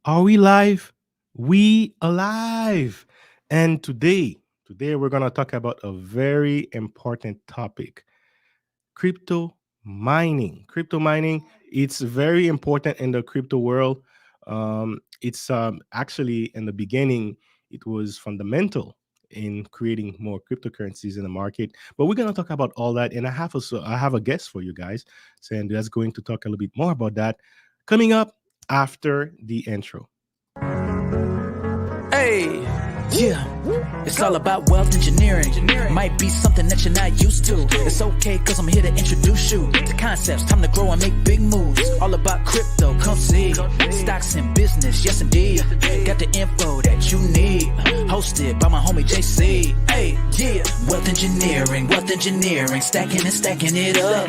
Are we live? We alive. And today we're going to talk about a very important topic, crypto mining. Crypto mining, it's very important in the crypto world. It's actually in the beginning, it was fundamental in creating more cryptocurrencies in the market. But we're going to talk about all that. And I have a guest for you guys. And that's going to talk a little bit more about that coming up after the intro. Hey, yeah. It's all about wealth engineering. Might be something that you're not used to. It's okay, cause I'm here to introduce you to concepts. Time to grow and make big moves. All about crypto, come see. Stocks and business, yes indeed. Got the info that you need. Hosted by my homie JC. Hey, yeah. Wealth engineering. Stacking and stacking it up.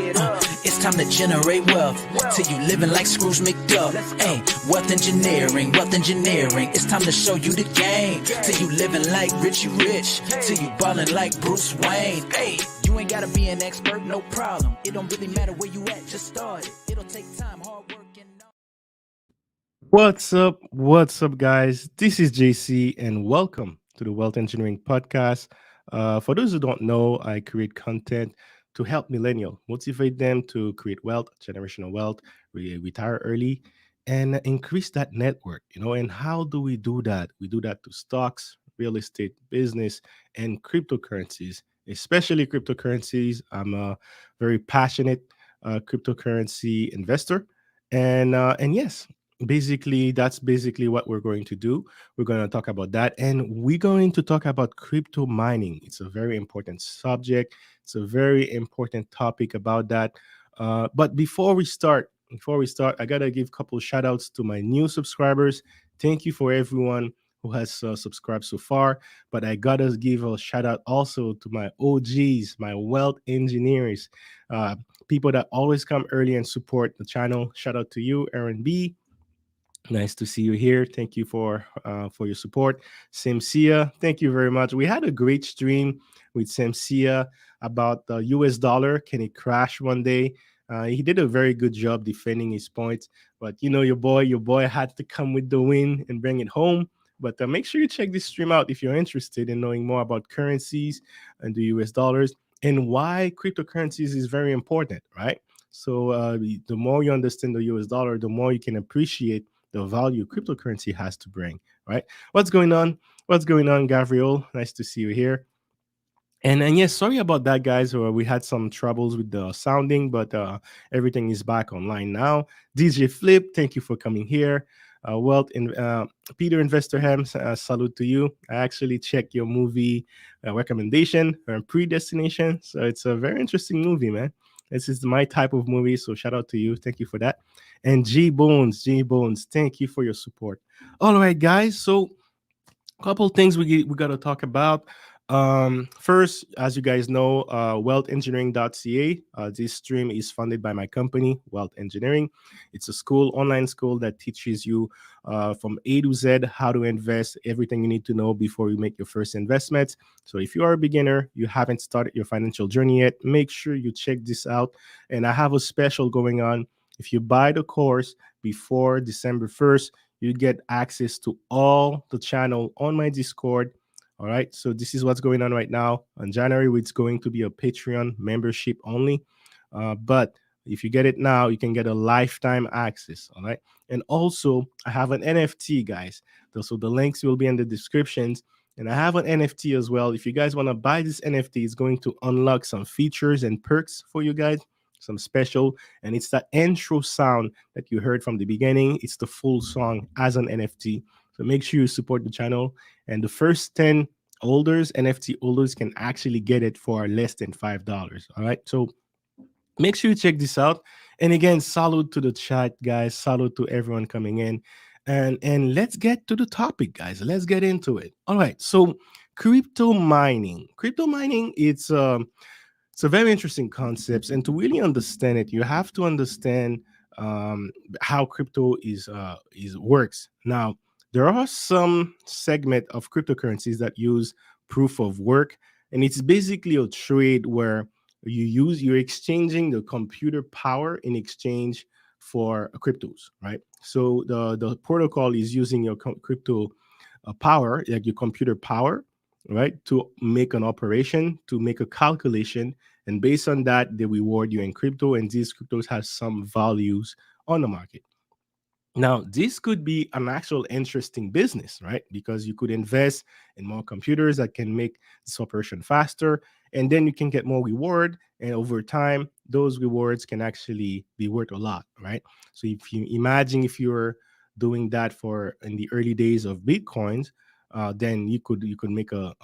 It's time to generate wealth. Till you living like Scrooge McDuck. Hey, wealth engineering. It's time to show you the game. Till you living like Richie Rich. Till you ballin' like Bruce Wayne. Hey, you ain't gotta be an expert, no problem. It don't really matter where you at, just start it. It'll take time, hard work, and What's up? What's up, guys? This is JC, and welcome to the Wealth Engineering Podcast. For those who don't know, I create content to help millennials, motivate them to create wealth, generational wealth, retire early, and increase that network. And how do we do that? We do that to stocks, real estate, business, and cryptocurrencies, especially cryptocurrencies. I'm a very passionate cryptocurrency investor, and yes, basically that's basically what we're going to do. We're going to talk about that, and we're going to talk about crypto mining. It's a very important subject. It's a very important topic about that. But before we start, I gotta give a couple of shout outs to my new subscribers. Thank you for everyone who has subscribed so far, but I gotta give a shout out also to my OGs, my wealth engineers, uh, people that always come early and support the channel. Shout out to you, Aaron B. Nice to see you here. Thank you for your support. Samsia, thank you very much. We had a great stream with Samsia about the US dollar. Can it crash one day? He did a very good job defending his points, but your boy had to come with the win and bring it home. But make sure you check this stream out if you're interested in knowing more about currencies and the US dollars and why cryptocurrencies is very important, right? So the more you understand the US dollar, the more you can appreciate the value cryptocurrency has to bring, right? What's going on? What's going on, Gabriel? Nice to see you here. And yes, sorry about that, guys. We had some troubles with the sounding, but everything is back online now. DJ Flip, thank you for coming here. Wealth in Peter Investorham, salute to you. I actually checked your movie recommendation, Predestination. So it's a very interesting movie, man. This is my type of movie, so shout out to you. Thank you for that. And G Bones, thank you for your support. All right, guys. So couple things we got to talk about. First, as you guys know, wealthengineering.ca. This stream is funded by my company, Wealth Engineering. It's a online school that teaches you from A to Z how to invest, everything you need to know before you make your first investment. So if you are a beginner, you haven't started your financial journey yet, make sure you check this out. And I have a special going on. If you buy the course before December 1st, you get access to all the channel on my Discord. All right. So this is what's going on right now. On January, it's going to be a Patreon membership only. But if you get it now, you can get a lifetime access. All right. And also, I have an NFT, guys. So the links will be in the descriptions. And I have an NFT as well. If you guys want to buy this NFT, it's going to unlock some features and perks for you guys, some special. And it's that intro sound that you heard from the beginning. It's the full song as an NFT. So make sure you support the channel. And the first 10 holders, NFT holders, can actually get it for less than $5. All right. So make sure you check this out. And again, salute to the chat, guys. Salute to everyone coming in. And let's get to the topic, guys. Let's get into it. All right. So crypto mining. Crypto mining, it's a very interesting concept, and to really understand it, you have to understand how crypto is works. Now, there are some segment of cryptocurrencies that use proof of work, and it's basically a trade where you're exchanging the computer power in exchange for cryptos, right? So the protocol is using your crypto power, like your computer power, right, to make an operation, to make a calculation, and based on that, they reward you in crypto, and these cryptos have some values on the market. Now, this could be an actual interesting business, right? Because you could invest in more computers that can make this operation faster, and then you can get more reward. And over time, those rewards can actually be worth a lot, right? So if you imagine if you're doing that for in the early days of Bitcoins, then you could make a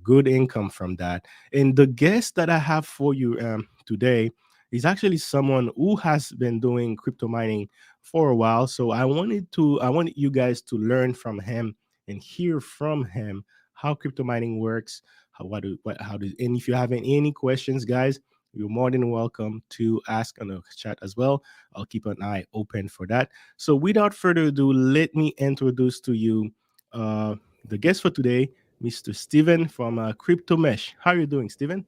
good income from that. And the guest that I have for you today is actually someone who has been doing crypto mining for a while. So I wanted you guys to learn from him and hear from him how crypto mining works, and if you have any questions, guys, you're more than welcome to ask on the chat as well. I'll keep an eye open for that. So without further ado, let me introduce to you uh, the guest for today, Mr. Steven from Crypto Mesh. How are you doing, Steven?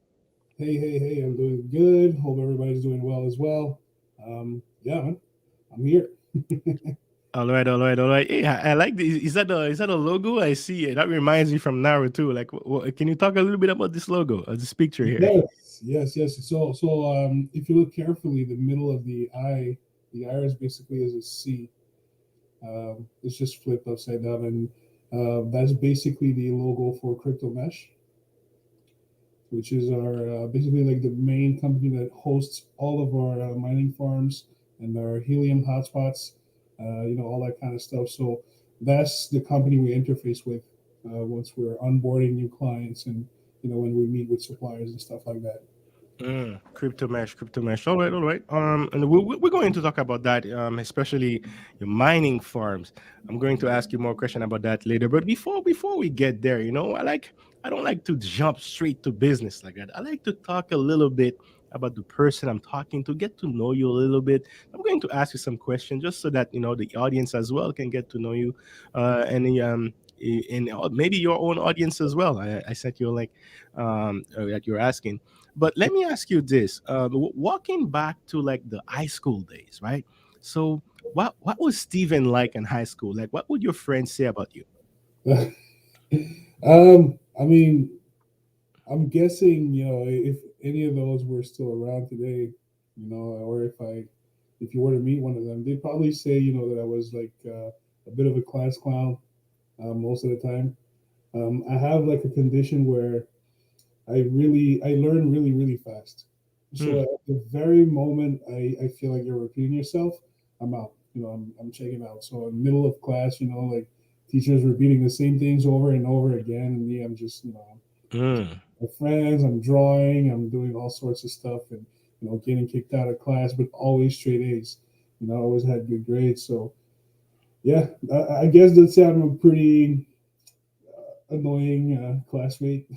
Hey, hey, hey, I'm doing good. Hope everybody's doing well as well. Yeah, man, I'm here. All right, all right, all right. Hey, I like this. Is that a logo? I see it. That reminds me from Naruto. Like, can you talk a little bit about this logo, this picture here? Yes. So, if you look carefully, the middle of the iris basically is a C. It's just flipped upside down, and that's basically the logo for Crypto Mesh, which is our basically like the main company that hosts all of our mining farms and our helium hotspots, all that kind of stuff. So that's the company we interface with once we're onboarding new clients and when we meet with suppliers and stuff like that. Crypto mesh, crypto mesh. All right, all right. And we're going to talk about that, especially your mining farms. I'm going to ask you more question about that later. But before we get there, I don't like to jump straight to business like that. I like to talk a little bit about the person I'm talking to, get to know you a little bit. I'm going to ask you some questions just so that the audience as well can get to know you, and maybe your own audience as well. I sent you like that you're asking. But let me ask you this: walking back to like the high school days, right? So, what was Steven like in high school? Like, what would your friends say about you? I mean, I'm guessing if any of those were still around today, or if you were to meet one of them, they'd probably say that I was like a bit of a class clown most of the time. I have like a condition where I learn really really fast. So Mm, at the very moment I feel like you're repeating yourself, I'm out. I'm checking out. So in the middle of class, like teachers repeating the same things over and over again, and me, I'm just mm. my friends, I'm drawing, I'm doing all sorts of stuff, and getting kicked out of class, but always straight A's. I always had good grades. So yeah, I guess that's I'm a pretty annoying classmate.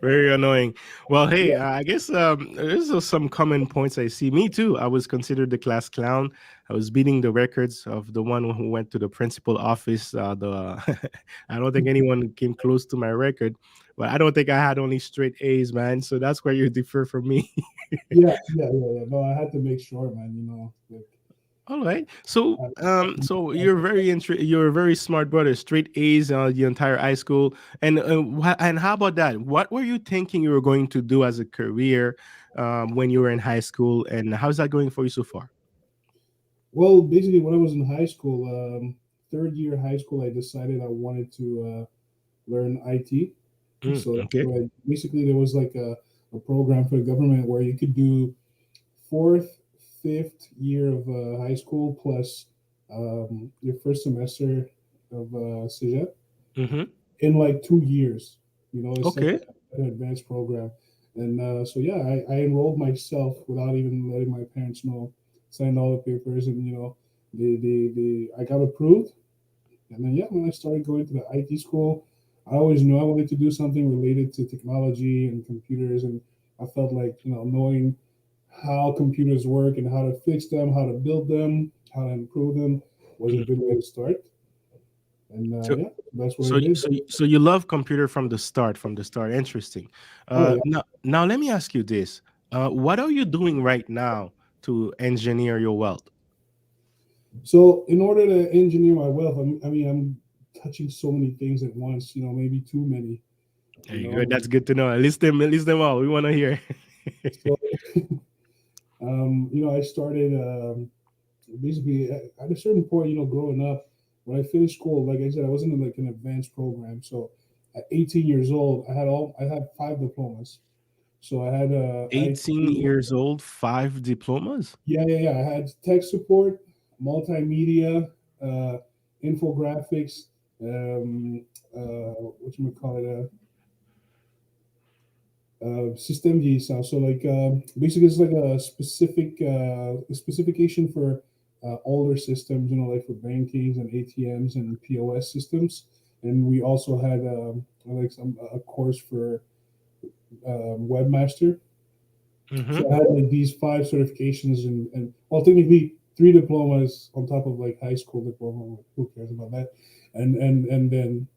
Very annoying. Well, hey, I guess there's some common points I see. Me too. I was considered the class clown. I was beating the records of the one who went to the principal office. I don't think anyone came close to my record, but I don't think I had only straight A's, man. So that's where you differ from me. Yeah. No, I had to make sure, man. Like All right. So, I, so you're a very smart brother. Straight A's the entire high school. And and how about that? What were you thinking you were going to do as a career when you were in high school, and how's that going for you so far? well, basically, when I was in high school, third year high school, I decided I wanted to learn IT. So that's Okay. why basically there was like a program for the government where you could do fourth, fifth year of high school plus your first semester of CEGEP Mm-hmm. in like 2 years. It's like Okay. an advanced program. And so, yeah, I enrolled myself without even letting my parents know, signed all the papers, and, I got approved. And then, yeah, when I started going to the IT school, I always knew I wanted to do something related to technology and computers. And I felt like, knowing how computers work and how to fix them, how to build them, how to improve them was a Mhm. good way to start. And So, yeah, that's what I so, did. so you love computer from the start. From the start. Interesting. Oh, yeah. Now let me ask you this: what are you doing right now to engineer your wealth? So in order to engineer my wealth, I'm touching so many things at once. Maybe too many. There You you go. know. That's good to know. List them all. We want to hear. So I started basically at a certain point. Growing up, when I finished school, like I said, I was in like an advanced program. So at 18 years old, I had five diplomas. So I had 18 IT. years old, five diplomas. Yeah. I had tech support, multimedia, uh, infographics, what you call it, system design. So like basically, it's like a specification for older systems. Like for bankings and ATMs and POS systems. And we also had like a course for webmaster. Mm-hmm. So I had like these five certifications and well, technically three diplomas on top of like high school diploma. Who cares about that? And then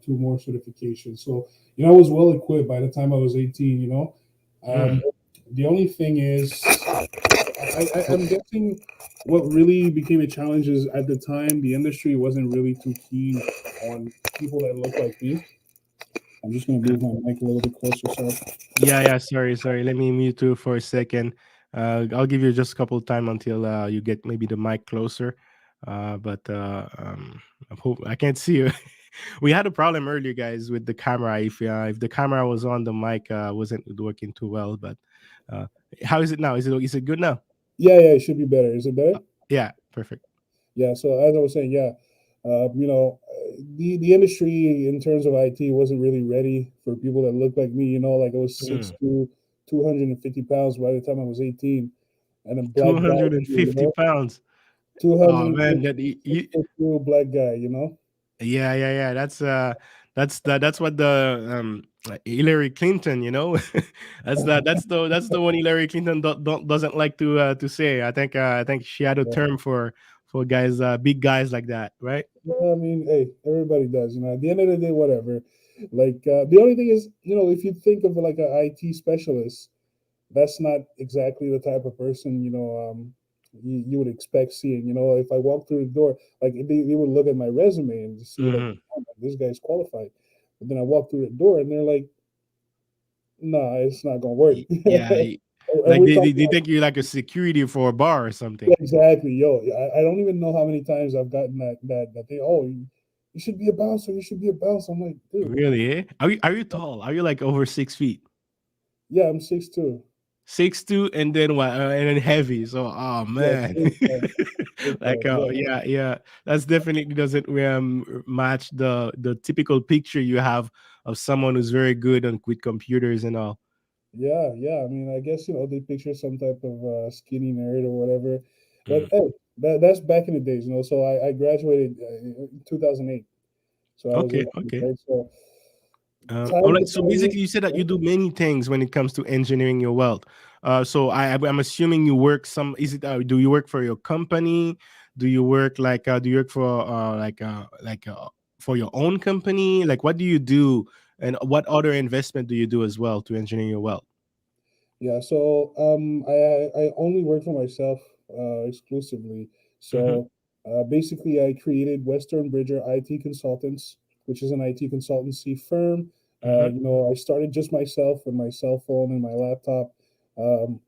two more certifications. So I was well equipped by the time I was 18. Um, Mm. the only thing is, So I'm guessing what really became a challenge is at the time the industry wasn't really too keen on people that look like me. I'm just gonna uh, move my mic a little bit closer. Sorry. yeah, yeah. Sorry. Let me mute you for a second. I'll give you just a couple time until you get maybe the mic closer. But I hope I can't see you. We had a problem earlier, guys, with the camera. If the camera was on, the mic wasn't working too well. But uh, how is it now? Is it good now? Yeah, it should be better. Is it better? Yeah, perfect. Yeah. So as I was saying, yeah, the industry in terms of IT wasn't really ready for people that looked like me. Like I was Mm. 6'2", 250 pounds by the time I was 18, and a black guy. 250 pounds. Two Oh hundred man, fifty that you, 6'2" black guy. yeah. That's what the Hillary Clinton, that's the one Hillary Clinton doesn't like to say. I think she had a Yeah. term for guys, big guys like that, right? Well, I mean, hey, everybody does. At the end of the day, whatever. Like the only thing is, if you think of like an IT specialist, that's not exactly the type of person you would expect seeing. If I walk through the door, like they would look at my resume and just see like, Hmm. oh, this guy's qualified. But then I walk through the door and they're like, nah, it's not gonna work. Yeah, And like we're they talking think you're like a security for a bar or something. about, exactly, yo. I don't even know how many times I've gotten that they, oh, you should be a bouncer. You should be a bouncer. I'm like, dude, Really? Eh? Are you tall? Are you like over 6 feet? yeah, I'm 6'2". 6'2", and then what? And then heavy. So, oh Yeah, man, big time, big like time. Yeah. yeah. That's definitely doesn't match the typical picture you have of someone who's very good on with computers and all. Yeah. I mean, I guess they picture some type of skinny nerd or whatever. But Mm. hey, that's back in the days. So I graduated in 2008. So I was Okay, 18, okay. right? So All time right. So decided. basically, you said that you do many things when it comes to engineering your wealth. So I'm assuming you work some. Is it? Do you work for your company? Do you work like? Do you work for for your own company? Like, what do you do, and what other investment do you do as well to engineer your wealth? Yeah. So I only work for myself exclusively. Mm-hmm. So basically, I created Western Bridger IT Consultants, which is an IT consultancy firm. Mm-hmm. I started just myself with my cell phone and my laptop. Um,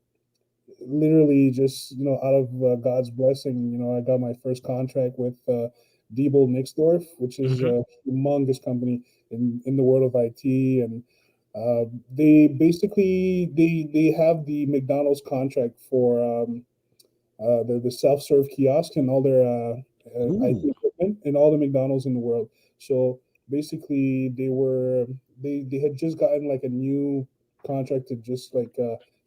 Literally just out of God's blessing, I got my first contract with Diebel Nixdorf, which is Mm-hmm. a humongous company in the world of IT, and they basically they have the McDonald's contract for the self-serve kiosk and all their IT Ooh. equipment in all the McDonald's in the world. So basically, they had just gotten like a new contract to just like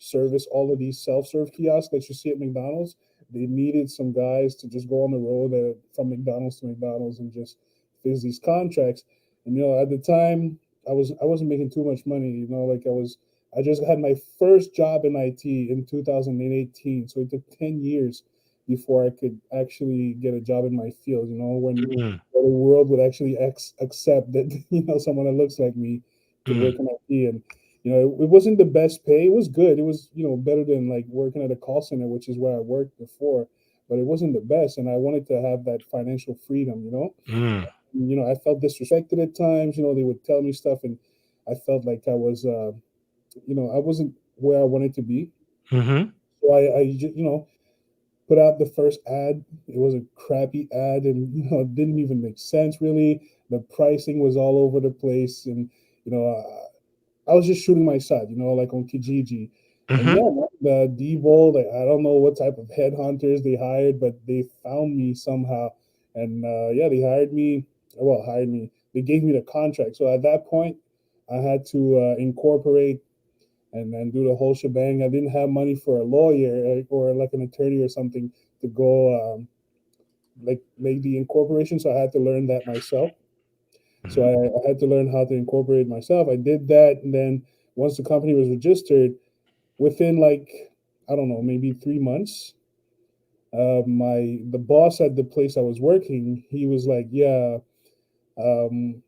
service all of these self-serve kiosks that you see at McDonald's. They needed some guys to just go on the road from McDonald's to McDonald's and just fix these contracts. And at the time, I wasn't making too much money. Like I just had my first job in IT in 2018, so it took 10 years before I could actually get a job in my field. Mm-hmm. When the world would actually accept that someone that looks like me could work Mm-hmm. in IT. And it wasn't the best pay. It was good. It was, better than like working at a call center, which is where I worked before, but it wasn't the best. And I wanted to have that financial freedom. Mm. I felt disrespected at times. They would tell me stuff, and I felt like I wasn't where I wanted to be. Mm-hmm. So I just, put out the first ad. It was a crappy ad, and it didn't even make sense really. The pricing was all over the place, and you know, I was just shooting my shot, like on Kijiji. And Mm-hmm. yeah, man, the Debo, like, I don't know what type of headhunters they hired, but they found me somehow. And yeah, they hired me. Well, hired me. They gave me the contract. So at that point, I had to incorporate and then do the whole shebang. I didn't have money for a lawyer or like an attorney or something to go like make the incorporation. So I had to learn that myself. So Mm-hmm. I had to learn how to incorporate myself. I did that, and then once the company was registered, within like I don't know, maybe 3 months, my the boss at the place I was working, he was like, "Yeah, um,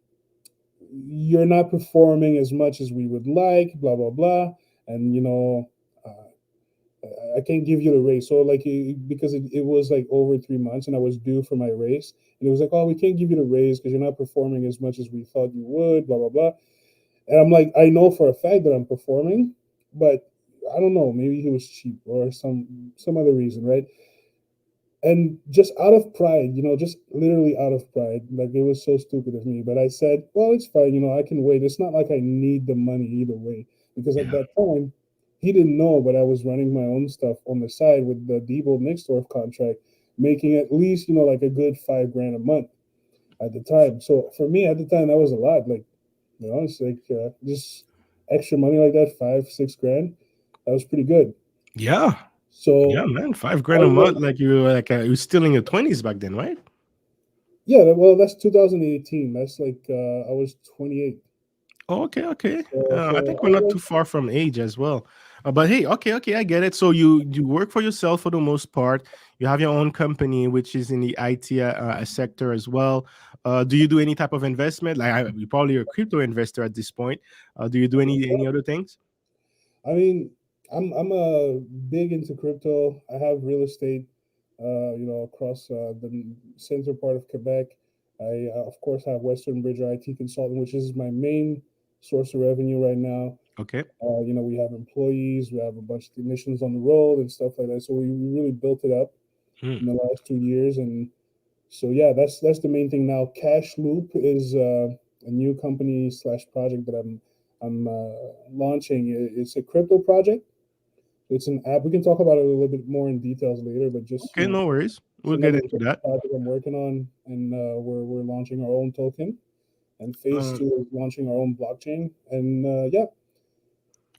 you're not performing as much as we would like, blah blah blah," and I can't give you the raise. So like because it was like over 3 months, and I was due for my raise, and it was like, "Oh, we can't give you the raise because you're not performing as much as we thought you would," blah blah blah. And I'm like, I know for a fact that I'm performing, but I don't know. Maybe he was cheap or some other reason, right? And just out of pride, just literally out of pride, like it was so stupid of me. But I said, well, it's fine. I can wait. It's not like I need the money either way, because at Yeah. that time, he didn't know, but I was running my own stuff on the side with the Debo Nixdorf contract, making at least like a good 5 grand a month at the time. So for me at the time, that was a lot. Like it's like just extra money like that, 5 6 grand. That was pretty good. Yeah. Yeah, So man. 5 grand I a went, month. Like you were like you were still in your 20s back then, right? yeah. Well, that's 2018. That's like I was 28. Oh, okay, okay. So I think I we're not too went. far from age as well. But hey, okay, okay, I get it. So you work for yourself for the most part. You have your own company, which is in the IT sector as well. Do you do any type of investment? Like you probably a crypto investor at this point. Do you do any other things? I mean, I'm big into crypto. I have real estate, across the center part of Quebec. I of course have Western Bridge IT Consulting, which is my main source of revenue right now. Okay. We have employees, we have a bunch of technicians on the road and stuff like that. So we really built it up Hmm. in the last 2 years, and so yeah, that's the main thing now. Cash Loop is a new company slash project that I'm launching. It's a crypto project. It's an app. We can talk about it a little bit more in details later, but just Okay, no worries. it's We'll get another into crypto that. project I'm working on, and we're launching our own token. And phase Um, two is launching our own blockchain. And yeah,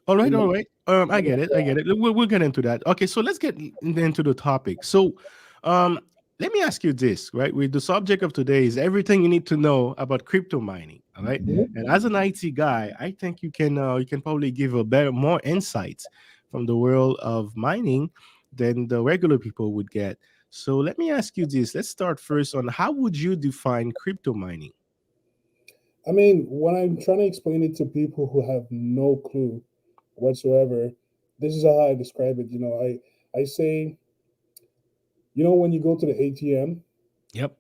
All right, and all right. I get it. I get it. We'll get into that. Okay, so let's get into the topic. So, um, let me ask you this, right? With the subject of today is everything you need to know about crypto mining. All right, and as an IT guy, I think you can probably give a better, more insights from the world of mining than the regular people would get. So let me ask you this. Let's start first on how would you define crypto mining? I mean, when I'm trying to explain it to people who have no clue whatsoever, this is how I describe it. I say, when you go to the ATM, Yep.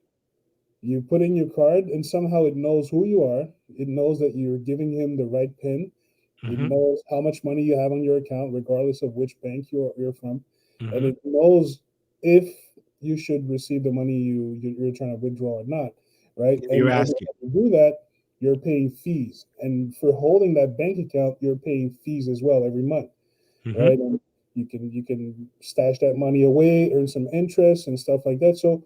you put in your card, and somehow it knows who you are. It knows that you're giving him the right PIN. It Mm-hmm. knows how much money you have on your account, regardless of which bank you're from, and Mm-hmm. it knows if you should receive the money you're trying to withdraw or not, right? You're And in asking. order to do that, you're paying fees, and for holding that bank account, you're paying fees as well every month, Mm-hmm. right? And you can stash that money away, earn some interest and stuff like that. So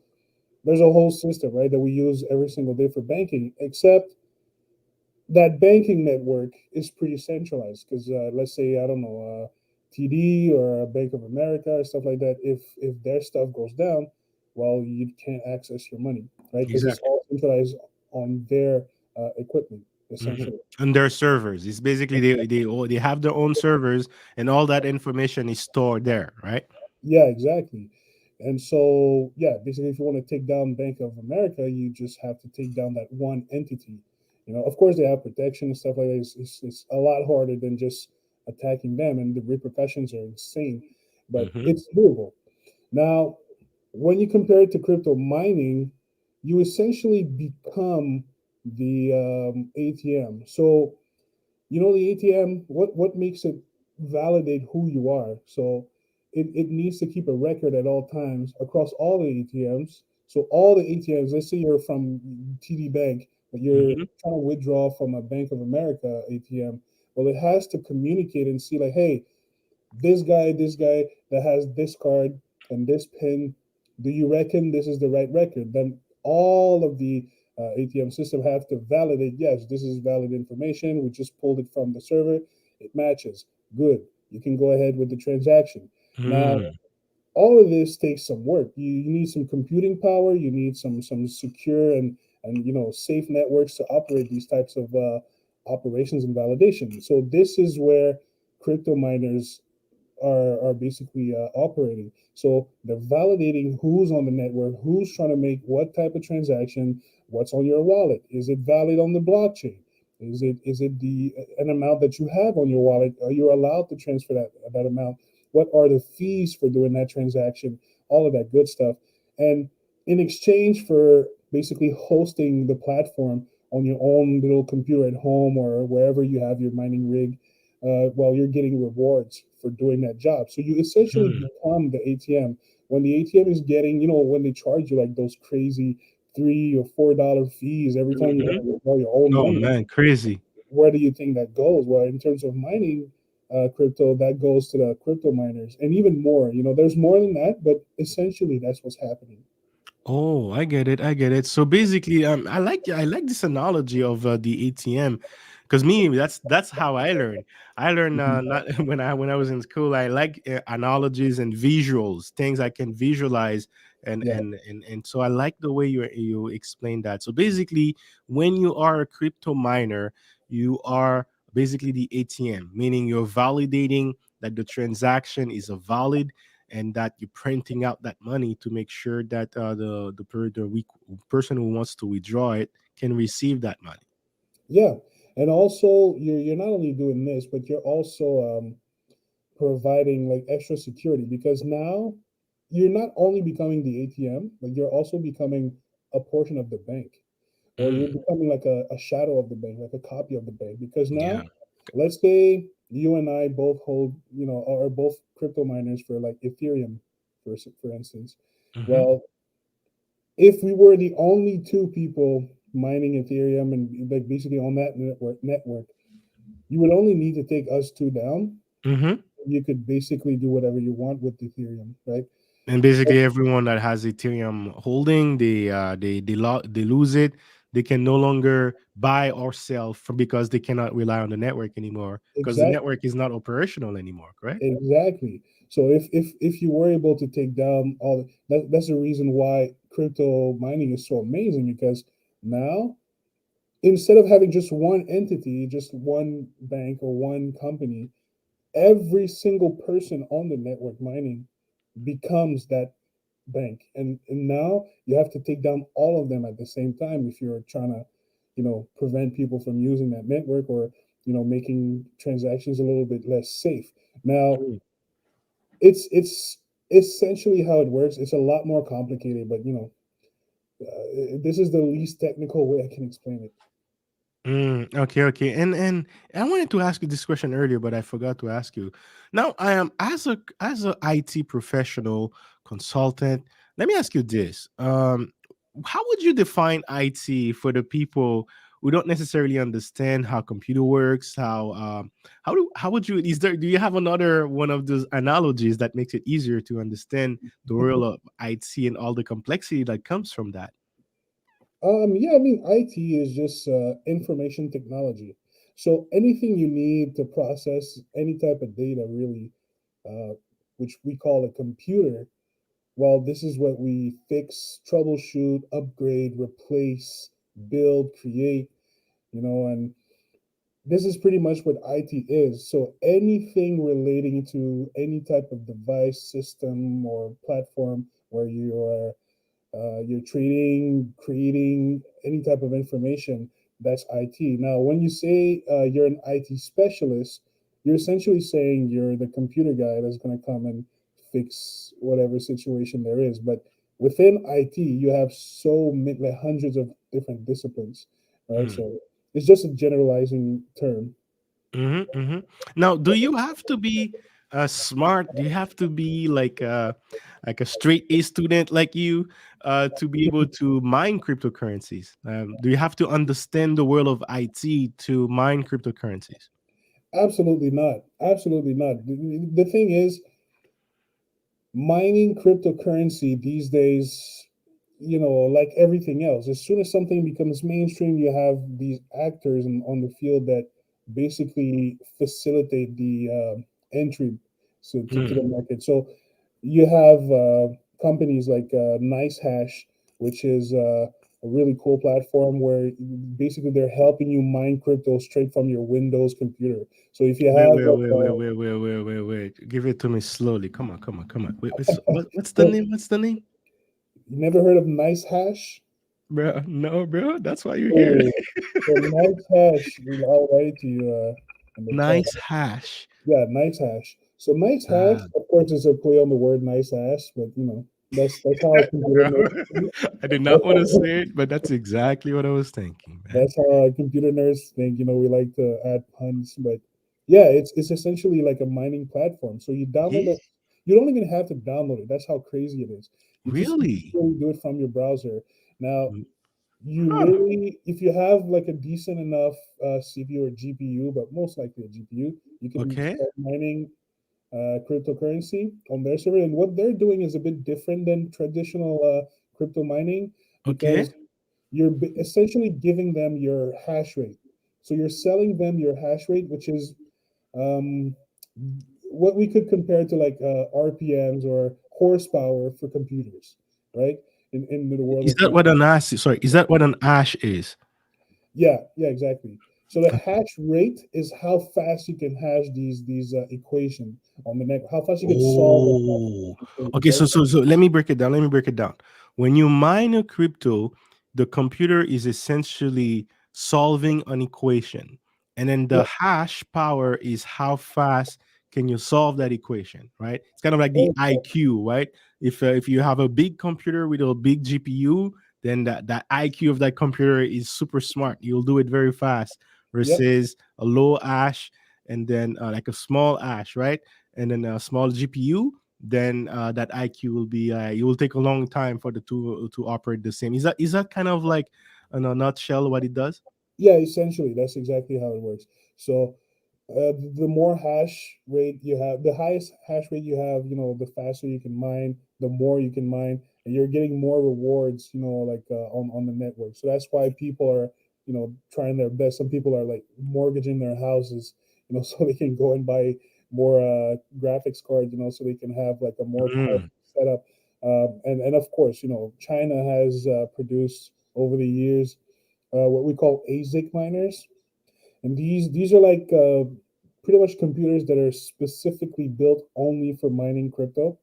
there's a whole system, right, that we use every single day for banking, except that banking network is pretty centralized because let's say I don't know TD or Bank of America or stuff like that. If their stuff goes down, well, you can't access your money, right? Because it's Exactly. all centralized on their equipment, Mhm. essentially. And their servers. It's basically they have their own servers, and all that information is stored there, right? Yeah, exactly. And so, yeah, basically, if you want to take down Bank of America, you just have to take down that one entity. Of course, they have protection and stuff like that. It's a lot harder than just attacking them, and the repercussions are insane. But Mm-hmm. it's doable. Now, when you compare it to crypto mining, you essentially become the ATM. So the ATM, what makes it validate who you are? So it needs to keep a record at all times across all the ATMs. So all the ATMs, let's say you're from TD Bank, but you're Mm-hmm. trying to withdraw from a Bank of America ATM. Well, it has to communicate and see like, hey, this guy that has this card and this pin, do you reckon this is the right record? Then all of the ATM system have to validate, yes, this is valid information. We just pulled it from the server. It matches. Good. You can go ahead with the transaction. Now, Mm. all of this takes some work. You need some computing power. You need some secure and safe networks to operate these types of operations and validation. So this is where crypto miners are basically operating. So they're validating who's on the network, who's trying to make what type of transaction, what's on your wallet. Is it valid on the blockchain? Is it the an amount that you have on your wallet? Are you allowed to transfer that amount? What are the fees for doing that transaction? All of that good stuff. And in exchange for basically hosting the platform on your own little computer at home or wherever you have your mining rig, while you're getting rewards for doing that job. So you essentially Mm. become the ATM. When the ATM is getting, when they charge you like those crazy $3 or $4 fees every time you Mm-hmm. want to withdraw your own Oh money, man, crazy. where do you think that goes? Well, in terms of mining crypto, that goes to the crypto miners and even more. There's more than that, but essentially that's what's happening. Oh, I get it. I get it. So basically, I like this analogy of the ATM, because me that's how I learn. I learn Mhm. not when I was in school. I like analogies and visuals, things I can visualize, Yeah. and so I like the way you explain that. So basically, when you are a crypto miner, you are basically the ATM, meaning you're validating that the transaction is a valid, and that you're printing out that money to make sure that person who wants to withdraw it can receive that money. Yeah. And also, you're not only doing this, but you're also providing like extra security because now you're not only becoming the ATM, but you're also becoming a portion of the bank, or you're Mm, becoming like a shadow of the bank, like a copy of the bank. Because yeah. now, let's say you and I both hold, are both crypto miners for like Ethereum, for instance. Hmm. Well, if we were the only two people mining Ethereum and like basically on that network, you would only need to take us two down. Hmm. You could basically do whatever you want with Ethereum, right? And basically, everyone that has Ethereum holding, they lose it. They can no longer buy or sell from, because they cannot rely on the network anymore, because the Exactly, network is not operational anymore. Correct. exactly. So if you were able to take down that's the reason why crypto mining is so amazing because now instead of having just one entity, just one bank or one company, every single person on the network mining becomes that bank. And now you have to take down all of them at the same time if you're trying to, prevent people from using that network or, making transactions a little bit less safe. Now, Mm. it's essentially how it works. It's a lot more complicated, but this is the least technical way I can explain it. Okay, okay. And I wanted to ask you this question earlier, but I forgot to ask you. Now, I am as a IT professional consultant. Let me ask you this: how would you define IT for the people who don't necessarily understand how computer works? How would you? Do you have another one of those analogies that makes it easier to understand the role of IT and all the complexity that comes from that? Yeah, I mean, IT is just information technology. So anything you need to process any type of data, really, uh, which we call a computer, well, this is what we fix, troubleshoot, upgrade, replace, build, create, and this is pretty much what IT is. So anything relating to any type of device, system, or platform where you're trading, creating any type of information. That's IT. Now, when you say you're an IT specialist, you're essentially saying you're the computer guy that's going to come and fix whatever situation there is. But within IT, you have so many, like hundreds of different disciplines, right? Mm. So it's just a generalizing term. Mm-hmm. Now, do you have to be smart? Do you have to be like a straight A student like you to be able to mine cryptocurrencies? Do you have to understand the world of IT to mine cryptocurrencies? Absolutely not. Absolutely not. The thing is, mining cryptocurrency these days, like everything else, as soon as something becomes mainstream, you have these actors on the field that basically facilitate the entry to the Mm. market. So you have companies like Nice Hash, which is a really cool platform where basically they're helping you mine crypto straight from your Windows computer. So if you Wait, have wait, like wait, wait, wait, wait, wait, wait, wait. Give it to me slowly. Come on, come on, come on. Wait, what's the so name? What's the name? you never heard of Nice Hash? Bro, no, bro. That's why you're here. Oh, so Nice Hash, I'll write it to you in the chat. Nice hash. Yeah, Nice Hash. So Nice Hash, Ah, of course, is a play on the word nice ass, but that's how a computer bro. nerds think. I did not want to say it, but that's exactly what I was thinking, man. That's how computer nerds think. We like to add puns, but yeah, it's essentially like a mining platform. So you download Yeah, it. You don't even have to download it. That's how crazy it is. You just really? literally do it from your browser. Now, Mm. you Huh. literally, if you have like a decent enough CPU or GPU, but most likely a GPU, you can Okay. start mining cryptocurrency on their server. And what they're doing is a bit different than traditional crypto mining Okay. because you're essentially giving them your hash rate. So you're selling them your hash rate, which is um, what we could compare to like RPMs or horsepower for computers, right? In the world Is of that what an ash is? Sorry, is that what an ash is? yeah, yeah, exactly. So the hash rate is how fast you can hash these equation on the net, how fast you can solve a Oh, equation, okay. right? So let me break it down. Let me break it down. When you mine a crypto, the computer is essentially solving an equation, and then Yeah, the hash power is how fast can you solve that equation, right? It's kind of like the oh, IQ, right? If you have a big computer with a big GPU, then that IQ of that computer is super smart. You'll do it very fast yep, versus a low ash and then like a small ash, right? And then a small GPU, then that IQ will be it will take a long time for the two to operate the same. Is that kind of like in a nutshell what it does? yeah. Essentially, that's exactly how it works. So the more hash rate you have, the highest hash rate you have, the faster you can mine, the more you can mine, and you're getting more rewards, like on the network. So that's why people are, trying their best. Some people are like mortgaging their houses, so they can go and buy more graphics cards, so they can have like a more powerful Mm. setup. And of course, China has produced over the years what we call ASIC miners, and these are like pretty much computers that are specifically built only for mining crypto,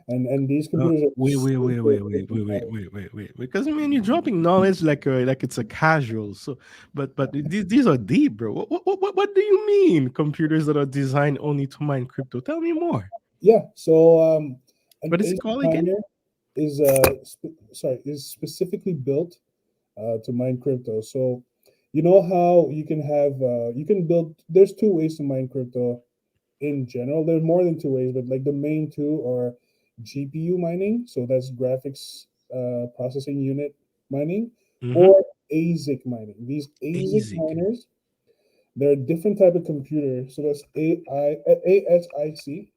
and these computers are Wait, wait, wait, super wait, wait, efficient. wait, wait, wait, wait, wait. Because I mean, you're dropping knowledge like it's a casual. So, but these are deep, bro. What do you mean? Computers that are designed only to mine crypto? Tell me more. Yeah, so an What is it ASIC called again? miner is specifically built to mine crypto. So you know how you can build. There's two ways to mine crypto in general. There's more than two ways, but like the main two are GPU mining, so that's graphics processing unit mining, Mm-hmm. or ASIC mining. These ASIC Asic. miners, they're a different type of computer. So that's ASIC.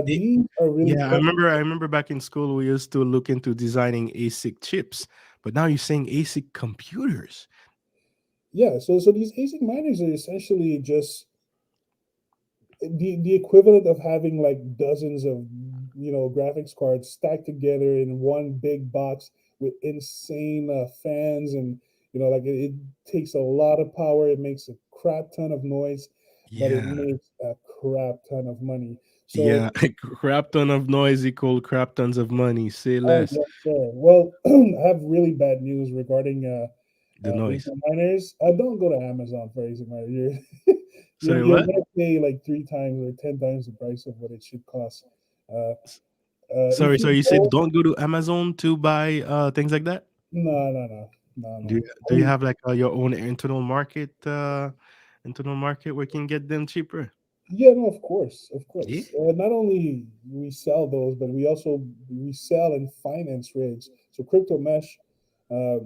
These are really Yeah, I remember back in school we used to look into designing ASIC chips, but now you're saying ASIC computers. yeah. So these ASIC miners are essentially just the equivalent of having like dozens of graphics cards stacked together in one big box with insane fans, and like it takes a lot of power, it makes a crap ton of noise, but it Yeah. makes a crap ton of money. So Yeah. Crap ton of noise equal crap tons of money. Say oh less. yes sir, well, I have really bad news regarding The noise. Asic Miners. Don't go to Amazon for Asic Miners. Sorry, You're what? gonna pay like 3 times or 10 times the price of what it should cost. Uh, Sorry, if you so you said go, don't go to Amazon to buy things like that? no, no, no, no, Do you, no. do you have like your own internal market where you can get them cheaper? Yeah, no, of course, of Yeah. course. Not only we sell those, but we sell and finance rigs. So crypto mesh,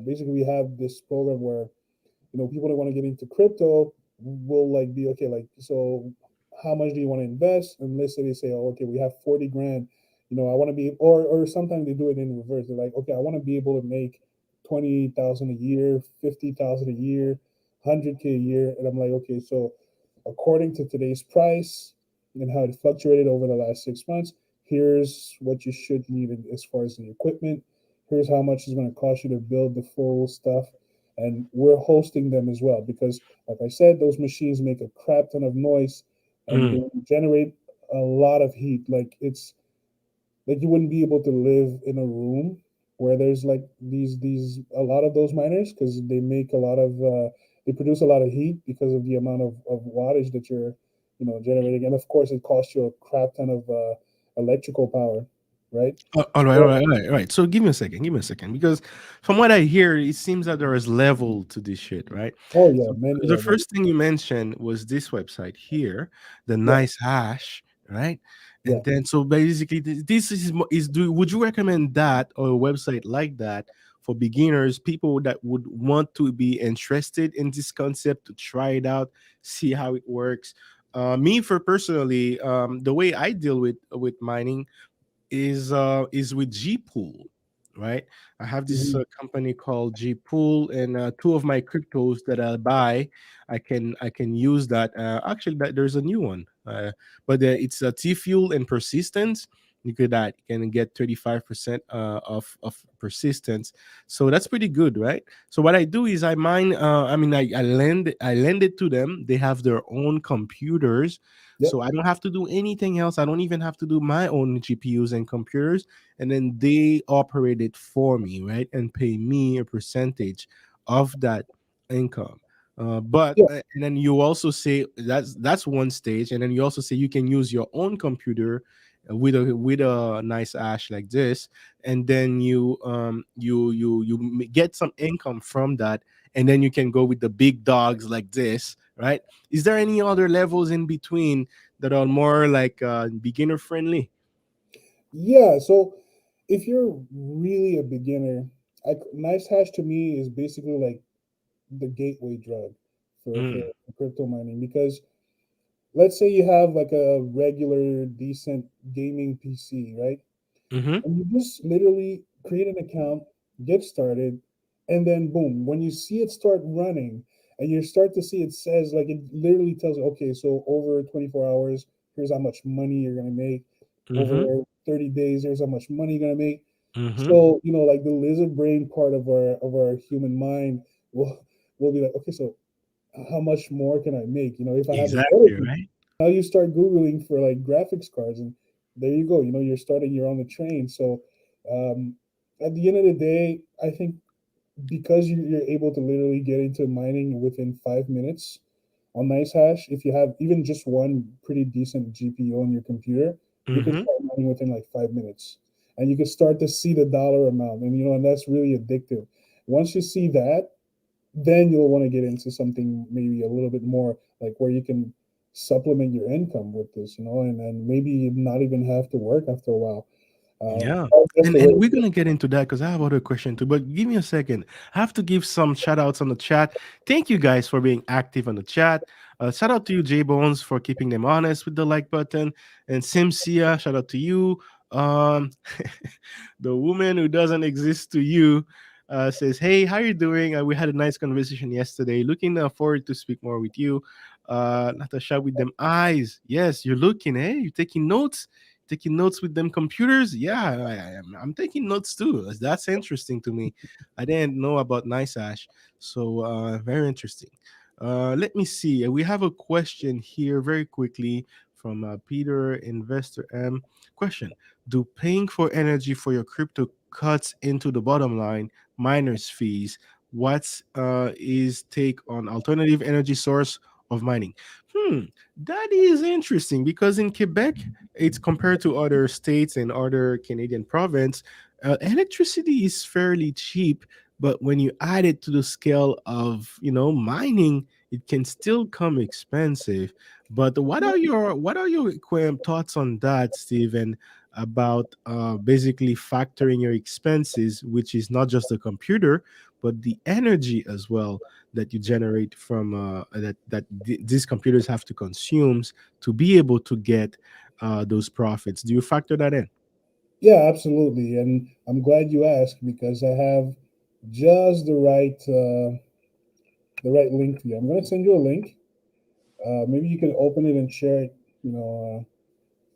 basically we have this program where people that want to get into crypto will like be okay, like, so how much do you want to invest? And let's say they say, oh, okay, we have 40 grand. I want to be, or sometimes they do it in reverse. They're like, okay, I want to be able to make 20,000 a year, 50,000 a year, 100K a year. And I'm like, okay, so according to today's price and how it fluctuated over the last 6 months, here's what you should need as far as the equipment. Here's how much it's going to cost you to build the full stuff. And we're hosting them as well because, like I said, those machines make a crap ton of noise and Mm. they generate a lot of heat. Like, it's like you wouldn't be able to live in a room where there's like these a lot of those miners, because they make a lot of they produce a lot of heat because of the amount of wattage that you're generating. And of course it costs you a crap ton of electrical power, right? All right, all So, right, all right, all right. So give me a second, because from what I hear, it seems that there is level to this shit, right? oh yeah, So many the levels. first thing you mentioned was this website here, the Yeah, nice hash, right? yeah. And then so basically, this is do would you recommend that or a website like that for beginners, people that would want to be interested in this concept to try it out, see how it works? Me for personally, the way I deal with mining is with Gpool, right? I have this Mhm. company called Gpool, and two of my cryptos that I buy, I can use that. Actually, there's a new one, but it's a T fuel and persistence. You can get 35% of persistence, so that's pretty good, right? So what I do is I mine. I mean, I lend it to them. They have their own computers, Yep. so I don't have to do anything else. I don't even have to do my own GPUs and computers. And then they operate it for me, right? And pay me a percentage of that income. Yeah. And then you also say that's one stage, and then you also say you can use your own computer with a nice ash like this, and then you get some income from that, and then you can go with the big dogs like this, right? Is there any other levels in between that are more like beginner friendly? Yeah. So if you're really a beginner, nice hash to me is basically like the gateway drug for Mm. crypto mining, because let's say you have like a regular decent gaming PC, right? Mm-hmm. And you just literally create an account, get started, and then boom, when you see it start running and you start to see, it says, like, it literally tells you, okay, so over 24 hours, here's how much money you're gonna make. Mm-hmm. Over 30 days, here's how much money you're gonna make. Mm-hmm. So, like the lizard brain part of our human mind will be like, okay, so how much more can I make? If I have a better Exactly, PC, right? now you start Googling for like graphics cards, and there you go. You're on the train. So um, at the end of the day, I think because you're able to literally get into mining within 5 minutes on NiceHash, if you have even just one pretty decent GPU on your computer, you can Mm-hmm. start mining within like 5 minutes, and you can start to see the dollar amount, and that's really addictive. Once you see that, then you'll want to get into something maybe a little bit more like where you can supplement your income with this, and then maybe not even have to work after a while. Yeah. That's And the way. and we're gonna get into that because I have other question too. But give me a second. I have to give some shout outs on the chat. Thank you guys for being active on the chat. Shout out to you, J Bones, for keeping them honest with the like button. And Simsia, shout out to you. Um the woman who doesn't exist to you says, "Hey, how you doing? We had a nice conversation yesterday. Looking forward to speak more with you." Natasha with them eyes. Yes, you're looking. Eh, you're taking notes. Taking notes with them computers. Yeah, I'm taking notes too. That's interesting to me. I didn't know about Nice Ash, so very interesting. Let me see. We have a question here very quickly from Peter Investor M. Question: do paying for energy for your crypto cuts into the bottom line, miners fees? What's his take on alternative energy source of mining? Hmm, that is interesting because in Quebec, it's compared to other states and other Canadian province, electricity is fairly cheap. But when you add it to the scale of mining, it can still come expensive. But what are your thoughts on that, Steven? About basically factoring your expenses, which is not just the computer, but the energy as well that you generate from these computers have to consume to be able to get those profits. Do you factor that in? Yeah, absolutely. And I'm glad you asked because I have just the right link for you. I'm going to send you a link. Maybe you can open it and share it,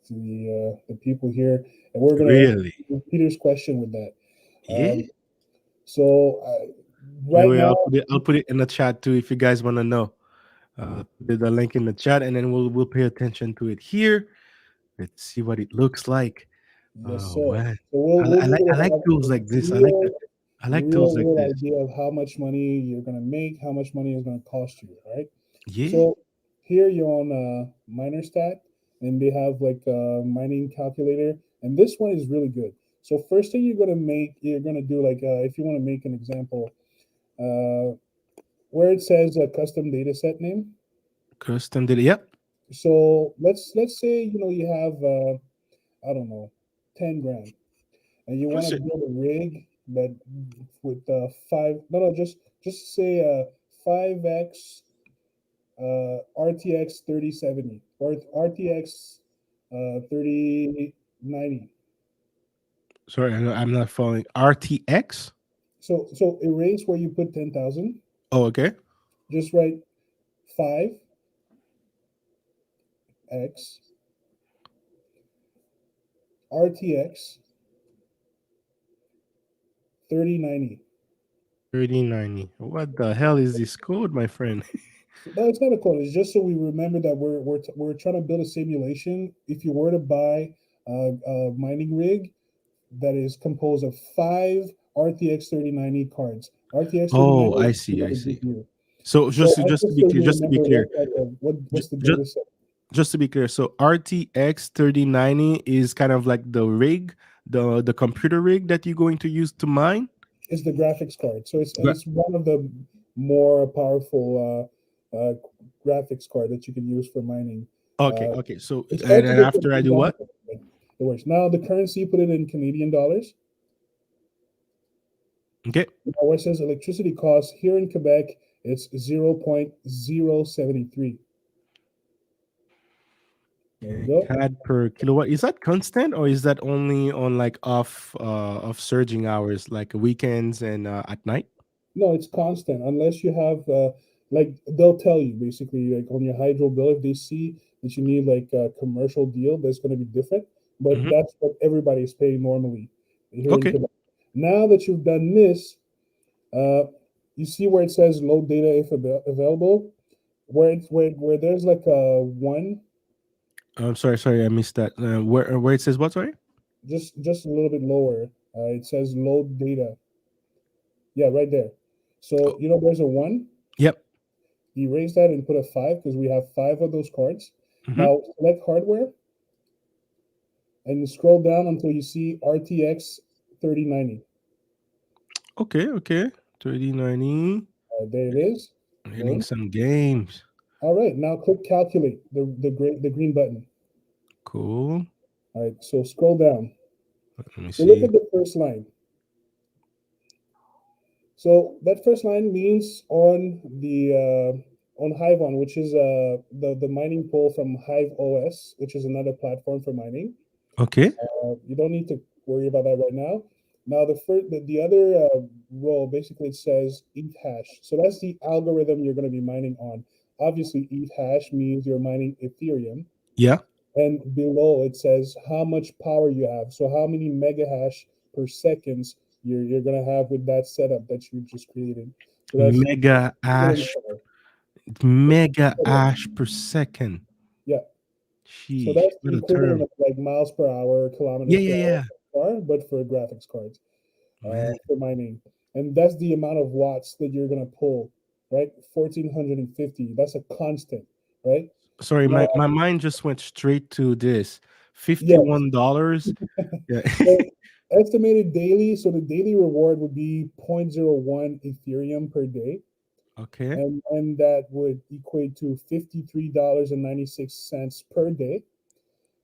to the people here, and we're going to Really? answer Peter's question with that. Yeah. So Wait, right wait. now, I'll put it in the chat too if you guys want to know. Put the link in the chat, and then we'll pay attention to it here. Let's see what it looks like. yes, Oh sir. man, So we'll be I able to like have tools a like this. real, I like tools like real this. idea of how much money you're going to make, how much money is going to cost you, right? Yeah. So here you're on MinerStat, and they have like a mining calculator, and this one is really good. So first thing you're gonna do like if you want to make an example, uh, where it says a custom data set name. Custom data. Yep. So let's say you have I don't know 10 grand, and you want to Just build a rig that with five no just say 5x RTX 3070 or RTX 3090. sorry, I'm not following. RTX. So erase where you put 10,000. Oh, okay. Just write 5x RTX 3090. 3090. What the hell is this code, my friend? No, it's not a code. It's just so we remember that we're trying to build a simulation. If you were to buy a mining rig that is composed of five RTX 3090 cards. RTX Oh, 3090 I is see. the I name of the see. GPU. So So just to just be so clear, you remember what type of what's the just data set just to be clear. So RTX 3090 is kind of like the rig, the computer rig that you're going to use to mine. is the graphics card. So Gra- it's one of the more powerful graphics card that you can use for mining. Okay, Uh, okay. So it's hard and to then get the after I do example, what? but it works. Now the currency, put it in Canadian dollars. Okay. Now where it says electricity costs here in Quebec, it's 0.073. There you go. CAD per kilowatt. Is that constant or is that only on like off surging hours like weekends and at night? No, it's constant unless you have like they'll tell you basically like on your hydro bill if they see that you need like a commercial deal that's going to be different, but Hmm. that's what everybody is paying normally here in Okay. Quebec. Now that you've done this, uh, you see where it says load data if available, where there's like a one, I'm sorry, I missed that. Where it says what? Sorry. just a little bit lower. It says load data. Yeah, right there. So Oh, there's a one. yep. Erase that and put a 5 because we have 5 of those cards. Hmm. Now select hardware and scroll down until you see RTX 3090. Okay, okay. 3090. There it is. Hitting Boom. some games. All right, now click calculate, the green button. Cool. All right, so scroll down. Let me So look see. at the first line. So that first line means on Hivon, which is the mining pool from Hive OS, which is another platform for mining. Okay. You don't need to worry about that right now. Now the other row basically it says ETH hash. So that's the algorithm you're going to be mining on. Obviously, ETH hash means you're mining Ethereum, Yeah. and below it says how much power you have. So how many mega hash per seconds you're going to have with that setup that you just created. So that's Mega ash. Mega ash per second. yeah. So Sheesh. that's What the a equivalent term. of like miles per hour, Yeah, kilometers per yeah, hour, yeah. car, but for graphics cards. Man. For mining. and that's the amount of watts that you're gonna pull, right? 1450. That's a constant, right? Sorry, Now, my mind just went straight to this yes. $51. Yeah. So estimated daily. So the daily reward would be zero point zero 0.01 Ethereum per day, Okay. and that would equate to $53.96 per day.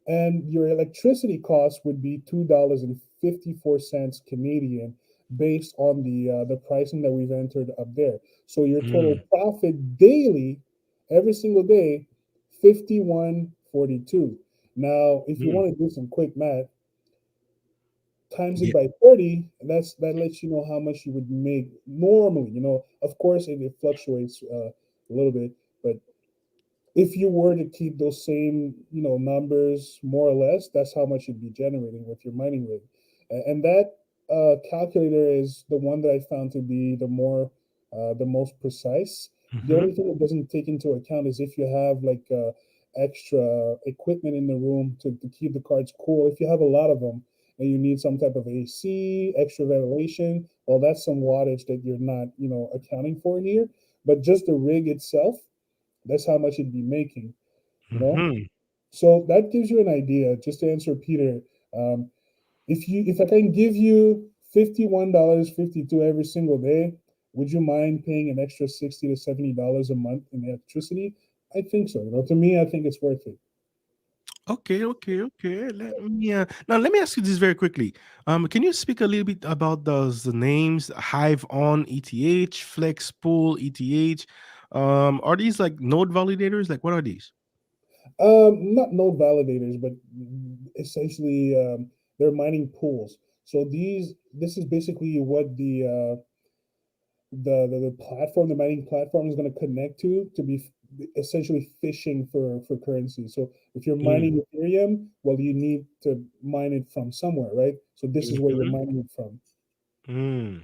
And your electricity cost would be $2.54 Canadian, based on the pricing that we've entered up there. So your total Mm, profit daily, every single day, 51.42. Now, if you mm. want to do some quick math, times it Yeah. by 30, that lets you know how much you would make normally. Of course, it fluctuates a little bit, but if you were to keep those same numbers more or less, that's how much you'd be generating with your mining rig. And that calculator is the one that I found to be the most precise. The Hmm. only thing it doesn't take into account is if you have like extra equipment in the room to keep the cards cool. If you have a lot of them and you need some type of AC, extra ventilation, well, that's some wattage that you're not accounting for here. But just the rig itself, that's how much it'd be making, you know. Hmm. So that gives you an idea. Just to answer Peter, um, if I can give you $51.52 every single day, would you mind paying an extra $60 to $70 a month in electricity? I think so. To me, I think it's worth it. Okay, okay, okay. Let me ask you this very quickly. Can you speak a little bit about those the names Hive on ETH, Flex Pool ETH? Are these like node validators? Like what are these? Not node validators, but essentially they're mining pools. So this is basically what the platform, the mining platform, is going to connect to be essentially fishing for currency. So if you're Mm, mining Ethereum, well, you need to mine it from somewhere, right? So this is where you're mhm, mining it from. mm.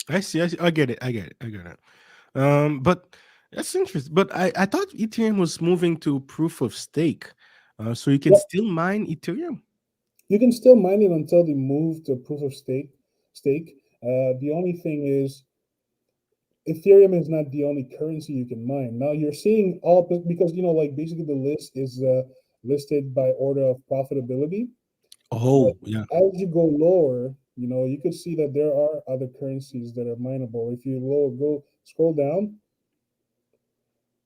I see. I see. I get it. I get it. I get it. But that's interesting. But I thought Ethereum was moving to proof of stake, so you can Yeah, still mine Ethereum. you can still mine it until they move to proof of stake. The only thing is Ethereum is not the only currency you can mine. Now you're seeing all, because like basically the list is listed by order of profitability. But Oh, yeah, as you go lower, you could see that there are other currencies that are mineable. If you go scroll down,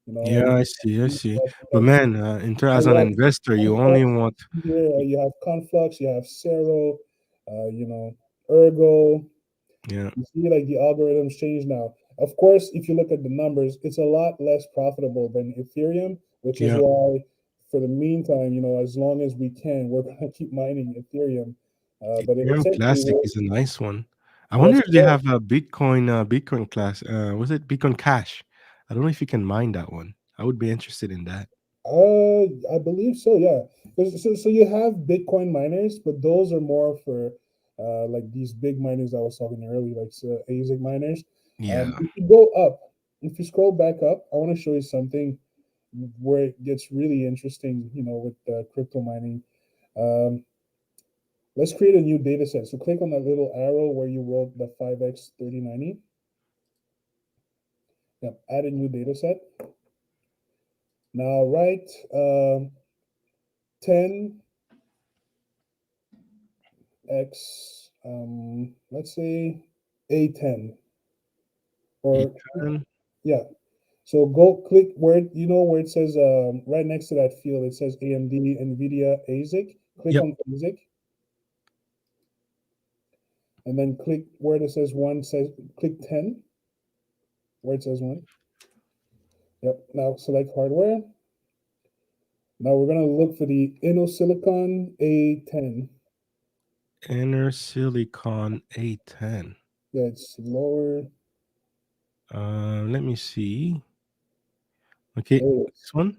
yeah. you I see. I see. have But like man, as you an have investor, you only Conflux want. here, you have Conflux, you have Cero, Ergo. Yeah, You see, like the algorithms change now. Of course, if you look at the numbers, it's a lot less profitable than Ethereum, which is yeah. why, for the meantime, as long as we can, we're going to keep mining Ethereum. But Ethereum essentially, Classic is a nice one. I yes, wonder if they have a Bitcoin class. Was it Bitcoin Cash? I don't know if you can mine that one. I would be interested in that. I believe so. Yeah. So you have Bitcoin miners, but those are more for like these big miners I was talking earlier, like Asic miners. Yeah. If you go up, if you scroll back up, I want to show you something where it gets really interesting. With crypto mining. Um, let's create a new data set. So click on that little arrow where you wrote the 5x3090. Yep. Add a new data set. Now write 10 X, let's say A10, or Ethan. yeah. So go click where it says right next to that field, it says AMD, NVIDIA, ASIC. Click Yep. on ASIC, and then click where it says one, click 10, where it says one. Yep. Now select hardware. Now we're gonna look for the InnoSilicon A10. Inner Silicon A10. Yeah, it's lower. Let me see. Okay, There it is. this one.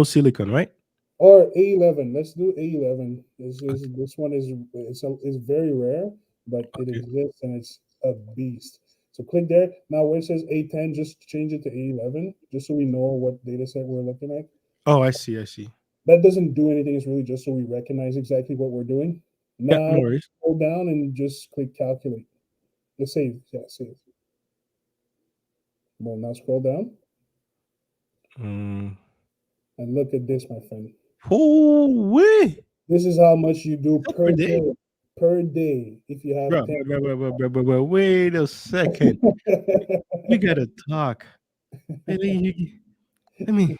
Silicon, right? Or A11. Let's do A11. Okay. This one is very rare, but it Okay. exists and it's a beast. So click there. Now where it says A10, just change it to A11, just so we know what data set we're looking at. Oh, I see. I see. That doesn't do anything. It's really just so we recognize exactly what we're doing. Yeah, Now no worries. go down and just click calculate. Just save. Yeah, save. Well, now scroll down Mm. and look at this, my friend. Oh, way. This is how much you do So per per day? day. Per day, if you have Bro, 10. wait a second. We gotta talk. Wait, let me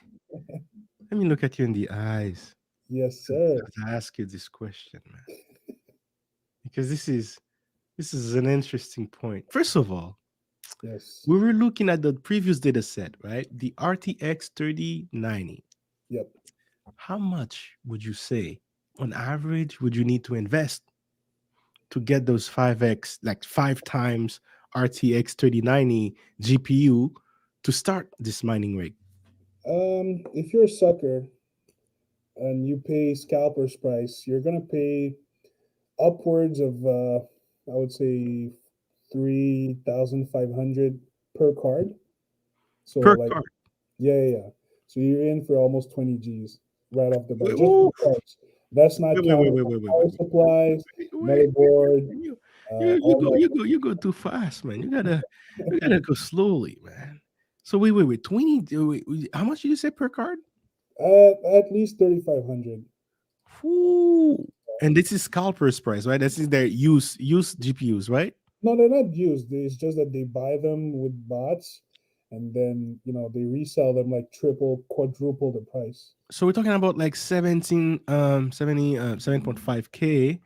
let me look at you in the eyes Yes, as sir. I ask you this question, man. Because this is an interesting point. First of all, Yes. we were looking at the previous data set, right? The RTX 3090. Yep. How much would you say on average would you need to invest to get those 5x, like five times RTX 3090 GPU to start this mining rig? If you're a sucker and you pay scalper's price, you're gonna pay upwards of I would say 3,500 per card. So Per like card. yeah. So you're in for almost 20 G's right off the bat, just for Ooh, cards. That's not wait, wait, wait, counting wait, the wait, wait, power wait, supplies, wait, motherboard, you, you all go, that. too fast, man. You gotta go slowly, man. So wait, 20. How much did you say per card? At least 3,500. Ooh. And this is scalper's price, right? This is their use GPUs, right? No, they're not used. It's just that they buy them with bots, and then they resell them like triple, quadruple the price. So we're talking about like 7.5K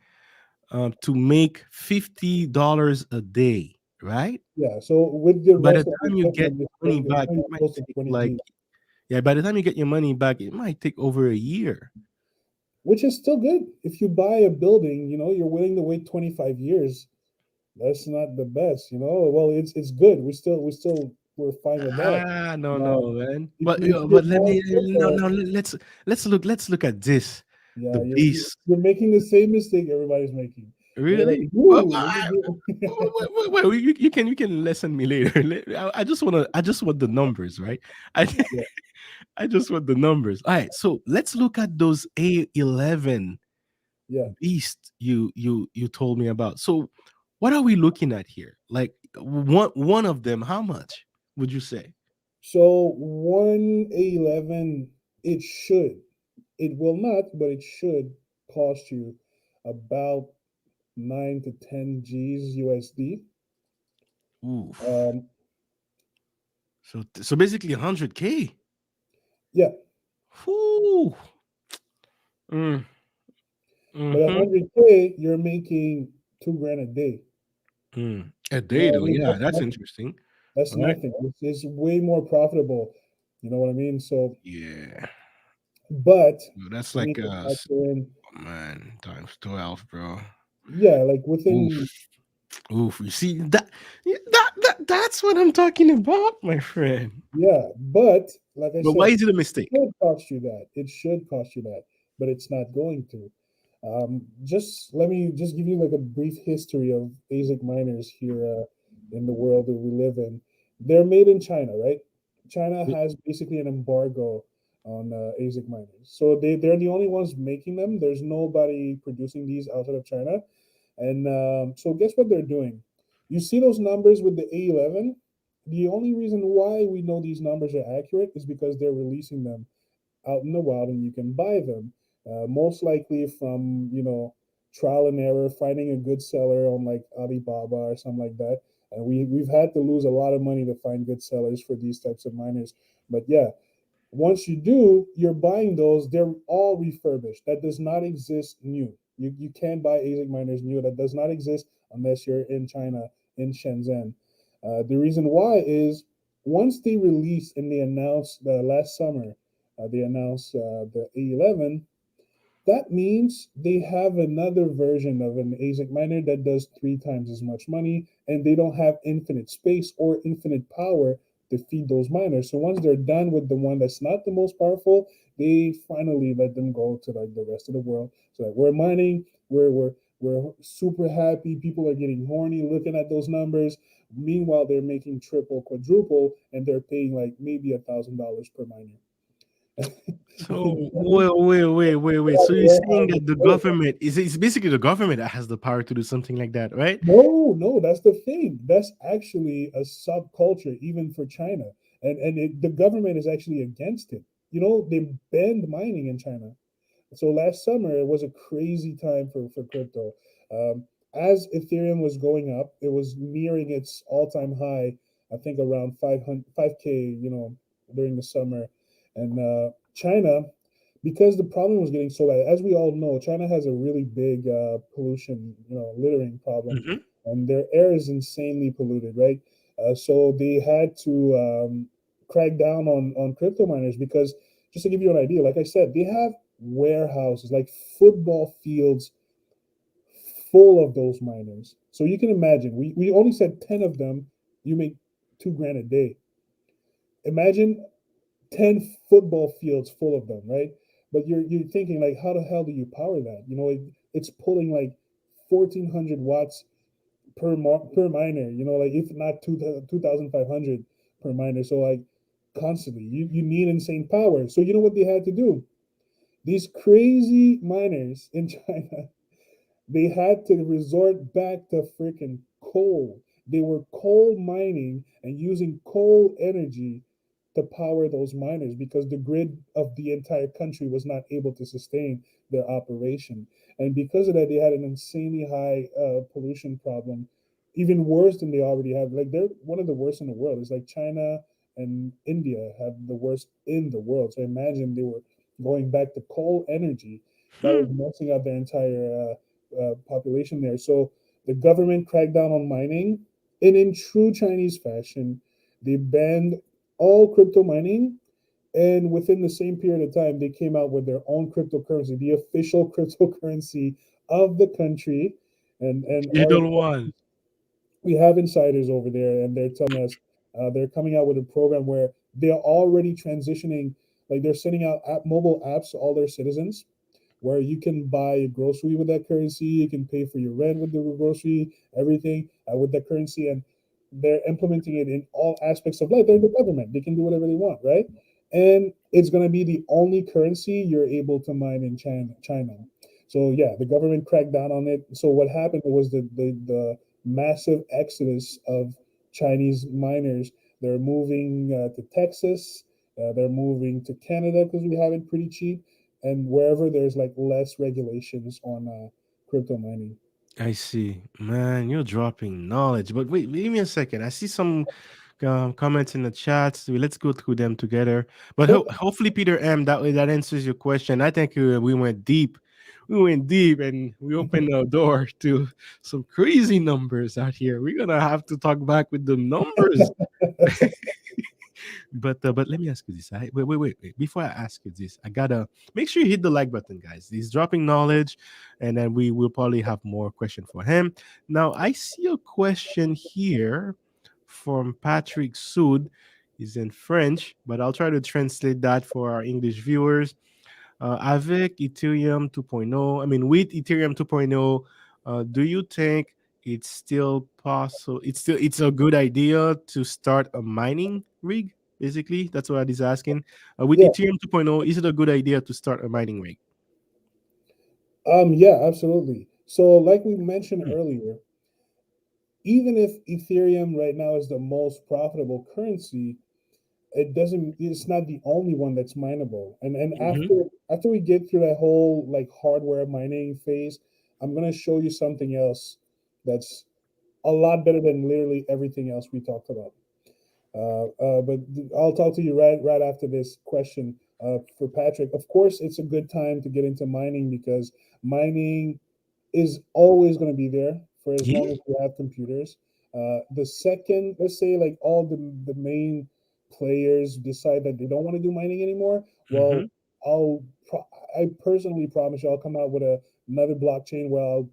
to make $50 a day, right? Yeah. So with the By the rest of the time you get equipment, money it's back, going it to be might close to take 20 like, G, yeah, by the time you get your money back, it might take over a year. which is still good. If you buy a building, you're willing to wait 25 years. That's not the best. Well, it's good. We're fine with that. No, Now, no, man. if But you if you're but let more me no, fickle, no. Let's look at this. yeah, The you're beast. you're making the same mistake everybody's making. They're like, Really? Well, "Ooh, look at you can lesson me later. I just want the numbers, right? I yeah, I just want the numbers. All right, so let's look at those A11 yeah." beast you told me about. So what are we looking at here? Like one of them, how much would you say? So 111, it will not, but it should cost you about 9 to 10 G's USD. Oof. Um, So basically 100K. yeah, Whoo. Mm, but mm-hmm. 100K, you're making 2 grand a day. A You day know what I though. mean? Yeah, That's that's nothing. interesting. That's All right. nothing. It's way more profitable. You know what I mean? So, Yeah. but Well, that's you like need to factor in, man, times 12, bro. yeah, like Oof. within, Oof. You see that, yeah, that's what I'm talking about, my friend. yeah. But like I But why said, is it a it mistake? should cost you that. It should cost you that, but it's not going to. Just let me just give you like a brief history of Asic miners here in the world that we live in. They're made in China, right? China has basically an embargo on Asic miners, so they're the only ones making them. There's nobody producing these outside of China, and so guess what they're doing? You see those numbers with the A11. The only reason why we know these numbers are accurate is because they're releasing them out in the wild and you can buy them. Most likely from trial and error, finding a good seller on like Alibaba or something like that. And we've had to lose a lot of money to find good sellers for these types of miners. But yeah, once you do, you're buying those. They're all refurbished. That does not exist new. You can't buy ASIC miners new. That does not exist unless you're in China, in Shenzhen. The reason why is once they release and they announced last summer, they announced the A11. That means they have another version of an ASIC miner that does 3 times as much money, and they don't have infinite space or infinite power to feed those miners. So once they're done with the one that's not the most powerful, they finally let them go to like the rest of the world. So like we're mining, we're super happy. People are getting horny looking at those numbers. Meanwhile, they're making triple, quadruple, and they're paying like maybe $1,000 per miner. So wait. So you're saying that the government is it's basically the government that has the power to do something like that, right? No, no, that's the thing. That's actually a subculture, even for China, and the government is actually against it. They banned mining in China. So last summer it was a crazy time for crypto. As Ethereum was going up, it was nearing its all-time high. I think around 500, 5K. During the summer, and China, because the problem was getting so bad. As we all know, China has a really big pollution, littering problem, Hmm. and their air is insanely polluted, right? So they had to crack down on crypto miners because, just to give you an idea, like I said, they have warehouses like football fields full of those miners. So you can imagine, we only said 10 of them, you make 2 grand a day. Imagine 10 football fields full of them, right? But you're thinking, like, how the hell do you power that? It's pulling like 1,400 watts per miner, like if not 2,500 per miner. So like constantly, you need insane power. So you know what they had to do? These crazy miners in China, they had to resort back to freaking coal. They were coal mining and using coal energy to power those miners because the grid of the entire country was not able to sustain their operation. And because of that, they had an insanely high pollution problem, even worse than they already have. Like, they're one of the worst in the world. It's like China and India have the worst in the world. So imagine they were going back to coal energy that was messing up their entire population there. So the government cracked down on mining, and in true Chinese fashion, they banned all crypto mining. And within the same period of time, they came out with their own cryptocurrency, the official cryptocurrency of the country. And all Digital one. we have insiders over there, and they're telling us they're coming out with a program where they're already transitioning, like they're sending out mobile apps to all their citizens where you can buy a grocery with that currency, you can pay for your rent with the grocery, everything with that currency, and they're implementing it in all aspects of life. They're the government; they can do whatever they want, right? And it's going to be the only currency you're able to mine in China. So yeah, the government cracked down on it. So what happened was the massive exodus of Chinese miners. They're moving to Texas. They're moving to Canada because we have it pretty cheap, and wherever there's like less regulations on crypto mining. I see. Man, you're dropping knowledge. But wait, give me a second. I see some comments in the chat. So let's go through them together. But Sure. hopefully, Peter M, that way that answers your question. I think we went deep. We went deep and we opened the door to some crazy numbers out here. We're going to have to talk back with the numbers. But let me ask you this. Wait. Before I ask you this, I gotta make sure you hit the like button, guys. He's dropping knowledge, and then we will probably have more question for him. Now, I see a question here from Patrick Sood. Is in French, but I'll try to translate that for our English viewers. Avec Ethereum 2.0, I mean, with Ethereum 2.0, do you think it's still possible? It's a good idea to start a mining rig. Basically, that's what he's asking. With Yeah. Ethereum 2.0, is it a good idea to start a mining rig? Yeah. Absolutely. So, like we mentioned Hmm. earlier, even if Ethereum right now is the most profitable currency, it doesn't. It's not the only one that's mineable. And Hmm. after we get through that whole like hardware mining phase, I'm gonna show you something else that's a lot better than literally everything else we talked about. But I'll talk to you right after this question. For Patrick, of course, it's a good time to get into mining because mining is always going to be there for as long Yeah. as we have computers. The second, let's say, like all the main players decide that they don't want to do mining anymore, well, Hmm. I'll I personally promise you I'll come out with another blockchain where I'll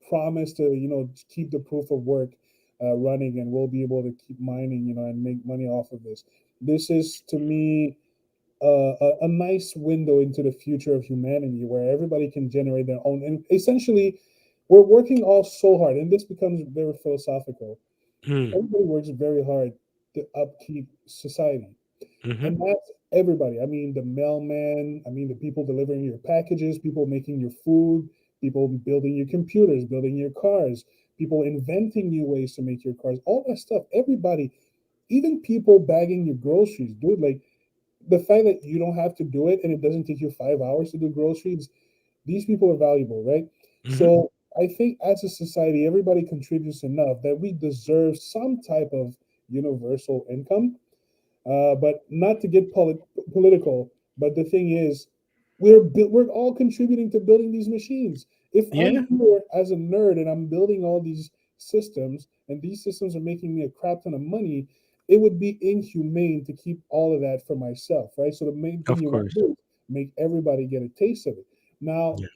promise to keep the proof of work running, and we'll be able to keep mining, and make money off of this. This is to me a nice window into the future of humanity where everybody can generate their own, and essentially we're working all so hard, and this becomes very philosophical. Hmm. Everybody works very hard to upkeep society, Hmm. and that's Everybody. I mean, the mailman. I mean, the people delivering your packages, people making your food, people building your computers, building your cars, people inventing new ways to make your cars. All that stuff. Everybody, even people bagging your groceries, dude. Like the fact that you don't have to do it and it doesn't take you 5 hours to do groceries. These people are valuable, right? Hmm. So I think as a society, everybody contributes enough that we deserve some type of universal income, but not to get political. But the thing is, we're all contributing to building these machines. If I'm Yeah, here as a nerd and I'm building all these systems, and these systems are making me a crap ton of money, it would be inhumane to keep all of that for myself, right? So the main thing of you want to course. do is make everybody get a taste of it. Now, Yeah.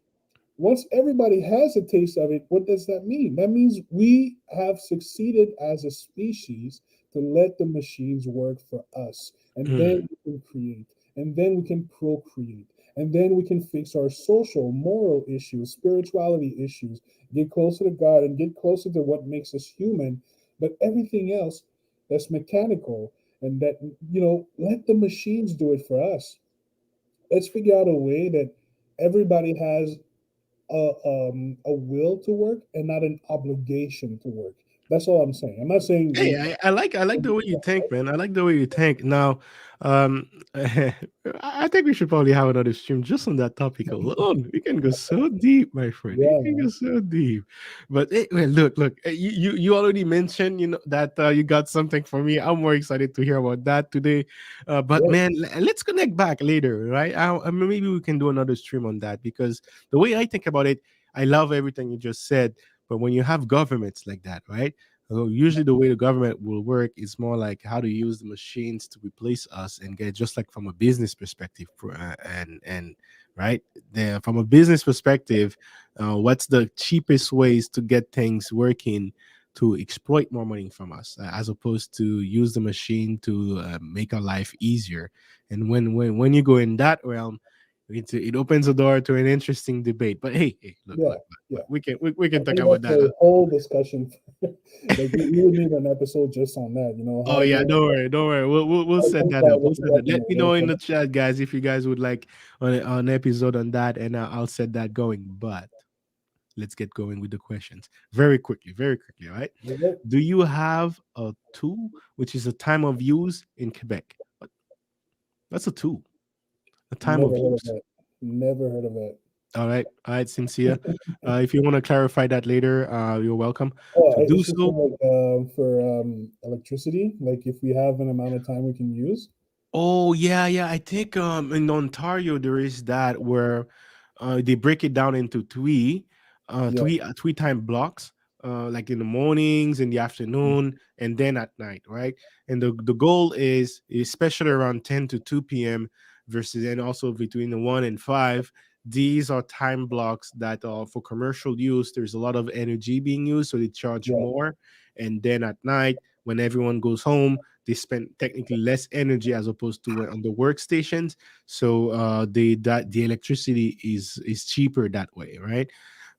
once everybody has a taste of it, what does that mean? That means we have succeeded as a species to let the machines work for us. And Mm. then we can create, and then we can procreate, and then we can fix our social, moral issues, spirituality issues, get closer to God, and get closer to what makes us human. But everything else that's mechanical and that, let the machines do it for us. Let's figure out a way that everybody has a will to work and not an obligation to work. That's all I'm saying. I'm not saying Hey, we. I like the way you think, man. I like the way you think. Now, I think we should probably have another stream just on that topic alone. We can go so deep, my friend. We Yeah, can go man. so deep. But hey, well, look. You already mentioned, that you got something for me. I'm more excited to hear about that today. But Yeah, man, let's connect back later, right? Maybe we can do another stream on that because the way I think about it, I love everything you just said. But when you have governments like that, right? So usually the way the government will work is more like how to use the machines to replace us and get just like from a business perspective and right there from a business perspective, what's the cheapest ways to get things working to exploit more money from us as opposed to use the machine to make our life easier. And when you go in that realm, it opens the door to an interesting debate. But hey, look, yeah, look. yeah. We I can talk think about that's that. a whole discussion. Like we would need an episode just on that. Oh How yeah, you don't worry, don't worry. We'll how set things that up. are We'll with the set that. Let government me know work in and the chat, guys, if you guys would like an episode on that, and I'll set that going. But let's get going with the questions very quickly, very quickly. All right. all. Do you have a tool which is a time of use in Quebec? What? That's a tool. A time Never of heard of use. that. Never heard of that. All right, Cynthia. If you want to clarify that later, you're welcome Oh, to do it's just so. like for electricity. Like if we have an amount of time we can use. Oh yeah, yeah. I think in Ontario there is that where they break it down into Yeah, three time blocks, like in the mornings, in the afternoon, and then at night, right? And the goal is especially around 10 to 2 p.m. versus and also between the 1 and 5. These are time blocks that are for commercial use. There's a lot of energy being used, so they charge yeah, more. And then at night, when everyone goes home, they spend technically less energy as opposed to on the workstations. So the electricity is cheaper that way, right?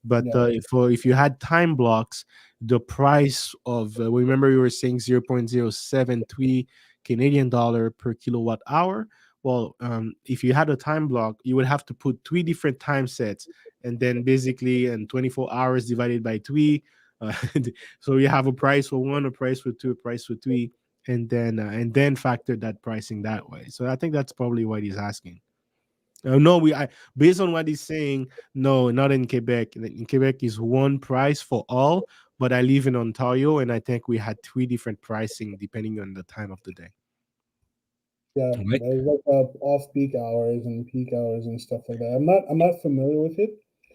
But yeah, if you had time blocks, the price of remember you were saying 0.073 Canadian dollar per kilowatt hour. Well, if you had a time block, you would have to put three different time sets, and then basically in 24 hours divided by three. Uh, so you have a price for one, a price for two, a price for three, and then factor that pricing that way. So I think that's probably what he's asking. No, I based on what he's saying, no, not in Quebec. In Quebec is one price for all, but I live in Ontario, and I think we had three different pricing depending on the time of the day. yeah. Right? There's like off peak hours and peak hours and stuff like that. I'm not familiar with it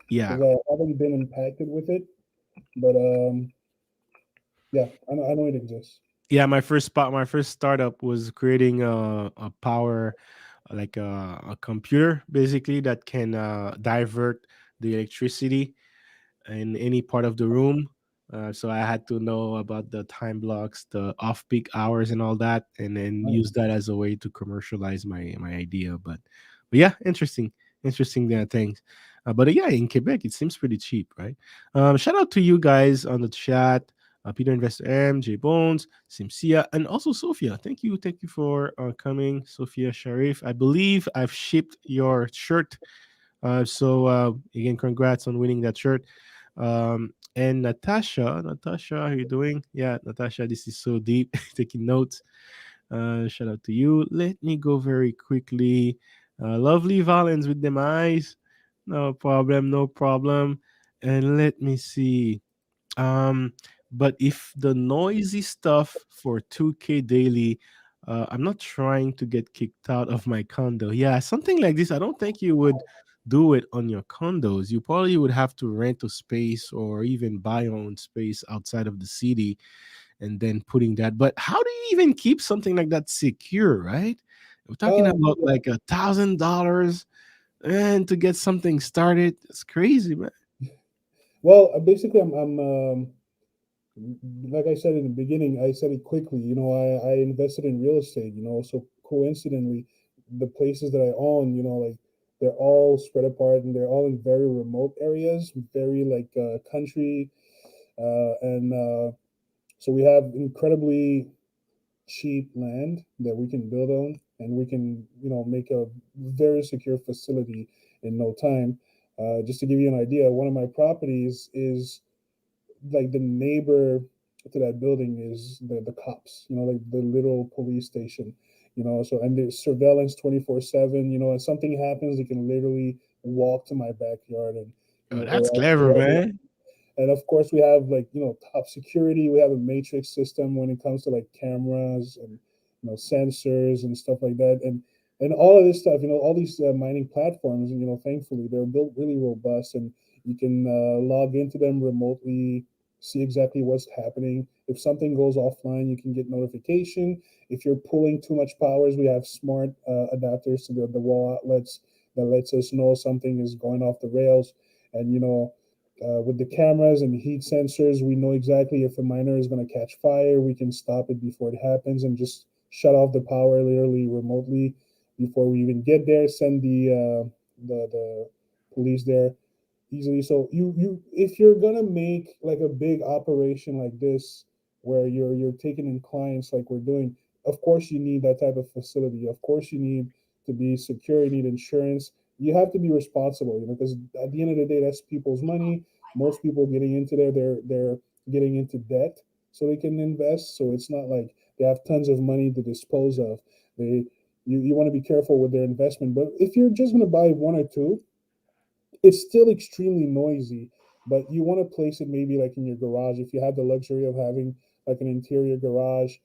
Yeah, because I haven't been impacted with it. But yeah, I know it exists. yeah. My first startup was creating a power, like a computer, basically that can divert the electricity in any part of the room. So I had to know about the time blocks, the off peak hours, and all that, and then use Nice. that as a way to commercialize my idea. But yeah, interesting things. But yeah, in Quebec, it seems pretty cheap, right? Shout out to you guys on the chat. Peter Investor M, J Bones, Simsia, and also Sophia. Thank you for coming, Sophia Sharif. I believe I've shipped your shirt. So again, congrats on winning that shirt. And Natasha, how are you doing? Yeah, Natasha, this is so deep. Taking notes. Shout out to you. Let me go very quickly. Lovely Valens with them eyes. No problem, no problem. And let me see. Um, but if the noisy stuff for 2K daily, I'm not trying to get kicked out of my condo. Yeah, something like this. I don't think you would do it on your condos. You probably would have to rent a space or even buy your own space outside of the city and then putting that. But how do you even keep something like that secure, right? We're talking about Yeah. like $1,000 and to get something started. It's crazy, man. Well, basically, like I said in the beginning, I said it quickly. I invested in real estate. So coincidentally, the places that I own, like they're all spread apart and they're all in very remote areas, very like country, and so we have incredibly cheap land that we can build on, and we can make a very secure facility in no time. Just to give you an idea, one of my properties is like the neighbor to that building is the cops, like the little police station, so and there's surveillance 24/7, and something happens, they can literally walk to my backyard and Oh, that's or clever, man. and of course, we have like top security. We have a matrix system when it comes to like cameras and sensors and stuff like that. And all of this stuff. All these mining platforms. Thankfully, they're built really robust, and you can log into them remotely, see exactly what's happening. If something goes offline, you can get notification. If you're pulling too much powers, we have smart adapters to the wall outlets that lets us know something is going off the rails. And with the cameras and heat sensors, we know exactly if a miner is going to catch fire. We can stop it before it happens and just shut off the power literally remotely before we even get there. Send the police there easily. So you if you're gonna make like a big operation like this, where you're taking in clients like we're doing, of course you need that type of facility. Of course you need to be secure. You need insurance. You have to be responsible, because at the end of the day, that's people's money. Most people getting into there, they're getting into debt so they can invest. So it's not like they have tons of money to dispose of. You want to be careful with their investment. But if you're just going to buy one or two, it's still extremely noisy, but you want to place it maybe like in your garage if you have the luxury of having like an interior garage,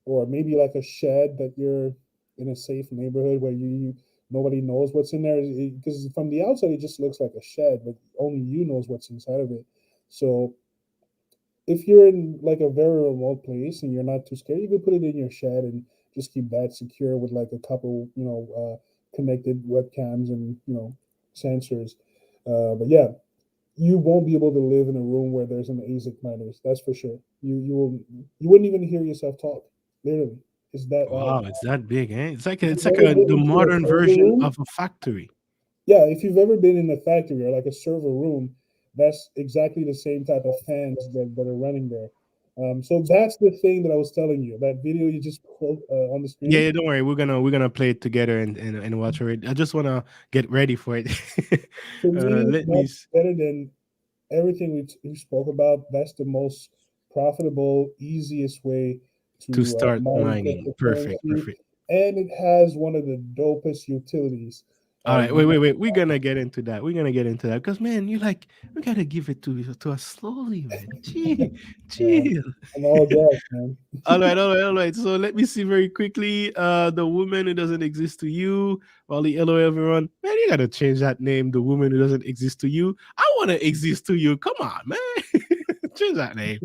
or maybe like a shed that you're in a safe neighborhood where nobody knows what's in there, because from the outside it just looks like a shed, but only you knows what's inside of it. So if you're in like a very remote place and you're not too scared, you can put it in your shed and just keep that secure with like a couple, connected webcams and sensors. But yeah, you won't be able to live in a room where there's an ASIC miners. That's for sure. You wouldn't even hear yourself talk. Literally, it's that loud. Wow, it's that big, eh? If It's you've like ever been the into a modern server version room, of a factory. yeah, if you've ever been in a factory or like a server room, that's exactly the same type of fans that are running there. So that's the thing that I was telling you. That video you just put on the Yeah, screen. yeah, don't worry. We're gonna play it together and watch it. I just wanna get ready for it. To me, Let me that's better than everything we spoke about. That's the most profitable, easiest way to to start mine mining. Perfect, cryptocurrency, perfect. and it has one of the dopest utilities. All right, You wait, know, wait, wait. We're gonna get into that. We're gonna get into that because man, you like we gotta give it to us slowly, man. Chill, uh, chill. I'm all gas, man. All right, all right, all right. So let me see very quickly. The woman who doesn't exist to you. Wally, hello everyone. Man, you gotta change that name. The woman who doesn't exist to you. I wanna exist to you. Come on, man. Change that name.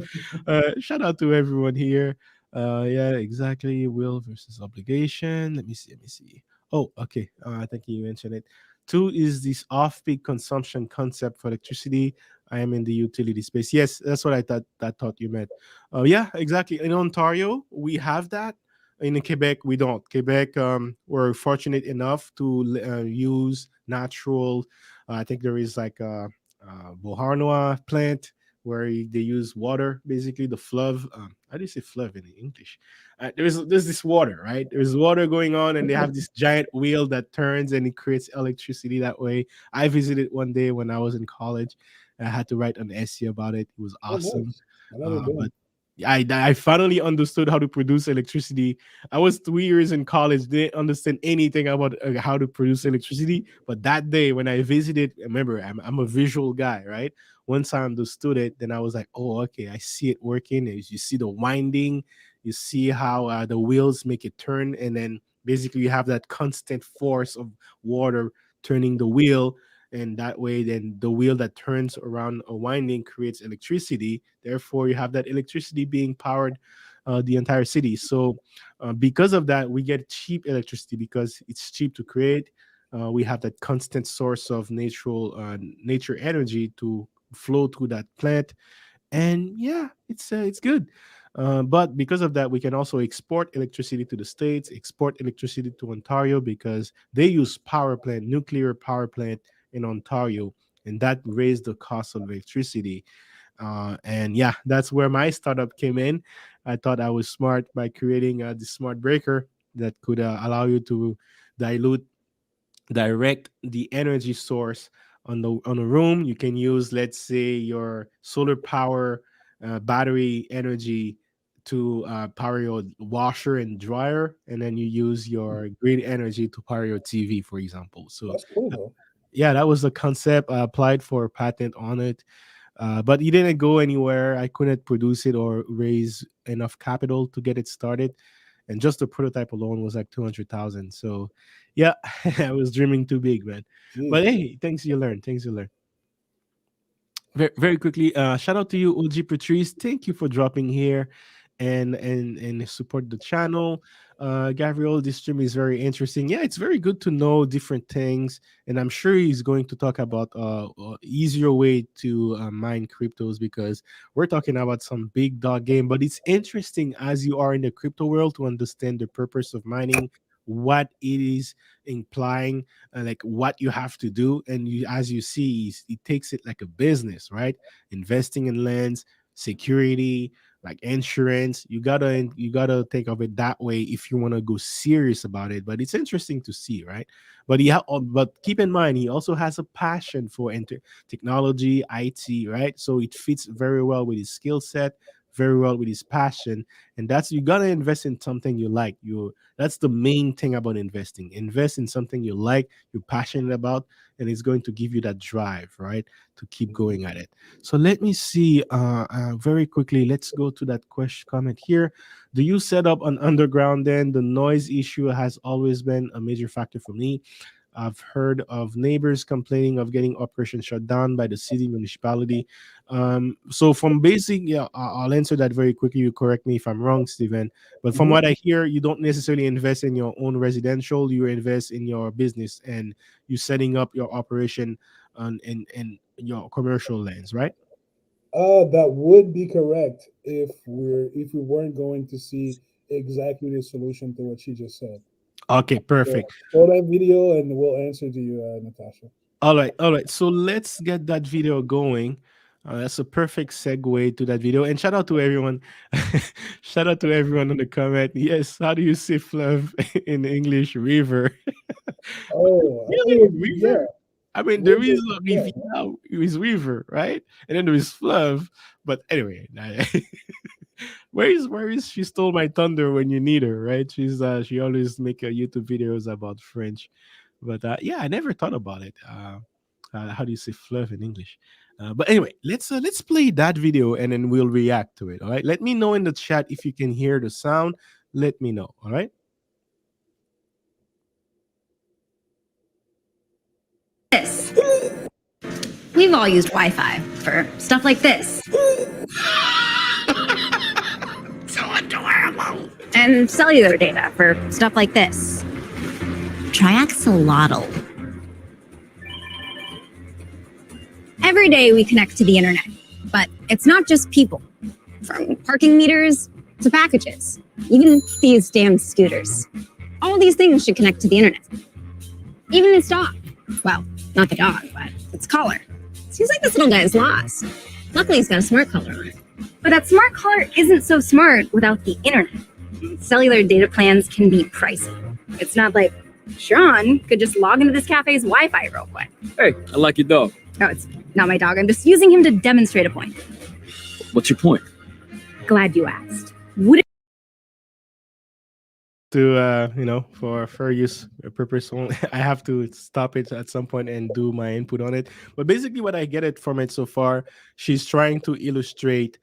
Shout out to everyone here. Yeah, exactly. Will versus obligation. Let me see. Let me see. Oh, okay. I think you mentioned it. Two is this off-peak consumption concept for electricity. I am in the utility space. Yes, that's what I thought you meant. Yeah, exactly. In Ontario, we have that. In Quebec, we don't. Quebec, we're fortunate enough to use natural. I think there is like a Beauharnois plant where they use water, basically the flood. How do you say flood in English? There's this water, right? There's water going on, and they have this giant wheel that turns and it creates electricity that way. I visited one day when I was in college. I had to write an essay about it. It was Oh, awesome. nice. I never been. But I finally understood how to produce electricity. I was 3 years in college, didn't understand anything about how to produce electricity. But that day when I visited, remember, I'm a visual guy, right? Once I understood it, then I was like, oh, okay, I see it working. You see the winding, you see how the wheels make it turn, and then basically you have that constant force of water turning the wheel, and that way then the wheel that turns around a winding creates electricity. Therefore you have that electricity being powered the entire city. So because of that, we get cheap electricity because it's cheap to create. We have that constant source of natural nature energy to flow through that plant, and yeah, it's good. But because of that, we can also export electricity to the states, export electricity to Ontario because they use power plant, nuclear power plant in Ontario, and that raised the cost of electricity. And yeah, that's where my startup came in. I thought I was smart by creating the smart breaker that could allow you to dilute direct the energy source on a room. You can use, let's say, your solar power battery energy to power your washer and dryer, and then you use your green energy to power your TV, for example. So That's cool though. yeah, that was the concept. I applied for a patent on it, but it didn't go anywhere. I couldn't produce it or raise enough capital to get it started, and just the prototype alone was like 200,000. So, yeah, I was dreaming too big, man. But Jeez. hey, things you learn. Things you learn. Very quickly, shout out to you, OG Patrice. Thank you for dropping here and support the channel. Gabriel, this stream is very interesting. Yeah, it's very good to know different things, and I'm sure he's going to talk about easier way to mine cryptos because we're talking about some big dog game. But it's interesting as you are in the crypto world to understand the purpose of mining, what it is implying, like what you have to do. And you, as you see, it takes it like a business, right? Investing in lands, security, like insurance. You gotta think of it that way if you want to go serious about it. But it's interesting to see, right? But keep in mind, he also has a passion for technology, IT, right? So it fits very well with his skill set, very well with his passion. And that's, you gotta invest in something you like. That's the main thing about investing. Invest in something you like, you're passionate about, and it's going to give you that drive, right, to keep going at it. So let me see very quickly. Let's go to that question comment here. Do you set up an underground? Then the noise issue has always been a major factor for me. I've heard of neighbors complaining of getting operation shut down by the city municipality. So from basic, yeah, I'll answer that very quickly. You correct me if I'm wrong, Steven. But from Mhm. what I hear, you don't necessarily invest in your own residential. You invest in your business, and you setting up your operation on in your commercial lands, right? That would be correct if we weren't going to see exactly the solution to what she just said. Okay, So perfect. show that video and we'll answer to you, Natasha. All right, all right. So let's get that video going. That's a perfect segue to that video. And shout out to everyone. Shout out to everyone in the comment. Yes, how do you say fluff in English? River. Oh, I Really? mean, yeah, River? I mean, there is river, a yeah. Riviera, is river, right? And then there is fluff. But anyway, where is she stole my thunder when you need her, right? She always make YouTube videos about French. But yeah, I never thought about it. How do you say fluff in English? But anyway, let's play that video and then we'll react to it. All right. Let me know in the chat if you can hear the sound. Let me know. All right. This. We've all used Wi-Fi for stuff like this. So adorable. And cellular data for stuff like this. Triaxolotl. Every day we connect to the internet, but it's not just people. From parking meters to packages, even these damn scooters. All these things should connect to the internet. Even this dog. Well, not the dog, but its collar. Seems like this little guy is lost. Luckily, he's got a smart collar on it. But that smart collar isn't so smart without the internet. Cellular data plans can be pricey. It's not like Sean could just log into this cafe's Wi-Fi real quick. Hey, I like your dog. Oh, it's not my dog. I'm just using him to demonstrate a point. What's your point? Glad you asked. Would To for fair use purpose only. I have to stop it at some point and do my input on it. But basically what I get it from it so far, she's trying to illustrate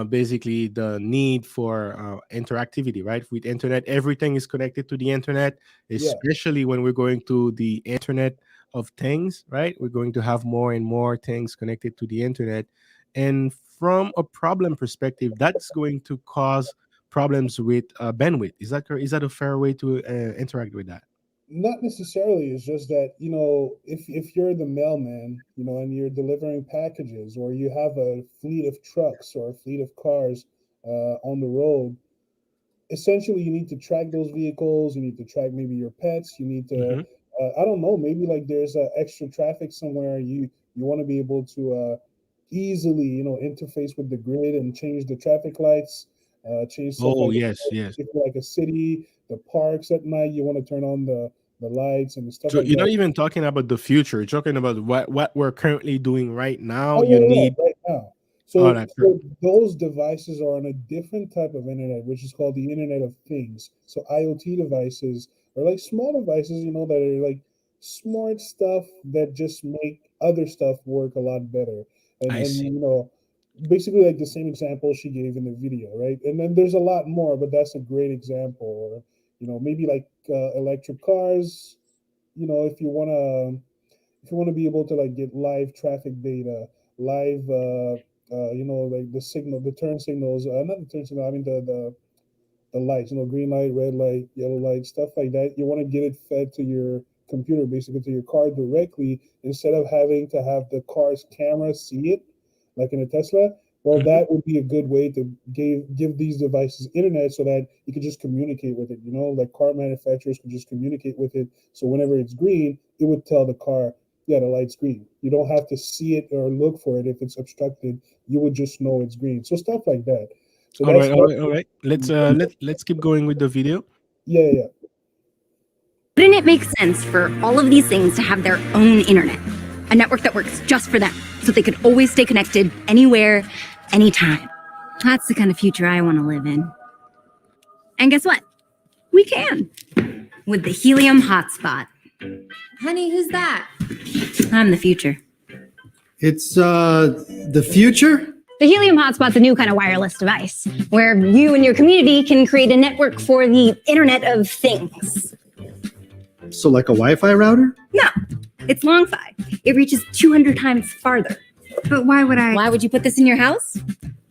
basically the need for interactivity, right? With internet, everything is connected to the internet, Yeah. especially when we're going to the internet of things, right? We're going to have more and more things connected to the internet, and from a problem perspective, that's going to cause problems with bandwidth. Is that correct? Is that a fair way to interact with that? Not necessarily. It's just that, if you're the mailman, and you're delivering packages, or you have a fleet of trucks or a fleet of cars on the road, essentially you need to track those vehicles. You need to track maybe your pets. You need to, Hmm. I don't know, maybe like there's extra traffic somewhere. You want to be able to easily, interface with the grid and change the traffic lights, change stuff Oh like yes, that. yes. If you're like a city, the parks at night, you want to turn on the lights and stuff So like you're that. not even talking about the future. You're talking about what we're currently doing right now. Oh You yeah, yeah, need right now. all So, that. so those devices are on a different type of internet, which is called the Internet of Things. So IoT devices are like small devices, that are like smart stuff that just make other stuff work a lot better. And I see. and basically like the same example she gave in the video, right? And then there's a lot more, but that's a great example. Or maybe like electric cars. If you want to be able to like get live traffic data, live like the signal, the turn signals, not the turn signal, I mean the lights, green light, red light, yellow light, stuff like that. You want to get it fed to your computer, basically to your car directly, instead of having to have the car's camera see it, like in a Tesla. Well, Mhm. that would be a good way to give these devices internet so that you can just communicate with it. Like car manufacturers can just communicate with it. So whenever it's green, it would tell the car, yeah, the light's green. You don't have to see it or look for it if it's obstructed. You would just know it's green. So stuff like that. So All right, all that's right, all right. Let's keep going with the video. yeah, yeah, yeah. Wouldn't it make sense for all of these things to have their own internet? A network that works just for them, so they could always stay connected anywhere, anytime. That's the kind of future I want to live in. And guess what? We can. With the Helium hotspot. Honey, who's that? I'm the future. It's the future? The Helium hotspot's a new kind of wireless device where you and your community can create a network for the Internet of Things. So like a Wi-Fi router? No, it's long-fi. It reaches 200 times farther. But why would I? Why would you put this in your house?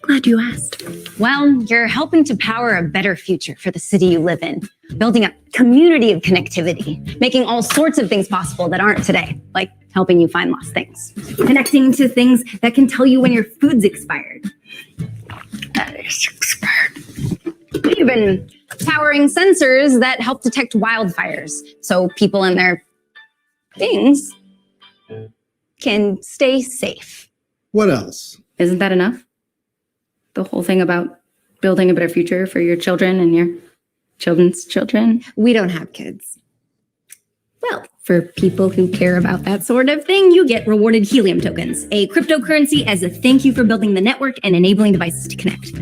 Glad you asked. Well, you're helping to power a better future for the city you live in, building a community of connectivity, making all sorts of things possible that aren't today, like helping you find lost things, connecting to things that can tell you when your food's expired. That is expired. Even powering sensors that help detect wildfires so people and their things can stay safe. What else? Isn't that enough? The whole thing about building a better future for your children and your children's children? We don't have kids. Well, for people who care about that sort of thing, you get rewarded helium tokens, a cryptocurrency as a thank you for building the network and enabling devices to connect.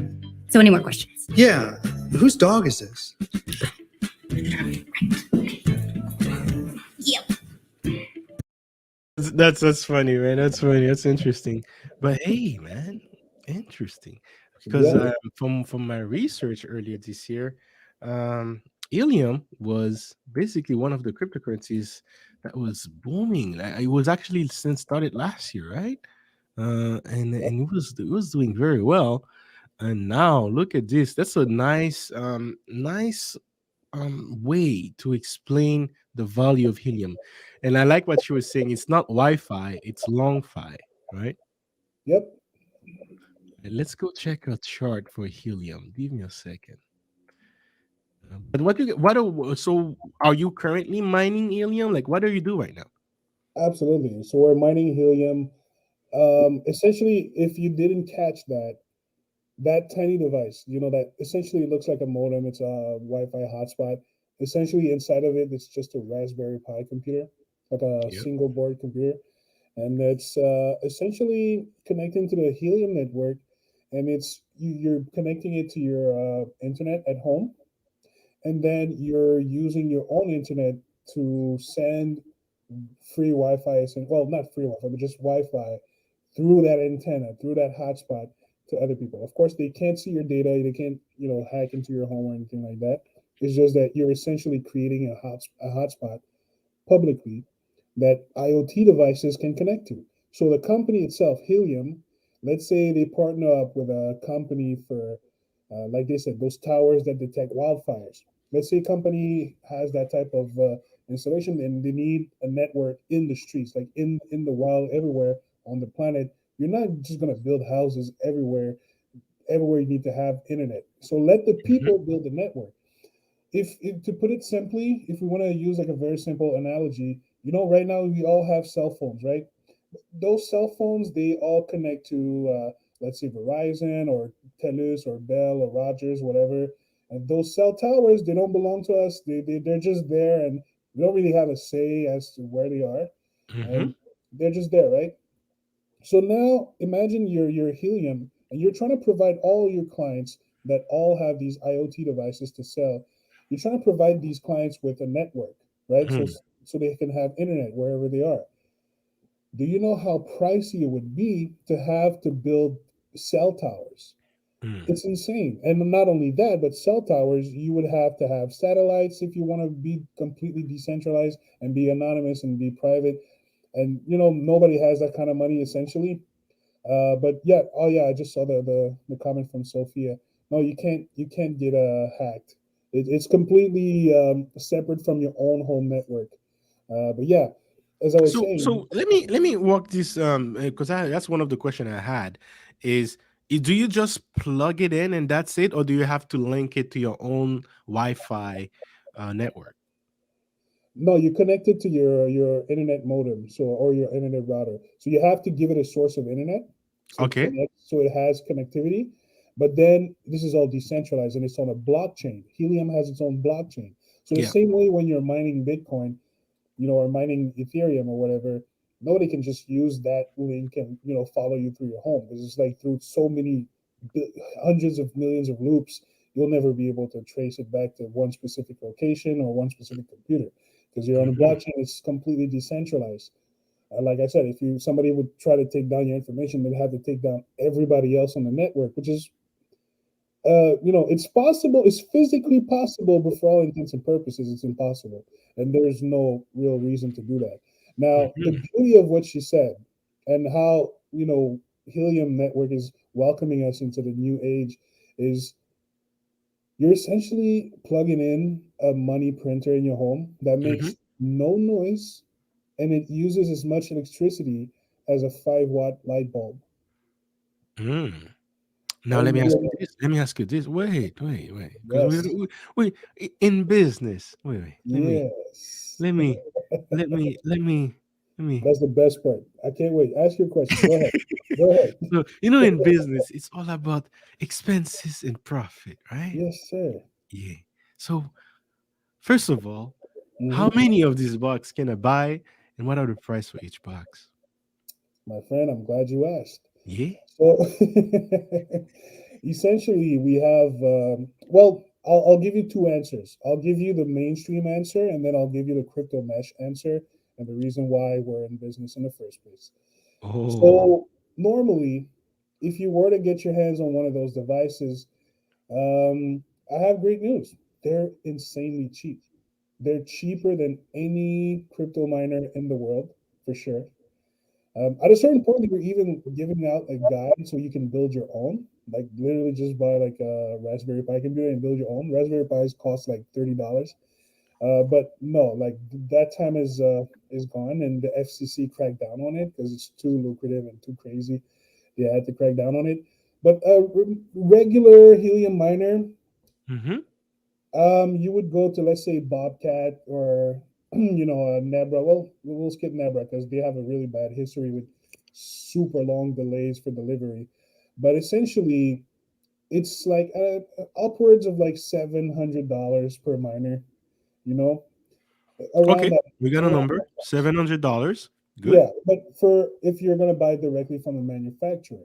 So any more questions? Yeah. Whose dog is this? That's funny, man. That's funny. That's interesting. But hey, man, interesting. Because Yeah. from my research earlier this year, Helium was basically one of the cryptocurrencies that was booming. Like, it was actually since started last year, right? And it was doing very well. And now look at this. That's a nice way to explain the value of helium. And I like what she was saying. It's not Wi-Fi, it's long-fi, right? Yep. And let's go check a chart for helium. Give me a second. But so are you currently mining helium? Like what do you do right now? Absolutely. So we're mining helium Essentially, if you didn't catch that, that tiny device, that essentially looks like a modem. It's a Wi-Fi hotspot. Essentially, inside of it, it's just a Raspberry Pi computer, like a Yep. single board computer, and it's essentially connecting to the Helium network, and you're connecting it to your internet at home, and then you're using your own internet to send free Wi-Fi, well, not free Wi-Fi, but just Wi-Fi through that antenna, through that hotspot to other people. Of course, they can't see your data. They can't, hack into your home or anything like that. It's just that you're essentially creating a hotspot publicly that IoT devices can connect to. So the company itself, Helium, let's say they partner up with a company for, like they said, those towers that detect wildfires. Let's say a company has that type of installation and they need a network in the streets, like in the wild, everywhere on the planet. You're not just going to build houses everywhere you need to have internet. So let the Hmm. people build the network. If to put it simply, if we want to use like a very simple analogy, right now we all have cell phones, right? Those cell phones, they all connect to, let's say, Verizon or Telus or Bell or Rogers, whatever. And those cell towers, they don't belong to us. They're just there, and we don't really have a say as to where they are. Hmm. And they're just there, right? So now imagine you're Helium and you're trying to provide all your clients that all have these IoT devices to sell. You're trying to provide these clients with a network, right? So Hmm. so they can have internet wherever they are. Do you know how pricey it would be to have to build cell towers? Hmm. It's insane. And not only that, but cell towers, you would have to have satellites if you want to be completely decentralized and be anonymous and be private. And nobody has that kind of money essentially. But yeah, oh yeah, I just saw the comment from Sophia. No, you can't get hacked. It's completely separate from your own home network. But yeah, as I was saying, So let me walk this because that's one of the question I had is do you just plug it in and that's it, or do you have to link it to your own Wi-Fi network? no, you connect it to your internet modem, or your internet router. So you have to give it a source of internet, Okay. so it has connectivity. But then this is all decentralized and it's on a blockchain. Helium has its own blockchain. So the Yeah. same way when you're mining Bitcoin, or mining Ethereum or whatever, nobody can just use that link and follow you through your home because it's like through so many hundreds of millions of loops, you'll never be able to trace it back to one specific location or one specific computer because you're on a Hmm. blockchain. It's completely decentralized. Like I said, if somebody would try to take down your information, they'd have to take down everybody else on the network, which is it's possible. It's physically possible, but for all intents and purposes, it's impossible. And there's no real reason to do that. Now, the Hmm. beauty of what she said and how, Helium Network is welcoming us into the new age is you're essentially plugging in a money printer in your home that Hmm. makes no noise and it uses as much electricity as a 5-watt light bulb. Mm. Now let And me ask you this. Let me ask you this. Wait. Because yes, in business. Wait. yes. Let me, let me. That's the best part. I can't wait. Ask your question. Go ahead. Go ahead. So in business, it's all about expenses and profit, right? Yes, sir. Yeah. So first of all, how Hmm. many of these box can I buy, and what are the price for each box? My friend, I'm glad you asked. Yeah. So, essentially, we have, well, I'll give you two answers. I'll give you the mainstream answer, and then I'll give you the crypto mesh answer and the reason why we're in business in the first place. Oh. So, normally, if you were to get your hands on one of those devices, I have great news. They're insanely cheap. They're cheaper than any crypto miner in the world, for sure. At a certain point, they were even giving out a guide so you can build your own. Like literally, just buy like a Raspberry Pi computer and build your own. Raspberry Pis cost like $30. But no, like that time is gone, and the FCC cracked down on it because it's too lucrative and too crazy. They had to crack down on it. But a regular Helium miner, Mm-hmm. you would go to, let's say, Bobcat or Nebra. Well, we'll skip Nebra because they have a really bad history with super long delays for delivery. But essentially, it's like upwards of like $700 per miner. You know, around Okay, that. we got a Around number, $700. Good. Yeah, but for if you're going to buy directly from a manufacturer.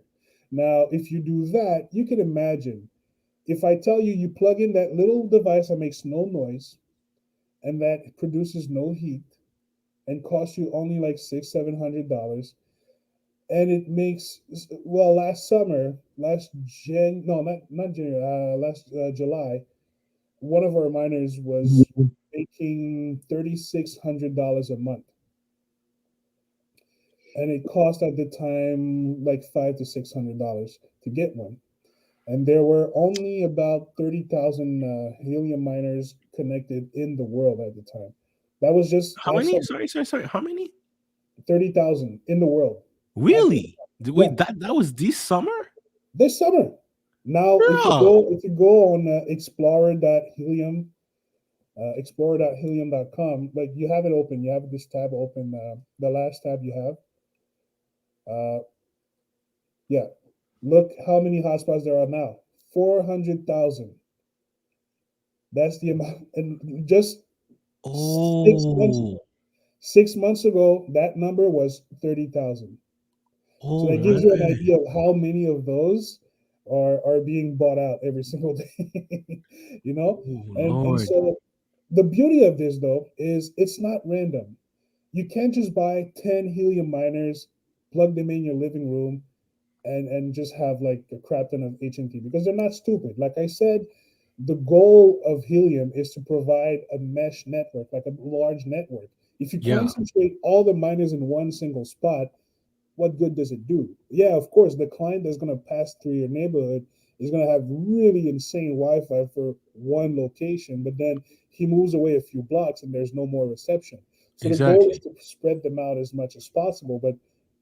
Now, if you do that, you can imagine if I tell you you plug in that little device that makes no noise and that produces no heat and costs you only like $700, and it makes well last summer, last Jan no not January, last July, one of our miners was making $3,600 a month, and it cost at the time like $500 to $600 to get one. And there were only about 30,000 helium miners connected in the world at the time. That was just How last many? summer. Sorry. How many? 30,000 in the world. At the, Really? yeah, Wait, that was this summer? this summer. Now, Bro. if you go on explorer.helium, explorer.helium.com, like you have it open, you have this tab open, the last tab you have. Uh, yeah, look how many hotspots there are now. 400,000. That's the amount, and just 6 months Oh, ago. 6 months ago, that number was 30,000. So oh that gives you an man. idea of how many of those are being bought out every single day. you know, Oh and Lord. so the beauty of this though is it's not random. You can't just buy 10 helium miners, plug them in your living room, and just have like a crap ton of HNT because they're not stupid. Like I said, the goal of Helium is to provide a mesh network, like a large network. If you Yeah, concentrate all the miners in one single spot, what good does it do? Yeah, of course, the client that's going to pass through your neighborhood is going to have really insane Wi-Fi for one location, but then he moves away a few blocks and there's no more reception. So the goal is exactly. to spread them out as much as possible, but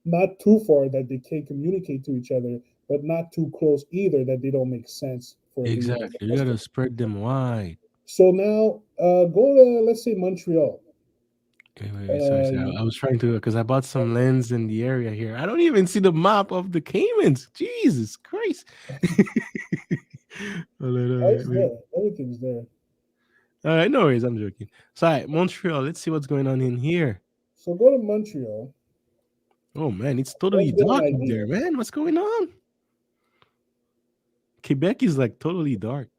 not too far that they can't communicate to each other, but not too close either that they don't make sense for you as Exactly. a You gotta customer. spread them wide. So now go to let's say Montreal. Okay, wait. Sorry. Uh, I was trying to because I bought some lens in the area here. I don't even see the map of the Caymans. Jesus Christ. Hold on, all right, it's wait. there. Everything's there. All right, no worries. I'm joking. Sorry, Montreal. Let's see what's going on in here. So go to Montreal. Oh man, it's Let's totally get an dark in idea. there, man. What's going on? Quebec is like totally dark.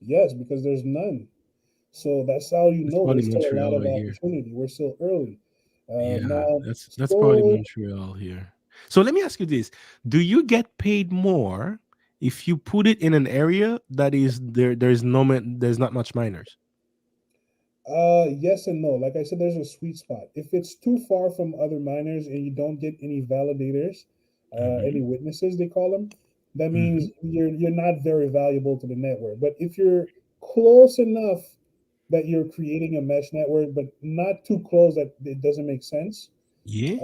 Yes, because there's none. So that's how you That's know probably there's still a lot Montreal of right here. opportunity. We're still early. Yeah, Now, that's probably so Montreal here. So let me ask you this: do you get paid more if you put it in an area that is there? There's not much miners. yes and no. Like I said, there's a sweet spot. If it's too far from other miners and you don't get any validators, Hmm. any witnesses they call them, that means Hmm. you're not very valuable to the network. But if you're close enough that you're creating a mesh network, but not too close that it doesn't make sense, Yeah.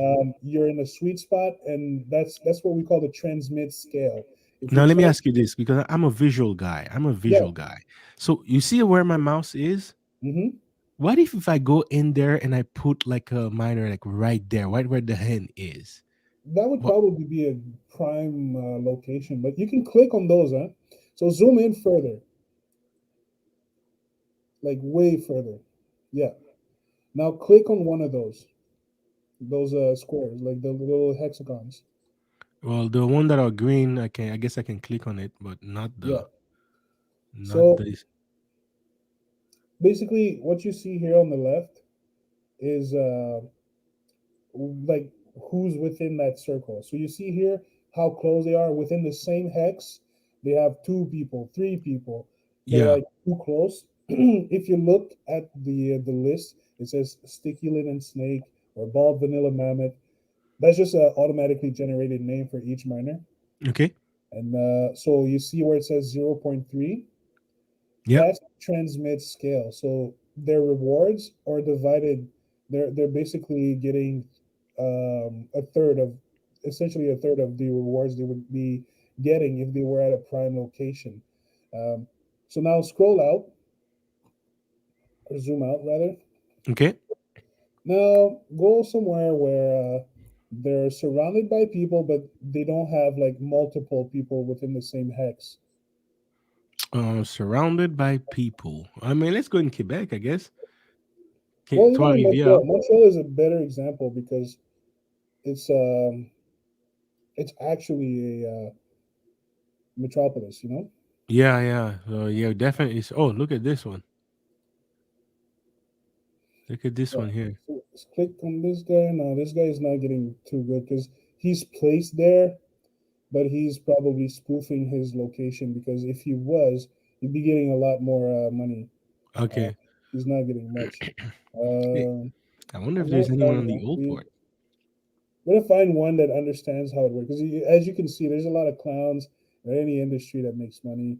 you're in a sweet spot, and that's what we call the transmit scale. If Now you let me trans, ask you this because I'm a visual guy. I'm a yeah, visual guy. So you see where my mouse is? hmm What if I go in there and I put like a miner like right there, right where the hen is? that would What? probably be a prime location. But you can click on those, huh? So zoom in further, like way further. Yeah. Now click on one of those squares, like the little hexagons. Well, the one that are green, I can. I guess I can click on it, but Yeah. not So this. basically, what you see here on the left is like who's within that circle. So you see here how close they are within the same hex. They have two people, three people. They're Yeah. like too close. If you look at the list, it says sticky linen snake or bald vanilla mammoth. That's just an automatically generated name for each miner. Okay. And so you see where it says 0.3. Yep. That's transmit scale. So their rewards are divided. They're basically getting a third of, essentially a third of the rewards they would be getting if they were at a prime location. Um, so now scroll out or zoom out rather. Okay. Now go somewhere where They're surrounded by people, but they don't have like multiple people within the same hex. Surrounded by people. I mean, let's go in Quebec, I guess. Well, even in Trois-Rivières. Montreal is a better example because it's um it's actually a metropolis. You know. Yeah, yeah. Yeah, definitely. Oh, look at this one. Look at this Yeah. one here. So let's click on this guy. No, this guy is not getting too good because he's placed there, but he's probably spoofing his location because if he was, he'd be getting a lot more money. Uh, Okay. he's not getting much. Hey, Um, I wonder I'm if gonna there's anyone find on the one. old port. I'm gonna find one that understands how it works. Because as you can see, there's a lot of clowns in any industry that makes money.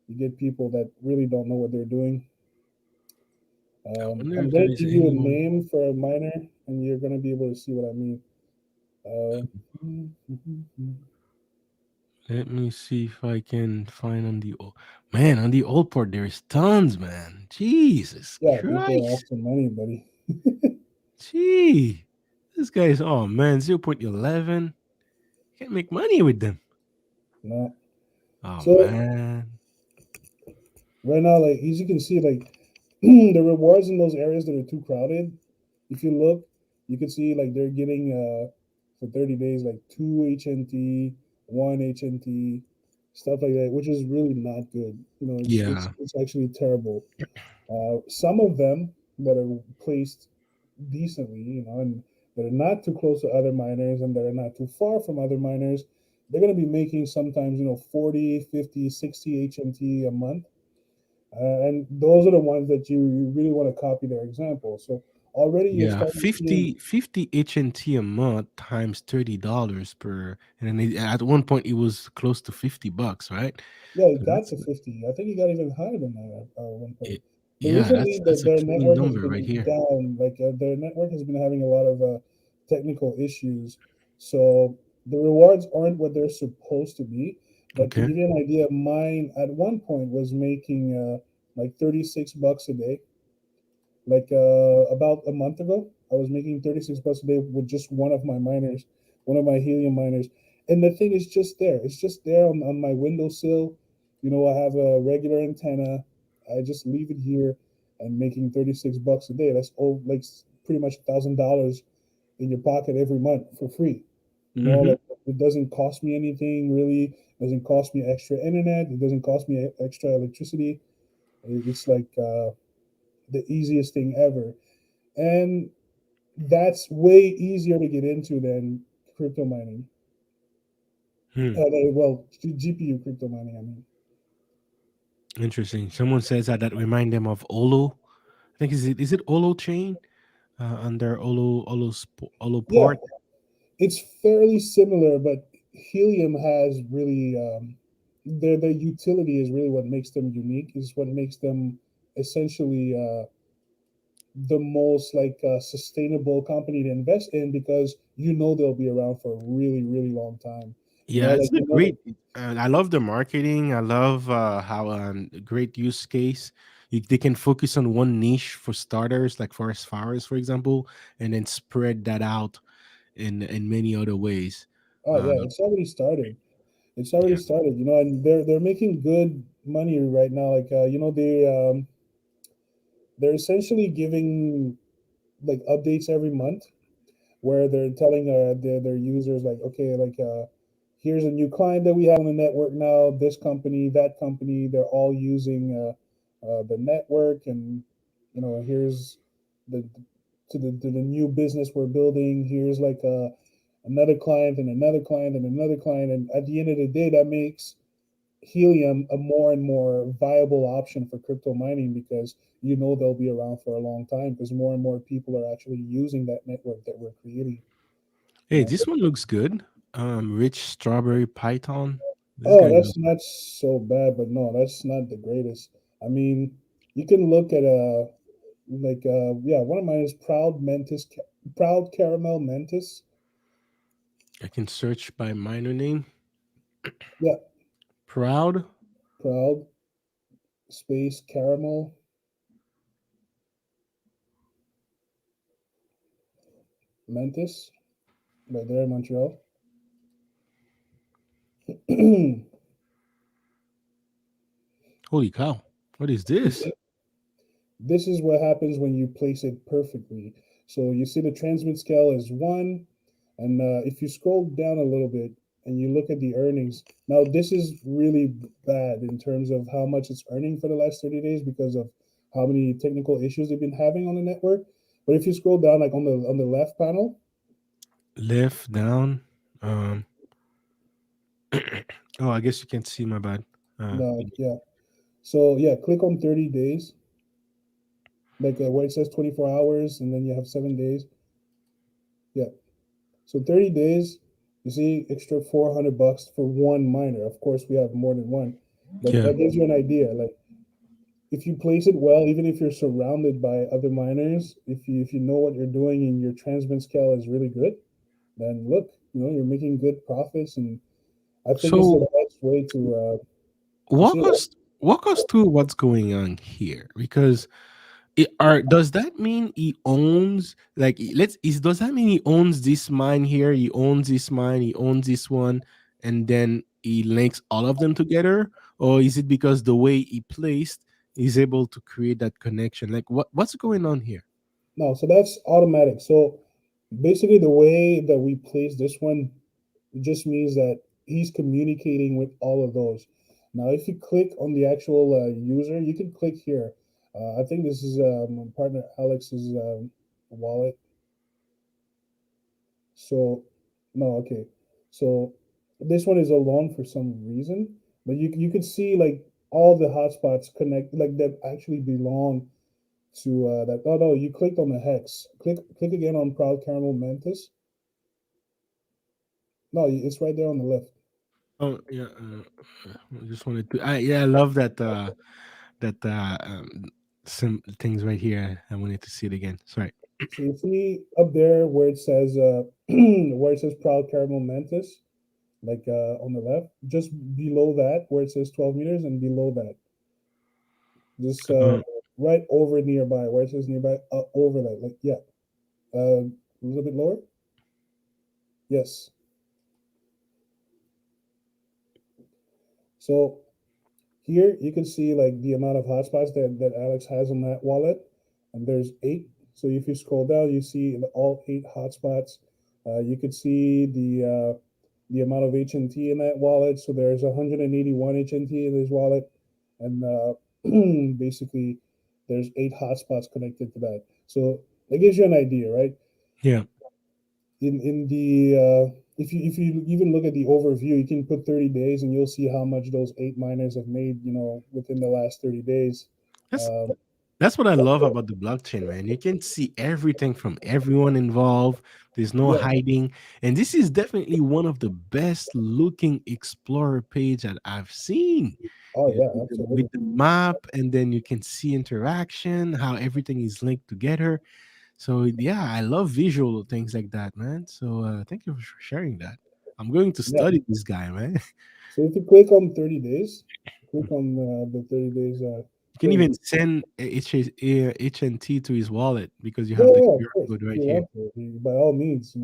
You get people that really don't know what they're doing. I wonder I'm if gonna there is give you a anyone. name for a miner, and you're gonna be able to see what I mean. Uh, Let me see if I can find on the old. Man, on the old port, there's tons, man. Jesus yeah, people are Christ. after money, buddy. Gee. This guy's, oh man, 0.11. Can't make money with them. No. Oh So man. right now, like as you can see, like the rewards in those areas that are too crowded. If you look, you can see like they're getting for 30 days like two HNT, one HNT, stuff like that, which is really not good. You know, Yeah. it's actually terrible. Some of them that are placed decently, you know, and that are not too close to other miners and that are not too far from other miners, they're going to be making sometimes, 40, 50, 60 HMT a month. And those are the ones that you really want to copy their example. So already you're Yeah. starting seeing, 50 HNT a month times $30 per. And then at one point, it was close to $50, right? yeah, it So got that's, to 50. I think it got even higher than that at one point. it, But yeah, recently, that's a their clean network has number right been here. down. Like their network has been having a lot of technical issues. So the rewards aren't what they're supposed to be. But to Okay. give you an idea, mine at one point was making like 36 bucks a day. Like about a month ago, I was making 36 bucks a day with just one of my miners, one of my helium miners. And the thing is just there. It's just there on my windowsill. You know, I have a regular antenna. I just leave it here and making 36 bucks a day. That's all like pretty much $1,000 in your pocket every month for free. You know, Mm-hmm. like it doesn't cost me anything really. It doesn't cost me extra internet. It doesn't cost me extra electricity. It's like the easiest thing ever. And that's way easier to get into than crypto mining. Hmm. Well, GPU crypto mining. I mean, Interesting. Someone says that remind them of Olo. I think is it Olo chain under Olo yeah, port? it's fairly similar, but Helium has really their utility is really what makes them unique. Is what makes them essentially the most like sustainable company to invest in because you know they'll be around for a really really long time. You know, Yeah, like it's a great. I love the marketing. I love how great use case. They can focus on one niche for starters, like forest fires, for example, and then spread that out in many other ways. oh Uh, yeah, it's already started. It's already yeah, started, you know, and they're making good money right now. Like they're essentially giving like updates every month where they're telling their users like, okay, like here's a new client that we have on the network now. This company, that company, they're all using the network, and here's the to the new business we're building. Here's like another client and another client and another client, and at the end of the day, that makes Helium a more and more viable option for crypto mining because they'll be around for a long time because more and more people are actually using that network that we're creating. You hey, know, this one looks good. Rich strawberry python. This oh, guy that's knows. not so bad, but no, that's not the greatest. I mean, you can look at yeah, one of mine is Proud Caramel Mentis. I can search by minor name. Yeah, Proud. Proud Space Caramel Mentis. right there in Montreal. Holy cow! What is this? This is what happens when you place it perfectly. So you see the transmit scale is 1, and if you scroll down a little bit and you look at the earnings, now this is really bad in terms of how much it's earning for the last 30 days because of how many technical issues they've been having on the network. But if you scroll down, like on the left panel, Left down. Um. Oh, I guess you can see my bad. the yeah. So yeah, click on 30 days, like where it says 24 hours, and then you have 7 days. Yeah. So 30 days, you see, extra $400 for one miner. Of course, we have more than one, but Yeah. that gives you an idea. Like if you place it well, even if you're surrounded by other miners, if you know what you're doing and your transmit scale is really good, then look, you're making good profits, and I think it's So the best way to see walk it. us walk us through what's going on here because does that mean he owns like does that mean he owns this mine here, he owns this mine, he owns this one, and then he links all of them together, or is it because the way he placed he's able to create that connection? Like what's going on here? No, so that's automatic. So basically, the way that we place this one, it just means that he's communicating with all of those. Now, if you click on the actual user, you can click here. I think this is my partner Alex's wallet. So, no, okay. So this one is alone for some reason, but you could see like all the hotspots connect, like that actually belong to that. Oh no, you clicked on the hex. Click again on Proud Caramel Mantis. No, it's right there on the left. Oh yeah, I just wanted to I love that some things right here. I wanted to see it again. Sorry. So you see up there where it says where it says Proud Caramel Mantis, like on the left, just below that where it says 12 meters, and below that, just um, right over nearby where it says nearby, over that, like yeah, a little bit lower. Yes. So here you can see like the amount of hotspots that Alex has on that wallet, and there's 8. So if you scroll down, you see all 8 hotspots. You could see the amount of HNT in that wallet. So there's 181 HNT in his wallet, and basically there's 8 hotspots connected to that. So that gives you an idea, right? yeah. In the if you even look at the overview, you can put 30 days, and you'll see how much those 8 miners have made, within the last 30 days. That's Um, That's what I love about the blockchain, man. You can see everything from everyone involved. There's no yeah. hiding. And this is definitely one of the best looking Explorer page that I've seen. Oh You know, yeah, with absolutely. the map, and then you can see interaction, how everything is linked together. So yeah, I love visual things like that, man. So thank you for sharing that. I'm going to Yeah. study this guy, man. So if you click on 30 days, click on the 30 days You can thing. even send HNT to his wallet because you Yeah, have the yeah, of QR course. code If right you here. want to, by all means.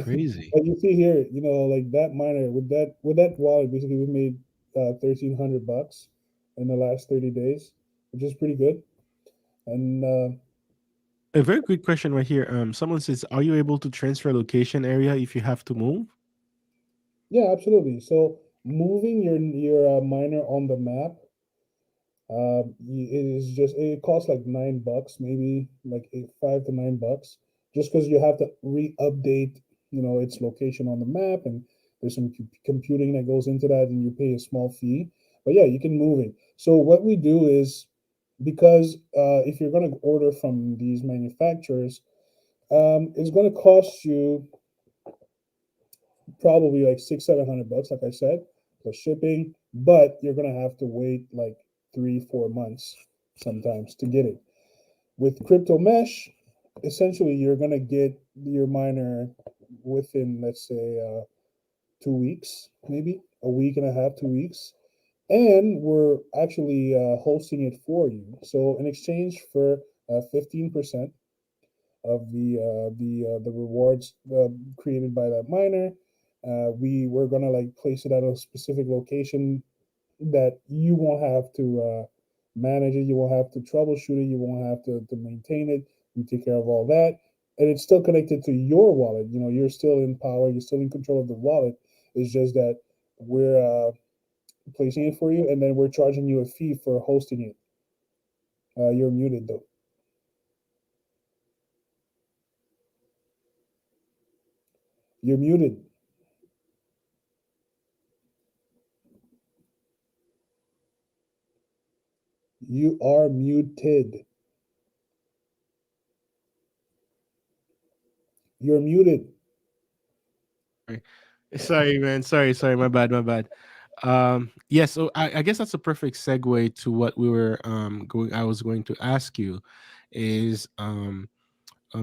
Crazy. But you see here, like that miner with that wallet, basically we made $1,300 in the last 30 days, which is pretty good. And A very good question right here. Someone says, "Are you able to transfer location area if you have to move?" yeah, absolutely. So moving your miner on the map, it is just it costs like $9, maybe like 5 to $9, just because you have to re-update, its location on the map, and there's some computing that goes into that, and you pay a small fee. But yeah, you can move it. So what we do is, because if you're going to order from these manufacturers, it's going to cost you probably like 600-700 bucks, like I said, plus shipping. But you're gonna have to wait like 3-4 months sometimes to get it. With crypto mesh, essentially you're gonna get your miner within, let's say, 2 weeks, maybe a week and a half, 2 weeks, and we're actually hosting it for you. So in exchange for 15%, of the rewards created by that miner. We're gonna like place it at a specific location that you won't have to manage it, you won't have to troubleshoot it, you won't have to maintain it. We take care of all that, and it's still connected to your wallet. You know, you're still in power, you're still in control of the wallet. It's just that we're placing it for you, and then we're charging you a fee for hosting it. You're muted though. You're muted. You are muted. You're muted. Sorry, sorry, man. Sorry. My bad. My bad. Yeah. So I guess that's a perfect segue to what we were going. I was going to ask you, is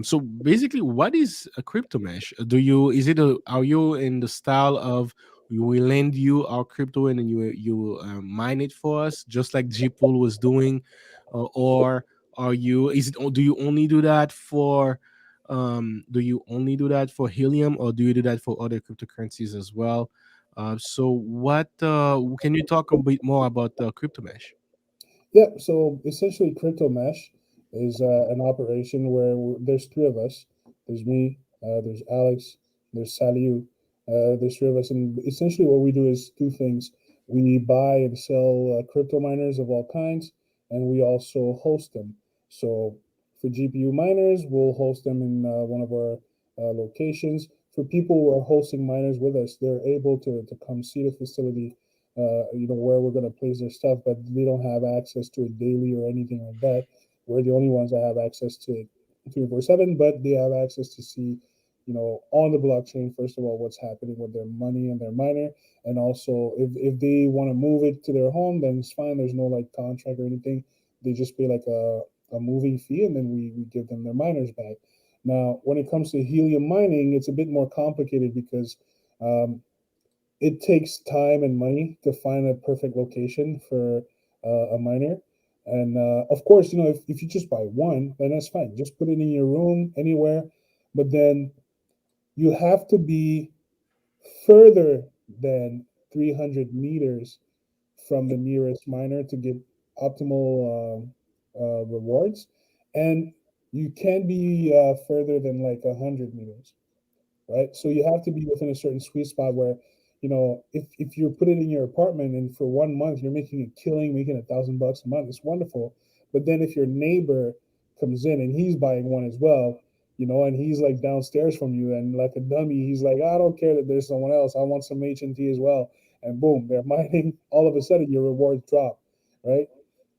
so basically, what is a crypto mesh? Do you is it a are you in the style of we lend you our crypto and then you mine it for us, just like Gpool was doing, or are you is it do you only do that for Helium, or do you do that for other cryptocurrencies as well? So what can you talk a bit more about the crypto mesh? Yeah, so essentially, Crypto Mesh is an operation where there's three of us. There's me, there's Alex, there's Saliu. There's three of us, and essentially, what we do is two things. We buy and sell crypto miners of all kinds, and we also host them. So, for GPU miners, we'll host them in one of our locations. For people who are hosting miners with us, they're able to come see the facility, where we're going to place their stuff, but they don't have access to it daily or anything like that. We're the only ones that have access to it 24/7, but they have access to see, on the blockchain, first of all, what's happening with their money and their miner. And also, if they want to move it to their home, then it's fine. There's no like contract or anything. They just pay like a moving fee, and then we give them their miners back. Now, when it comes to helium mining, it's a bit more complicated because um, it takes time and money to find a perfect location for a miner. And of course, if you just buy one, then that's fine. Just put it in your room, anywhere. But then you have to be further than 300 meters from the nearest miner to get optimal rewards. And you can't be further than like 100 meters, right? So you have to be within a certain sweet spot where, if you put it in your apartment and for 1 month you're making a killing, making $1,000 a month, it's wonderful. But then if your neighbor comes in and he's buying one as well, and he's like downstairs from you, and like a dummy, he's like, I don't care that there's someone else. I want some HNT as well. And boom, they're mining. All of a sudden, your rewards drop, right?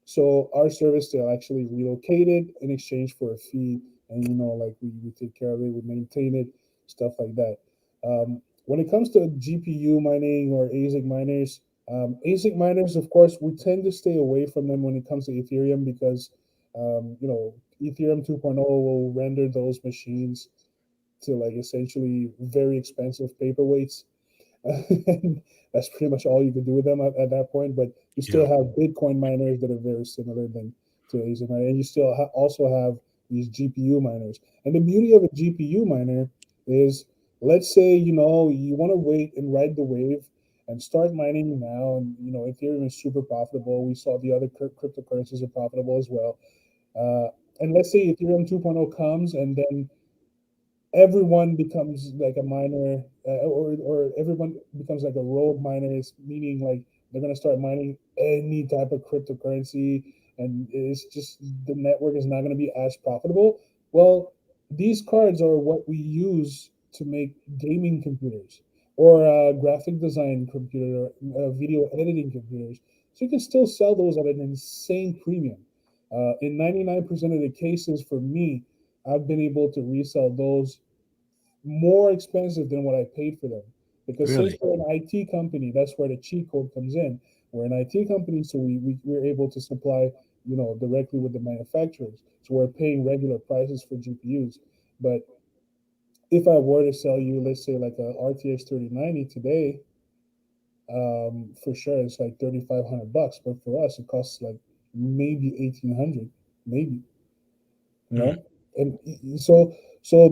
So our service to actually relocate it in exchange for a fee, and like we take care of it, we maintain it, stuff like that. When it comes to GPU mining or ASIC miners, ASIC miners, of course, we tend to stay away from them when it comes to Ethereum because, Ethereum 2.0 will render those machines to like essentially very expensive paperweights. And that's pretty much all you can do with them at that point. But you still Yeah. have Bitcoin miners that are very similar than to ASIC miner, and you still also have these GPU miners. And the beauty of a GPU miner is, let's say you want to wait and ride the wave and start mining now, and Ethereum is super profitable. We saw the other cryptocurrencies are profitable as well. And let's say Ethereum 2.0 comes, and then everyone becomes like a miner, or everyone becomes like a rogue miner, is meaning like they're going to start mining any type of cryptocurrency, and it's just the network is not going to be as profitable. Well, these cards are what we use to make gaming computers, or graphic design computer, video editing computers. So you can still sell those at an insane premium. In 99% of the cases, for me, I've been able to resell those more expensive than what I paid for them. Because since Really? we're an IT company, that's where the cheat code comes in. We're an IT company, so we're able to supply, directly with the manufacturers. So we're paying regular prices for GPUs. But if I were to sell you, let's say like a RTX 3090 today, for sure it's like $3,500. But for us, it costs like maybe 1,800, maybe, you Mm. know. and so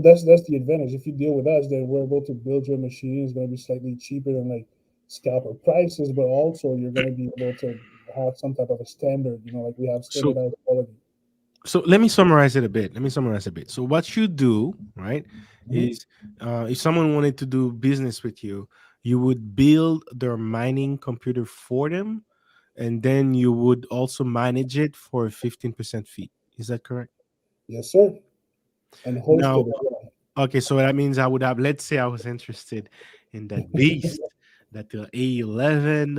that's the advantage. If you deal with us, then we're able to build your machine. It's going to be slightly cheaper than like scalper prices, but also you're going to be able to have some type of a standard. Like we have So standardized quality. so let me summarize it a bit. Let me summarize a bit. So what you do, right, Mhm. is if someone wanted to do business with you, you would build their mining computer for them, and then you would also manage it for a 15% fee. Is that correct? Yes, sir, and Now, hosted as well. okay, so that means I would have, let's say I was interested in that beast, that A11,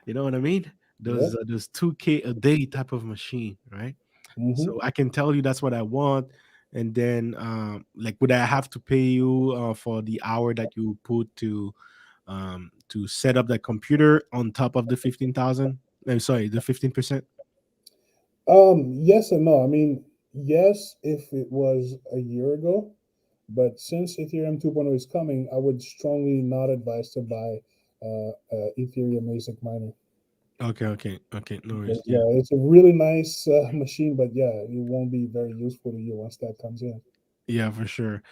you know what I mean? Yeah. Those 2K a day type of machine, right? Hmm. So I can tell you that's what I want. And then, like, would I have to pay you for the hour that you put to set up that computer on top of the 15,000? I'm sorry, the 15%. Yes and no. I mean, yes, if it was a year ago, but since Ethereum 2.0 is coming, I would strongly not advise to buy Ethereum Asic Miner. Okay, okay, okay. No worries. Because Yeah, it's a really nice machine, but yeah, it won't be very useful to you once that comes in. yeah, for sure.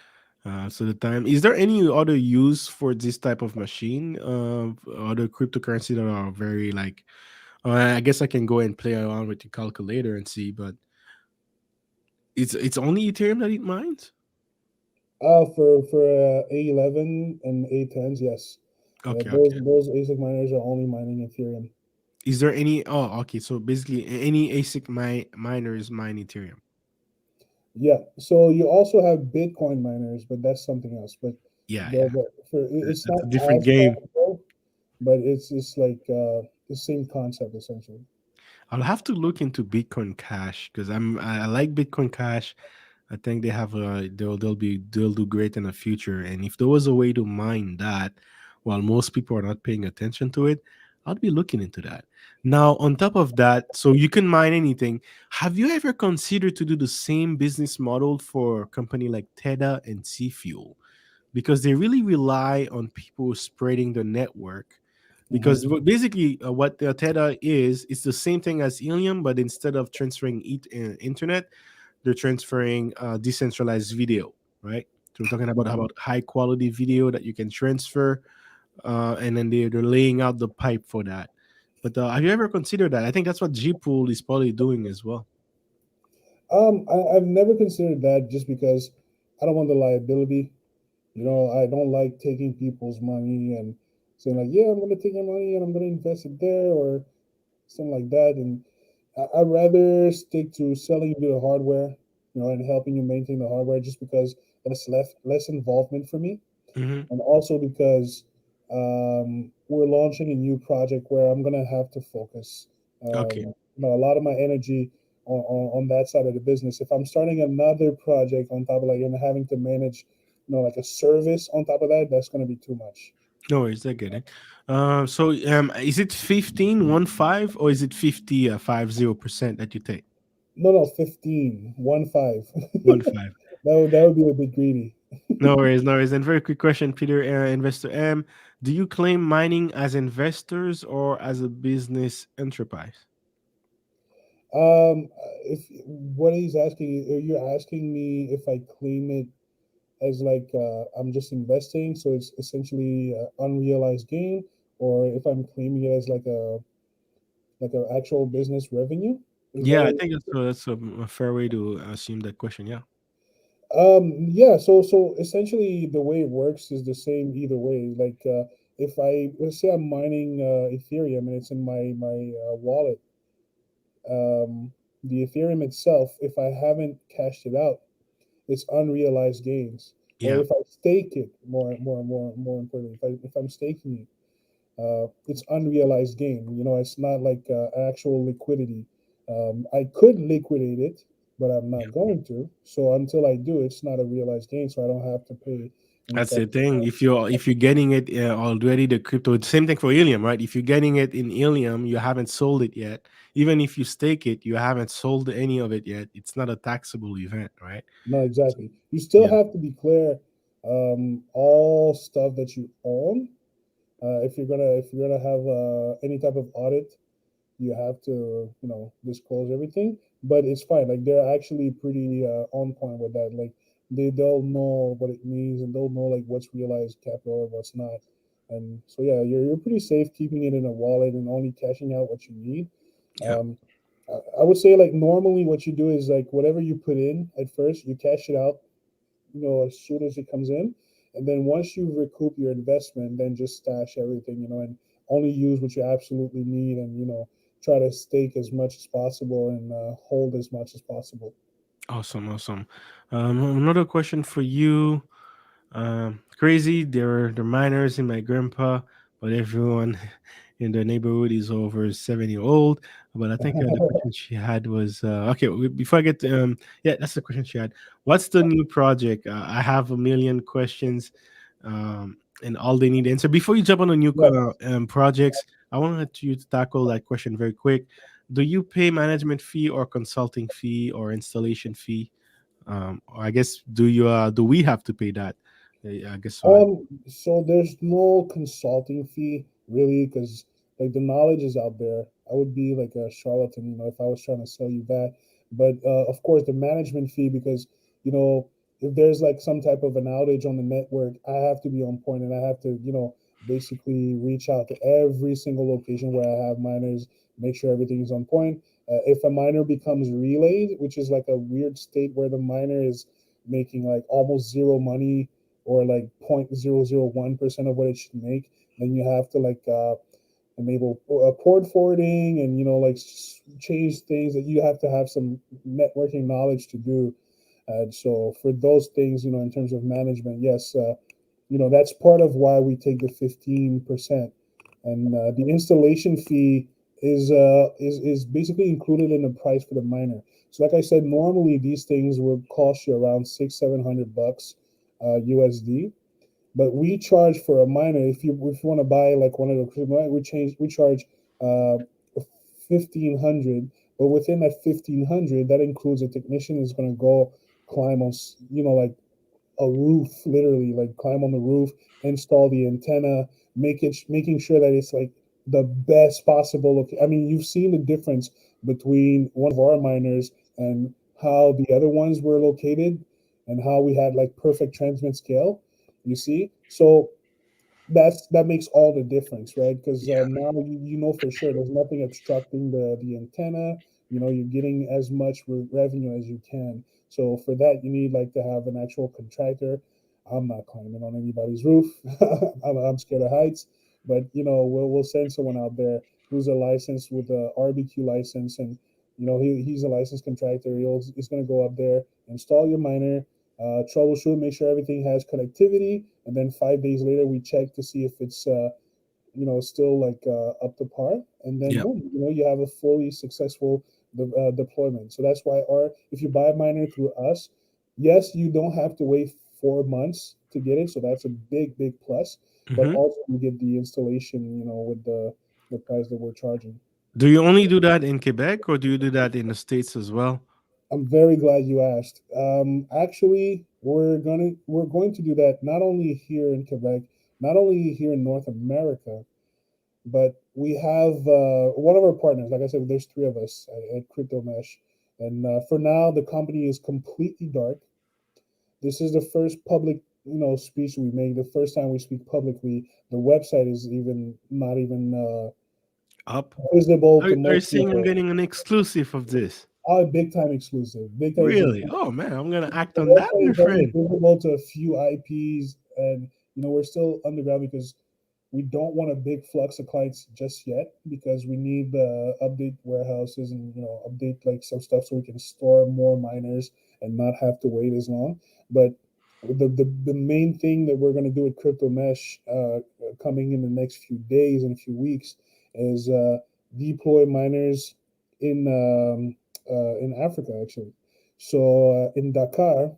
So the time is there any other use for this type of machine? Other cryptocurrency that are very like, I guess I can go and play around with the calculator and see, but it's only Ethereum that it mines. For A11 and A10s, yes. Okay, okay. Those ASIC miners are only mining Ethereum. Is there any? Oh, okay. So basically, any ASIC miners mine Ethereum. Yeah. So you also have Bitcoin miners, but that's something else. But Yeah, yeah. it's That's not a different as game. powerful, but it's like the same concept essentially. I'll have to look into Bitcoin Cash because I like Bitcoin Cash. I think they have a they'll do great in the future. And if there was a way to mine that, while most people are not paying attention to it, I'd be looking into that. Now, on top of that, so you can mine anything. Have you ever considered to do the same business model for a company like Tether and Seafuel? Because they really rely on people spreading the network. Hmm. Because basically, what the Tether is, it's the same thing as Helium, but instead of transferring internet, they're transferring decentralized video, right? So we're talking about high quality video that you can transfer, and then they're laying out the pipe for that. But have you ever considered that? I think that's what Gpool is probably doing as well. I've never considered that just because I don't want the liability. I don't like taking people's money and saying like, yeah, I'm going to take your money and I'm going to invest it there or something like that. And I'd rather stick to selling you the hardware, and helping you maintain the hardware just because that's less involvement for me. Hmm. And also because we're launching a new project where I'm gonna have to focus, Okay. a lot of my energy on that side of the business. If I'm starting another project on top of like and having to manage, like a service on top of that, that's gonna be too much. No worries, I get it. So is it 15 or is it 50 50% that you take? No, no, 15, 1 5. 1 5. That would be a bit greedy. No worries, no worries. And very quick question, Peter, Investor M. Do you claim mining as investors or as a business enterprise? If what he's asking, are you asking me if I claim it as like I'm just investing, so it's essentially unrealized gain, or if I'm claiming it as like a actual business revenue? Is that Yeah, I what? think that's a fair way to assume that question. Yeah. Yeah. So essentially, the way it works is the same either way. Like if let's say I'm mining Ethereum and it's in my wallet, the Ethereum itself, if I haven't cashed it out, it's unrealized gains. Or Yeah. if I stake it, more importantly, if I'm staking it, it's unrealized gain. It's not like actual liquidity. I could liquidate it, but I'm Yeah. not going to. So until I do, it's not a realized gain. So I don't have to pay any That's type the of thing. tax. If you're getting it already, the crypto. Same thing for Helium, right? If you're getting it in Helium, you haven't sold it yet. Even if you stake it, you haven't sold any of it yet. It's not a taxable event, right? No, So, exactly. You still yeah. have to declare all stuff that you own. If you're gonna have any type of audit, you have to disclose everything, but it's fine. Like they're actually pretty on point with that. Like they'll know what it means, and they'll know like what's realized capital and what's not. And so yeah, you're pretty safe keeping it in a wallet and only cashing out what you need. Yeah. um, I would say like normally what you do is like whatever you put in at first, you cash it out, as soon as it comes in, and then once you recoup your investment, then just stash everything, and only use what you absolutely need, and try to stake as much as possible and hold as much as possible. Awesome, awesome. Another question for you. Crazy. There are miners in my grandpa, but everyone in the neighborhood is over 7 year old. But I think the question she had was okay. Before I get to, yeah, that's the question she had. What's the new project? I have a million questions, and all they need answer. Before you jump on the new Yeah. projects, I wanted you to tackle that question very quick. Do you pay management fee or consulting fee or installation fee? Or I guess do we have to pay that? I guess so. So there's no consulting fee really, because like the knowledge is out there. I would be like a charlatan, if I was trying to sell you that. But of course, the management fee, because if there's like some type of an outage on the network, I have to be on point, and I have to basically reach out to every single location where I have miners, make sure everything is on point. If a miner becomes relayed, which is like a weird state where the miner is making like almost zero money, or like 0.001% of what it should make, then you have to like enable port forwarding, and like change things that you have to have some networking knowledge to do. So for those things, in terms of management, yes, that's part of why we take the 15%. And the installation fee is basically included in the price for the miner. So like I said, normally these things would cost you around 600-700 bucks USD, but we charge for a miner. If you want to buy like one of the, we charge 1,500. But within that 1,500, that includes a technician is going to go climb on like a roof, literally like climb on the roof, install the antenna, making sure that it's like the best possible. I mean, you've seen the difference between one of our miners and how the other ones were located, and how we had like perfect transmit scale. You see, so that makes all the difference, right? Because Yeah. now you know for sure there's nothing obstructing the antenna. You're getting as much revenue as you can. So for that, you need like to have an actual contractor. I'm not climbing on anybody's roof. I'm scared of heights, but we'll send someone out there who's a licensed with a RBQ license, and he's a licensed contractor. He's going to go up there, install your miner, troubleshoot, make sure everything has connectivity, and then 5 days later we check to see if it's still like up to par, and then Yeah. boom, you have a fully successful deployment. So that's why our if you buy a miner through us, yes, you don't have to wait 4 months to get it, so that's a big plus. But Hmm. also you get the installation, with the price that we're charging. Do you only do that in Quebec, or do you do that in the states as well? I'm very glad you asked. Actually, we're going to do that not only here in Quebec, not only here in North America, but we have one of our partners. Like I said, there's three of us at Crypto Mesh, and for now, the company is completely dark. This is the first public, speech we make. The first time we speak publicly. The website is even not even Up. visible to Are you most saying I'm people. getting an exclusive of this? Oh, big time exclusive. Big time Really? exclusive. Oh man, I'm gonna act The on that, website my is only friend. visible to a few IPs, and we're still underground because we don't want a big flux of clients just yet, because we need the update warehouses, and update like some stuff so we can store more miners and not have to wait as long. But the main thing that we're going to do at Crypto Mesh coming in the next few days and a few weeks is deploy miners in Africa actually. So in Dakar,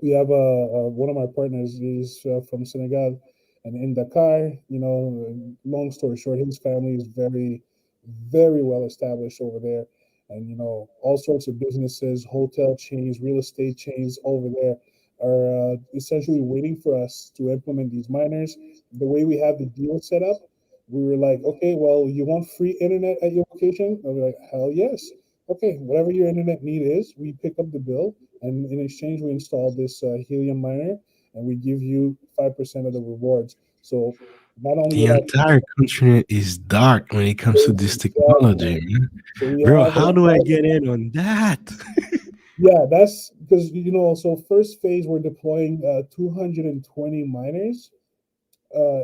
we have one of my partners is from Senegal, and in Dakar, long story short, his family is very well established over there, and all sorts of businesses, hotel chains, real estate chains over there are essentially waiting for us to implement these miners. The way we have the deal set up, We were like, okay, well, you want free internet at your location? And we're like, hell yes. Okay, whatever your internet need is, we pick up the bill, and in exchange, we install this Helium miner, and we give you 5% of the rewards. So not only The would I, entire continent is dark when it comes to this exactly. technology, man. So we Bro, have how like do I all get in on that? yeah, that's because so first phase we're deploying 220 miners,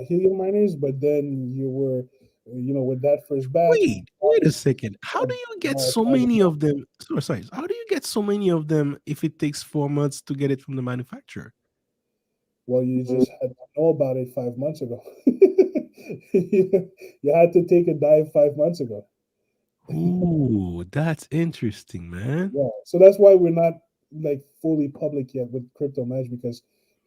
helium miners, but then with that first batch, Wait a second. How do you get so uh, many of them? Sorry, how do you get so many of them if it takes 4 months to get it from the manufacturer? well, you just had to know about it 5 months ago. You had to take a dive 5 months ago. Ooh, that's interesting, man. Yeah, so that's why we're not like fully public yet with crypto mesh, because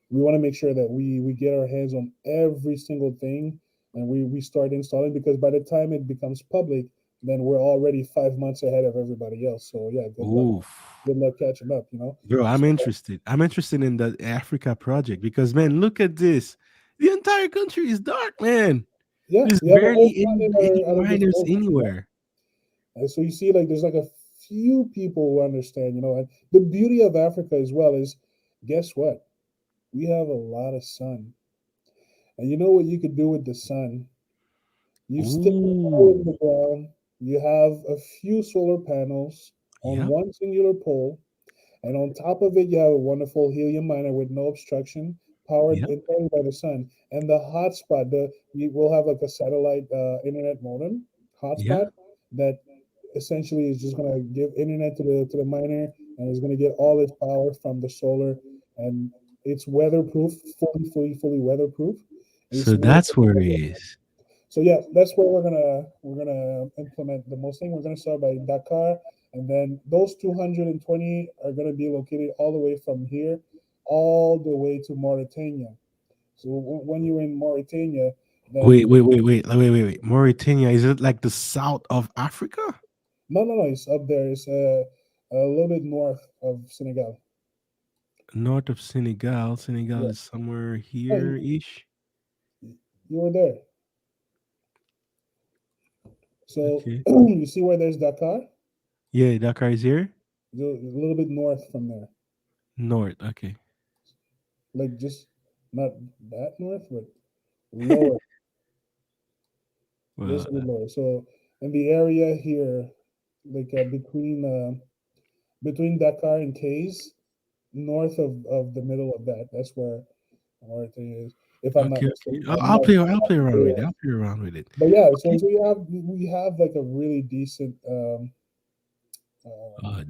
we want to make sure that we get our hands on every single thing, and we start installing, because by the time it becomes public, then we're already 5 months ahead of everybody else. So yeah, Ooh, good luck catching up, bro, I'm so interested. I'm interested in the Africa project because, man, look at this. The entire country is dark, man. yeah, There's we have a whole barely fund any at our miners disposal. anywhere. And so you see, like, there's like a few people who understand, and the beauty of Africa as well is, guess what, we have a lot of sun. And you know what you could do with the sun? You stick a pole in Ooh, the ground. You have a few solar panels on yep, one singular pole, and on top of it, you have a wonderful helium miner with no obstruction, powered yep, entirely by the sun. And the hotspot, you will have like a satellite internet modem yeah. hotspot that essentially is just gonna give internet to the miner, and it's gonna get all its power from the solar, and it's weatherproof, fully weatherproof. It's So made that's where it is. so yeah, that's where we're gonna implement the most thing. We're gonna start by Dakar, and then those 220 are gonna be located all the way from here, all the way to Mauritania. So when you're in Mauritania, then Wait. Mauritania, is it like the south of Africa? no, it's up there. It's a little bit north of Senegal. North of Senegal. Senegal Yeah, is somewhere oh, here ish. you were there. So Okay. you see where there's Dakar, Yeah, Dakar is here. a little bit north from there, North. Okay. like just not that north, but lower. Well, Just below. So in the area here, like between Dakar and Kays, north of the middle of that, that's where Mauritania is. If I'm not okay. mistaken, I'll play. I'll play around with it. I'll play around with it. but yeah, so Okay. we have like a really decent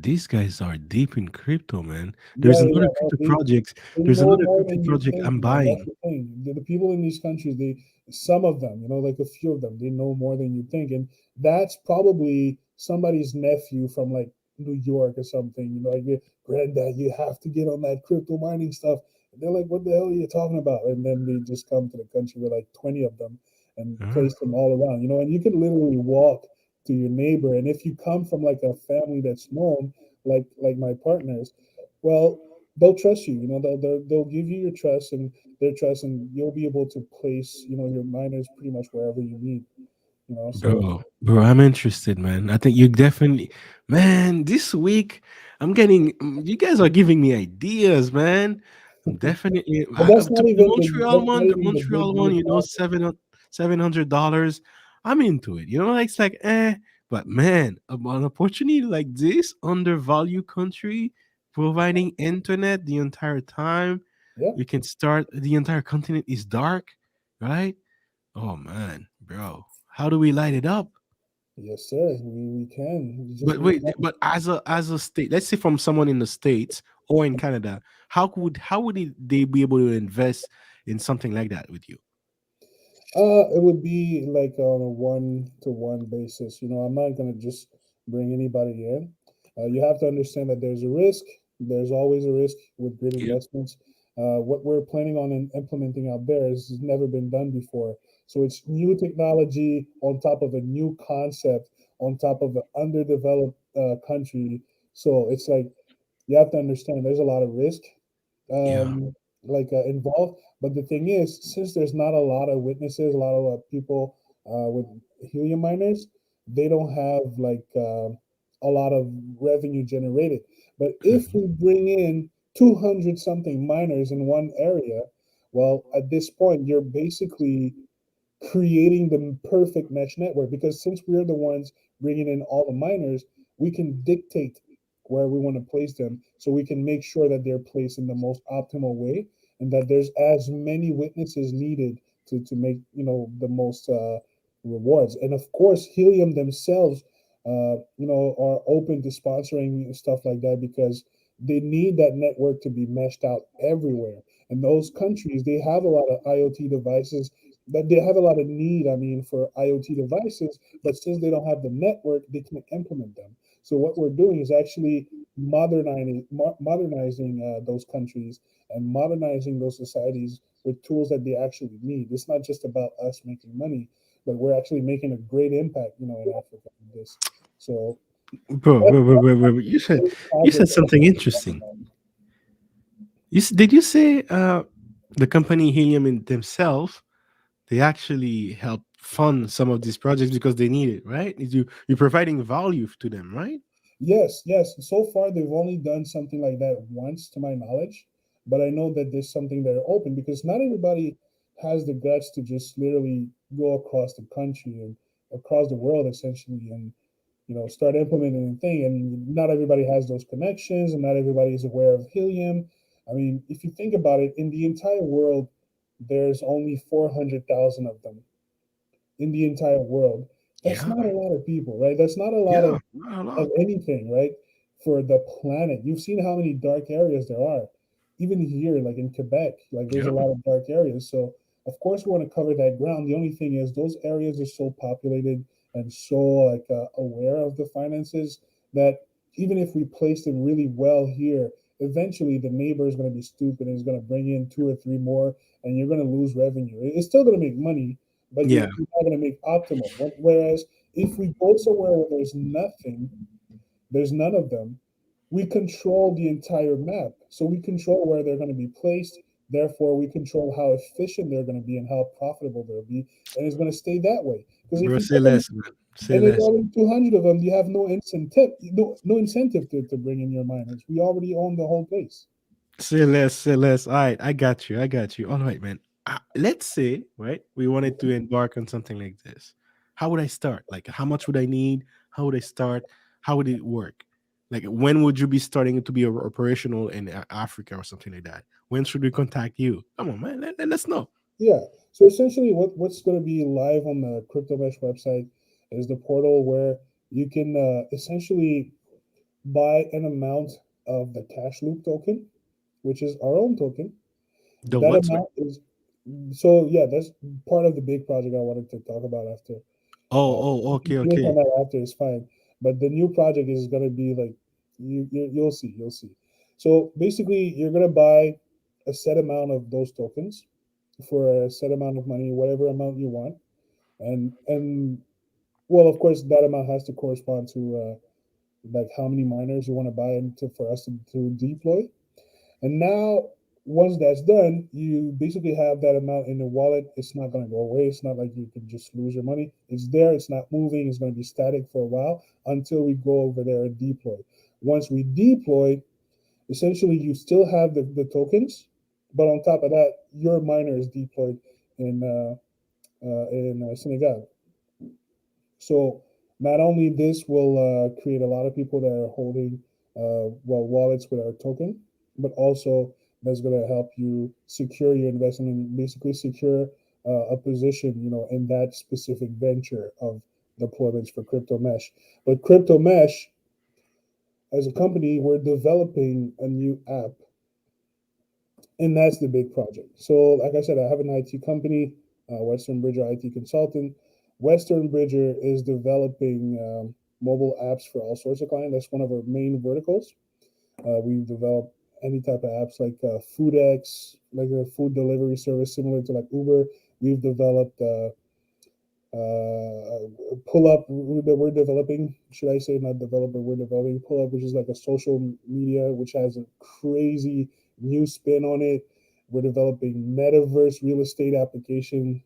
These guys are deep in crypto, man. There's yeah, another no, crypto project. they There's know another more crypto than you project think, I'm man. That's buying. the thing. The people in these countries, some of them, like a few of them, they know more than you think, and that's probably somebody's nephew from like New York or something. Like, granddad, you have to get on that crypto mining stuff. And they're like, what the hell are you talking about? And then they just come to the country with like 20 of them and Uh, place them all around. And you can literally walk to your neighbor, and if you come from like a family that's known, like my partners, well, they'll trust you. They'll give you your trust and their trust, and you'll be able to place your miners pretty much wherever you need. So bro, I'm interested, man. I think you definitely, man. This week, I'm getting. You guys are giving me ideas, man. I'm definitely but that's not the even Montreal that's not one. The even the Montreal big one, money project. $700. I'm into it. Like it's like but man, an opportunity like this, undervalued country, providing internet the entire time. Yeah. We can start. The entire continent is dark, right? Oh man, bro, how do we light it up? Yes, sir. We can. We just But need wait, money. but as a state, let's say from someone in the states or in Canada, they be able to invest in something like that with you? It would be like on a one-to-one basis. I'm not gonna just bring anybody in. You have to understand that there's a risk. There's always a risk with great Yep. investments. What we're planning on implementing out there has never been done before. So it's new technology on top of a new concept, on top of an underdeveloped country. So it's like you have to understand there's a lot of risk Yeah. involved. But the thing is, since there's not a lot of witnesses, a lot of people With helium miners, they don't have like a lot of revenue generated. But if Mhm. we bring in 200 something miners in one area, well, at this point, you're basically creating the perfect mesh network, because since we're the ones bringing in all the miners, we can dictate where we want to place them, so we can make sure that they're placed in the most optimal way, and that there's as many witnesses needed to make the most rewards. And of course, Helium themselves are open to sponsoring stuff like that, because they need that network to be meshed out everywhere. And those countries, they have a lot of IoT devices, that they have a lot of need, I mean, for IoT devices, but since they don't have the network, they can't implement them. So what we're doing is actually modernizing those countries and modernizing those societies with tools that they actually need. It's not just about us making money, but we're actually making a great impact, in Africa with this. So Bro, you said something interesting. Did you say the company Helium in themselves, they actually help fund some of these projects because they need it, right? You're providing value to them, right? yes, yes. So far, they've only done something like that once, to my knowledge. But I know that there's something they're open, because not everybody has the guts to just literally go across the country and across the world, essentially, and start implementing a thing. And not everybody has those connections, and not everybody is aware of helium. I mean, if you think about it, in the entire world, there's only 400,000 of them in the entire world. That's Yeah, not a lot of people, right? That's not a lot yeah, not a of lot. anything, right? For the planet. You've seen how many dark areas there are. Even here, like in Quebec, like there's a Yeah, lot of dark areas. So of course we want to cover that ground. The only thing is those areas are so populated and so like aware of the finances, that even if we place them really well here, eventually the neighbor is going to be stupid and is going to bring in two or three more, and you're going to lose revenue. It's still going to make money, but yeah, you're not going to make optimal. Whereas if we go somewhere where there's nothing, there's none of them, we control the entire map. So we control where they're going to be placed. Therefore, we control how efficient they're going to be and how profitable they'll be. And it's going to stay that way. Because if bro. you Say put them, less, man. Say and there's less. already 200 of them, you have no incentive to bring in your miners. We already own the whole place. Say less, say less. All right, I got you. I got you. All right, man. Let's say, right, we wanted to embark on something like this. How would I start? Like, how much would I need? How would I start? How would it work? Like, when would you be starting to be operational in Africa or something like that? When should we contact you? Come on, man. Let's know. Yeah. So essentially, what's going to be live on the Crypto Mesh website is the portal where you can essentially buy an amount of the cash loop token, which is our own token. The That what, sir? amount is, so yeah, that's part of the big project I wanted to talk about after. Okay, You can okay. find out after is fine, but the new project is going to be like you'll see. So basically, you're going to buy a set amount of those tokens for a set amount of money, whatever amount you want, and well, of course, that amount has to correspond to like how many miners you want to buy into for us to deploy. And now, once that's done, you basically have that amount in the wallet. It's not going to go away. It's not like you can just lose your money. It's there. It's not moving. It's going to be static for a while until we go over there and deploy. Once we deploy, essentially you still have the tokens, but on top of that, your miner is deployed in Senegal. So not only this will create a lot of people that are holding wallets with our token, but also that's going to help you secure your investment and basically secure a position, in that specific venture of deployments for Crypto Mesh. But Crypto Mesh, as a company, we're developing a new app, and that's the big project. So, like I said, I have an IT company, Western Bridger IT Consultant. Western Bridger is developing mobile apps for all sorts of clients. That's one of our main verticals. We've developed any type of apps like FoodX, like a food delivery service similar to like Uber. We've developed pull up that we're developing. Should I say not developer? We're developing pull up, which is like a social media which has a crazy new spin on it. We're developing metaverse real estate application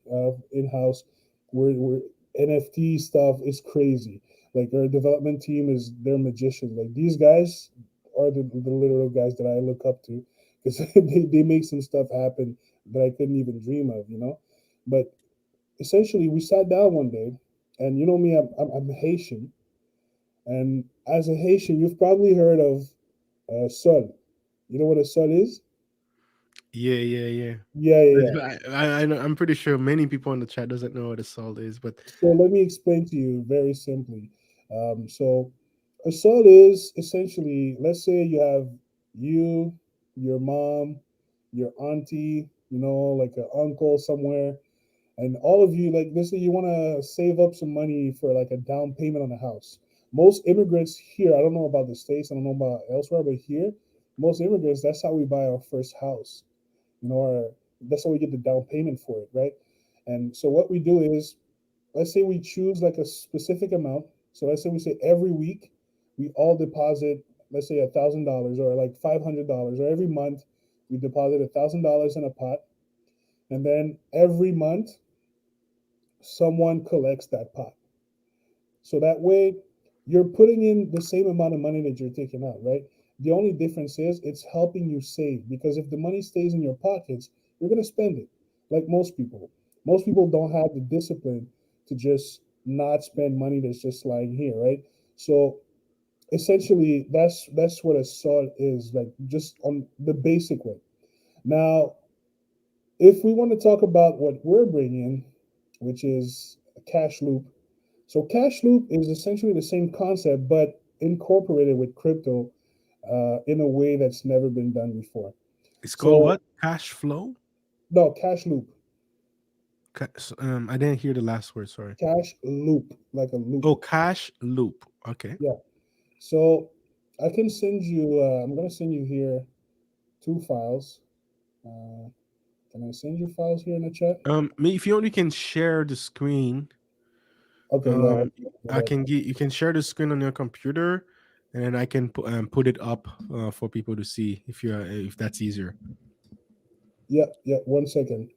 in house. we're NFT stuff is crazy. Like our development team is they're magicians. Like these guys are the literal guys that I look up to because they make some stuff happen that I couldn't even dream of, you know. But essentially, we sat down one day, and you know me, I'm Haitian, and as a Haitian, you've probably heard of sol. You know what a sol is? Yeah, yeah, yeah. Yeah, yeah, yeah. I'm pretty sure many people in the chat doesn't know what a salt is, but So let me explain to you very simply. So a sol is essentially, let's say you have you, your mom, your auntie, you know, like an uncle somewhere, and all of you, like, let's say you want to save up some money for like a down payment on a house. Most immigrants here, I don't know about the States, I don't know about elsewhere, but here, most immigrants, that's how we buy our first house, you know, or that's how we get the down payment for it, right? And so what we do is, let's say we choose like a specific amount. So let's say we say every week we all deposit, let's say $1,000 or like $500, or every month we deposit $1,000 in a pot, and then every month someone collects that pot. So that way you're putting in the same amount of money that you're taking out, right? The only difference is it's helping you save, because if the money stays in your pockets, you're going to spend it like most people. Most people don't have the discipline to just not spend money that's just lying here, right? So essentially that's what a salt is, like, just on the basic way. Now, if we want to talk about what we're bringing, which is a cash loop. So cash loop is essentially the same concept, but incorporated with crypto in a way that's never been done before. it's called So what? Cash flow? no, cash loop, I didn't hear the last word. Sorry. cash loop, like a loop. Oh, cash loop. Okay. Yeah. So I can send you. I'm gonna send you here two files. Uh, can I send you files here in the chat? If you only can share the screen, Okay. Yeah. um, I can get you can share the screen on your computer, and then I can put it up for people to see if that's easier. Yeah. Yeah. 1 second.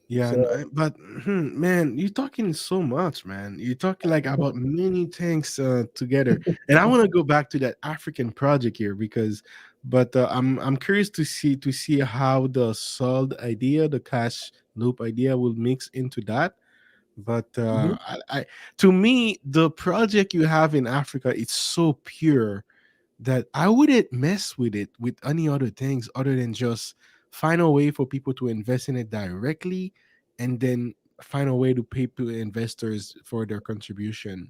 Yeah, So. but man, you're talking so much, man. You're talking like about many things together, and I want to go back to that African project here because, but I'm curious to see how the solid idea, the cash loop idea, will mix into that. But Mhm. to me, the project you have in Africa, it's so pure that I wouldn't mess with it with any other things other than just find a way for people to invest in it directly and then find a way to pay to investors for their contribution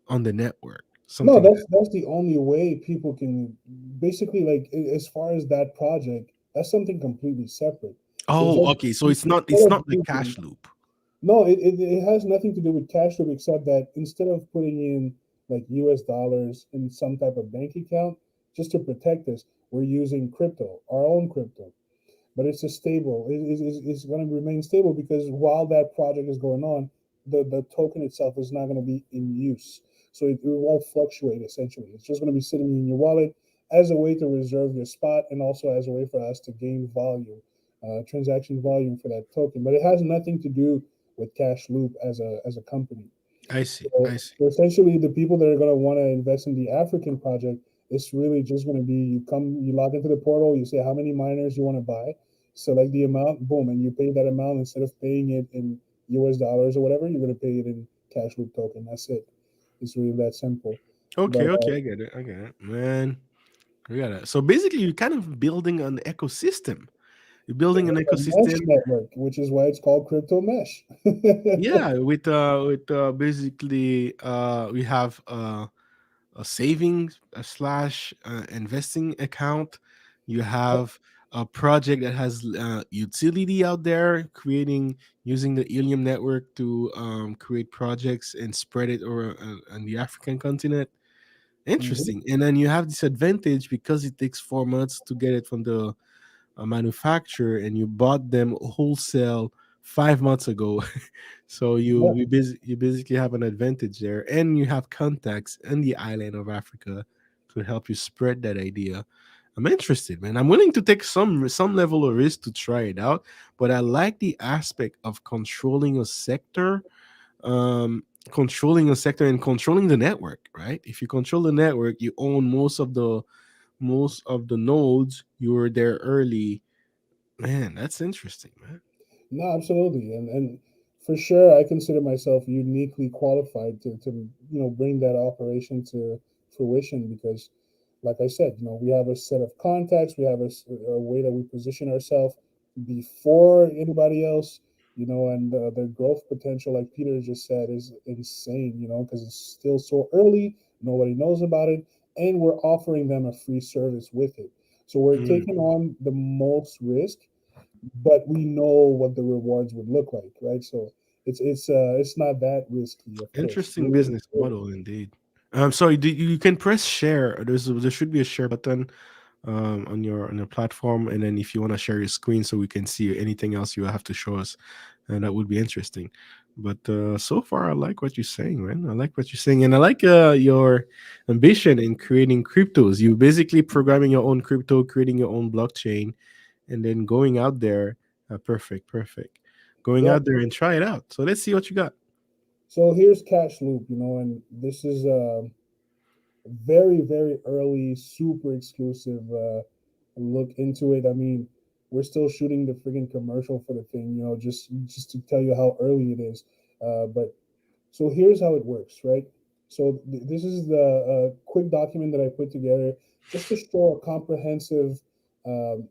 on the network. No, Something like that's the only way people can basically, like, as far as that project, that's something completely separate. It's oh, just okay. So instead it's of not the using, cash loop. no, it has nothing to do with cash flow, except that instead of putting in like US dollars in some type of bank account just to protect us, we're using crypto, our own crypto. But it's a stable. It's going to remain stable because while that project is going on, the token itself is not going to be in use. So it won't fluctuate essentially. It's just going to be sitting in your wallet as a way to reserve your spot and also as a way for us to gain volume, transaction volume for that token. But it has nothing to do with Cash Loop as a company. I see. So, I see. so essentially, the people that are going to want to invest in the African project, it's really just going to be you come, you log into the portal, you say how many miners you want to buy, select the amount, boom, and you pay that amount instead of paying it in US dollars or whatever, you're going to pay it in Cash Loop token. That's it. It's really that simple. But Okay, okay, I get it. I get it. Man, we got it. So basically you're kind of building an ecosystem. You're building an it's a mesh ecosystem. network, which is why it's called crypto mesh. Yeah, with basically we have a savings slash investing account. You have a project that has utility out there, creating using the Helium network to create projects and spread it over on the African continent. Mhm. Interesting. And then you have this advantage because it takes 4 months to get it from the manufacturer, and you bought them wholesale 5 months ago. So Yeah. you basically have an advantage there, and you have contacts in the island of Africa to help you spread that idea. I'm interested, man. I'm willing to take some level of risk to try it out, but I like the aspect of controlling a sector controlling a sector and controlling the network, right? If you control the network, you own most of the nodes. You were there early. Man, that's interesting, man. No, absolutely, and for sure, I consider myself uniquely qualified to bring that operation to fruition because, like I said, we have a set of contacts, we have a way that we position ourselves before anybody else, and the growth potential, like Peter just said, is insane, because it's still so early, nobody knows about it, and we're offering them a free service with it. So we're Mm. taking on the most risk, but we know what the rewards would look like, right? So it's not that risky, of course. Interesting business model indeed. Sorry, you can press share. There should be a share button on your platform, and then if you want to share your screen so we can see anything else you have to show us, and that would be interesting. But so far, I like what you're saying, man. I like what you're saying, and I like your ambition in creating cryptos. You basically programming your own crypto, creating your own blockchain, and then going out there. Perfect, perfect. Going Yeah. out there and try it out. So let's see what you got. So here's Cash Loop, and this is very, very early, super exclusive look into it. I mean, we're still shooting the friggin' commercial for the thing, just to tell you how early it is. But so here's how it works, right? So this is the quick document that I put together just to show a comprehensive um,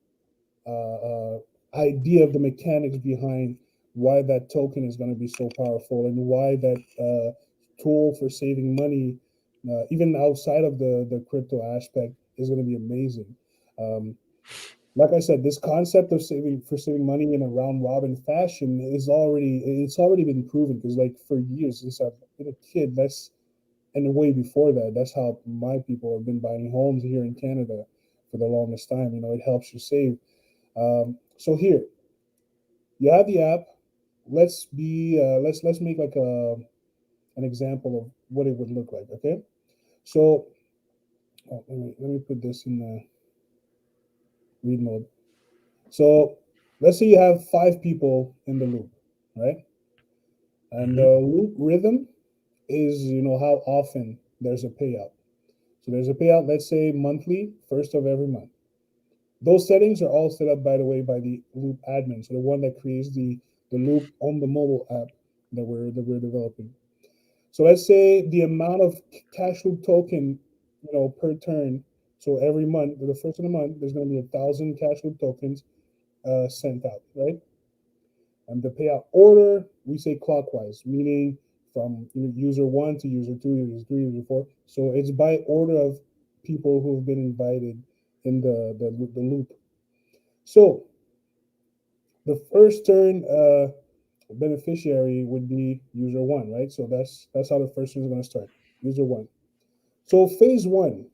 idea of the mechanics behind why that token is going to be so powerful and why that tool for saving money, even outside of the crypto aspect, is going to be amazing. Um, like I said, this concept of saving money in a round robin fashion it's already been proven because like for years since I've been a kid, and way before that, that's how my people have been buying homes here in Canada for the longest time. It helps you save. So here you have the app. Let's make like an example of what it would look like. Okay, so let me put this in the read mode. So let's say you have 5 people in the loop, right? And Mhm. the loop rhythm is how often there's a payout. So there's a payout, let's say monthly, first of every month. Those settings are all set up, by the way, by the loop admin, so the one that creates the loop on the mobile app that we're developing. So let's say the amount of cash loop token, per turn. So every month, the first of the month, there's going to be 1,000 cash loop tokens sent out, right? And the payout order, we say clockwise, meaning from user one to user two, user three, user four. So it's by order of people who have been invited in the loop. So the first turn beneficiary would be user one, right? So that's how the first turn is going to start. User one. So phase one,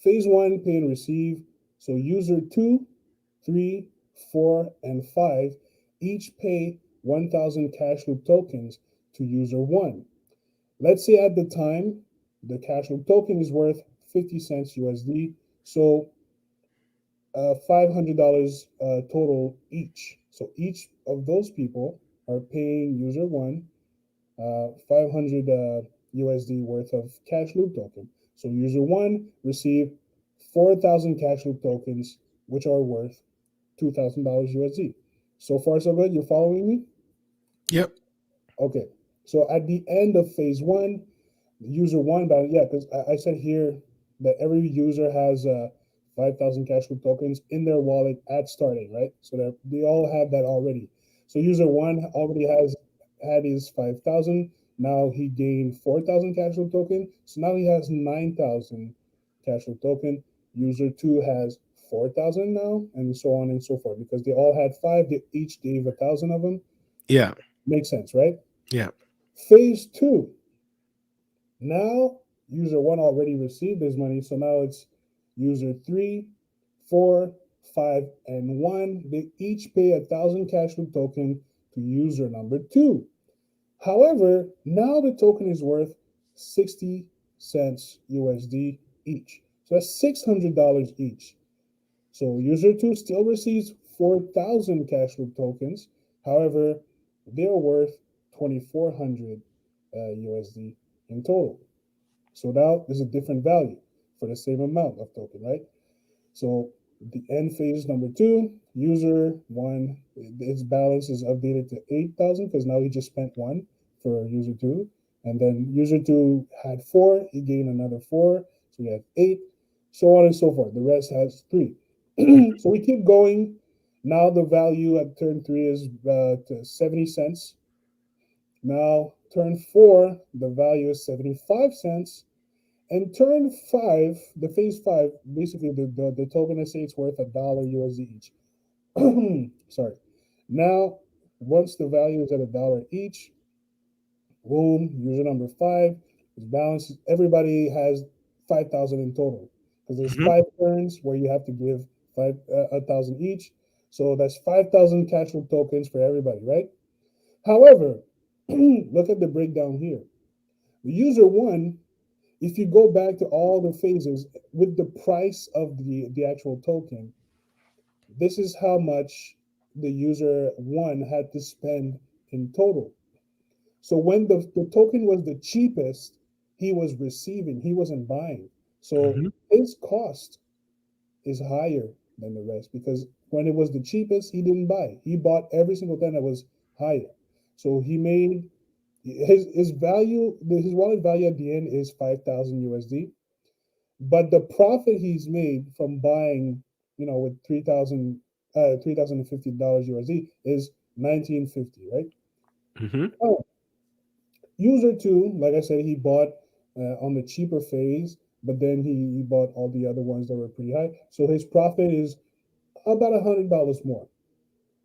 pay and receive. So user two, three, four, and five each pay 1,000 cash loop tokens to user one. Let's say at the time the cash loop token is worth 50 cents USD. So $500 total each. So each of those people are paying user one 500 USD worth of cash loop token. So user one received 4,000 cash loop tokens, which are worth $2,000 USD. So far, so good. You're following me? Yep. Okay. So at the end of phase one, user one balance, yeah, because I said here that every user has 5,000 cash loop tokens in their wallet at starting, right? So they all have that already. So user one already had his 5,000. Now he gained 4,000 cash loop token. So now he has 9,000 cash loop token. User two has 4,000 now, and so on and so forth. Because they all had five, they each gave 1,000 of them. Yeah. Makes sense, right? Yeah. Phase two. Now, user one already received his money, so now it's user three, four, five, and one. They each pay 1,000 cash loop token to user number two. However, now the token is worth 60 cents USD each. So that's $600 each. So user two still receives 4,000 cash loop tokens. However, they're worth 2400 USD in total. So now there's a different value for the same amount of token, right? So the end phase number two, user one, its balance is updated to 8,000 because now he just spent one for user two. And then user two had four, he gained another four. So we have eight, so on and so forth. The rest has three. So we keep going. Now the value at turn three is to 70 cents. Now turn four, the value is 75 cents. And turn five, the phase five, basically the token is say it's worth $1 USD each. Sorry. Now, once the value is at $1 each, boom, user number five is balanced. Everybody has 5,000 in total because there's Mhm. five turns where you have to give 1,000 each. So that's 5,000 cash flow tokens for everybody, right? However, look at the breakdown here. The user one, if you go back to all the phases with the price of the actual token, this is how much the user one had to spend in total. So when the token was the cheapest, he was receiving, he wasn't buying. So Mhm. his cost is higher than the rest because when it was the cheapest, he didn't buy. He bought every single time that was higher. So he made his value, his wallet value at the end is 5,000 USD. But the profit he's made from buying, with $3,050 USD is 1950, right? Mhm. Oh, user two, like I said, he bought on the cheaper phase, but then he bought all the other ones that were pretty high. So his profit is about $100 more.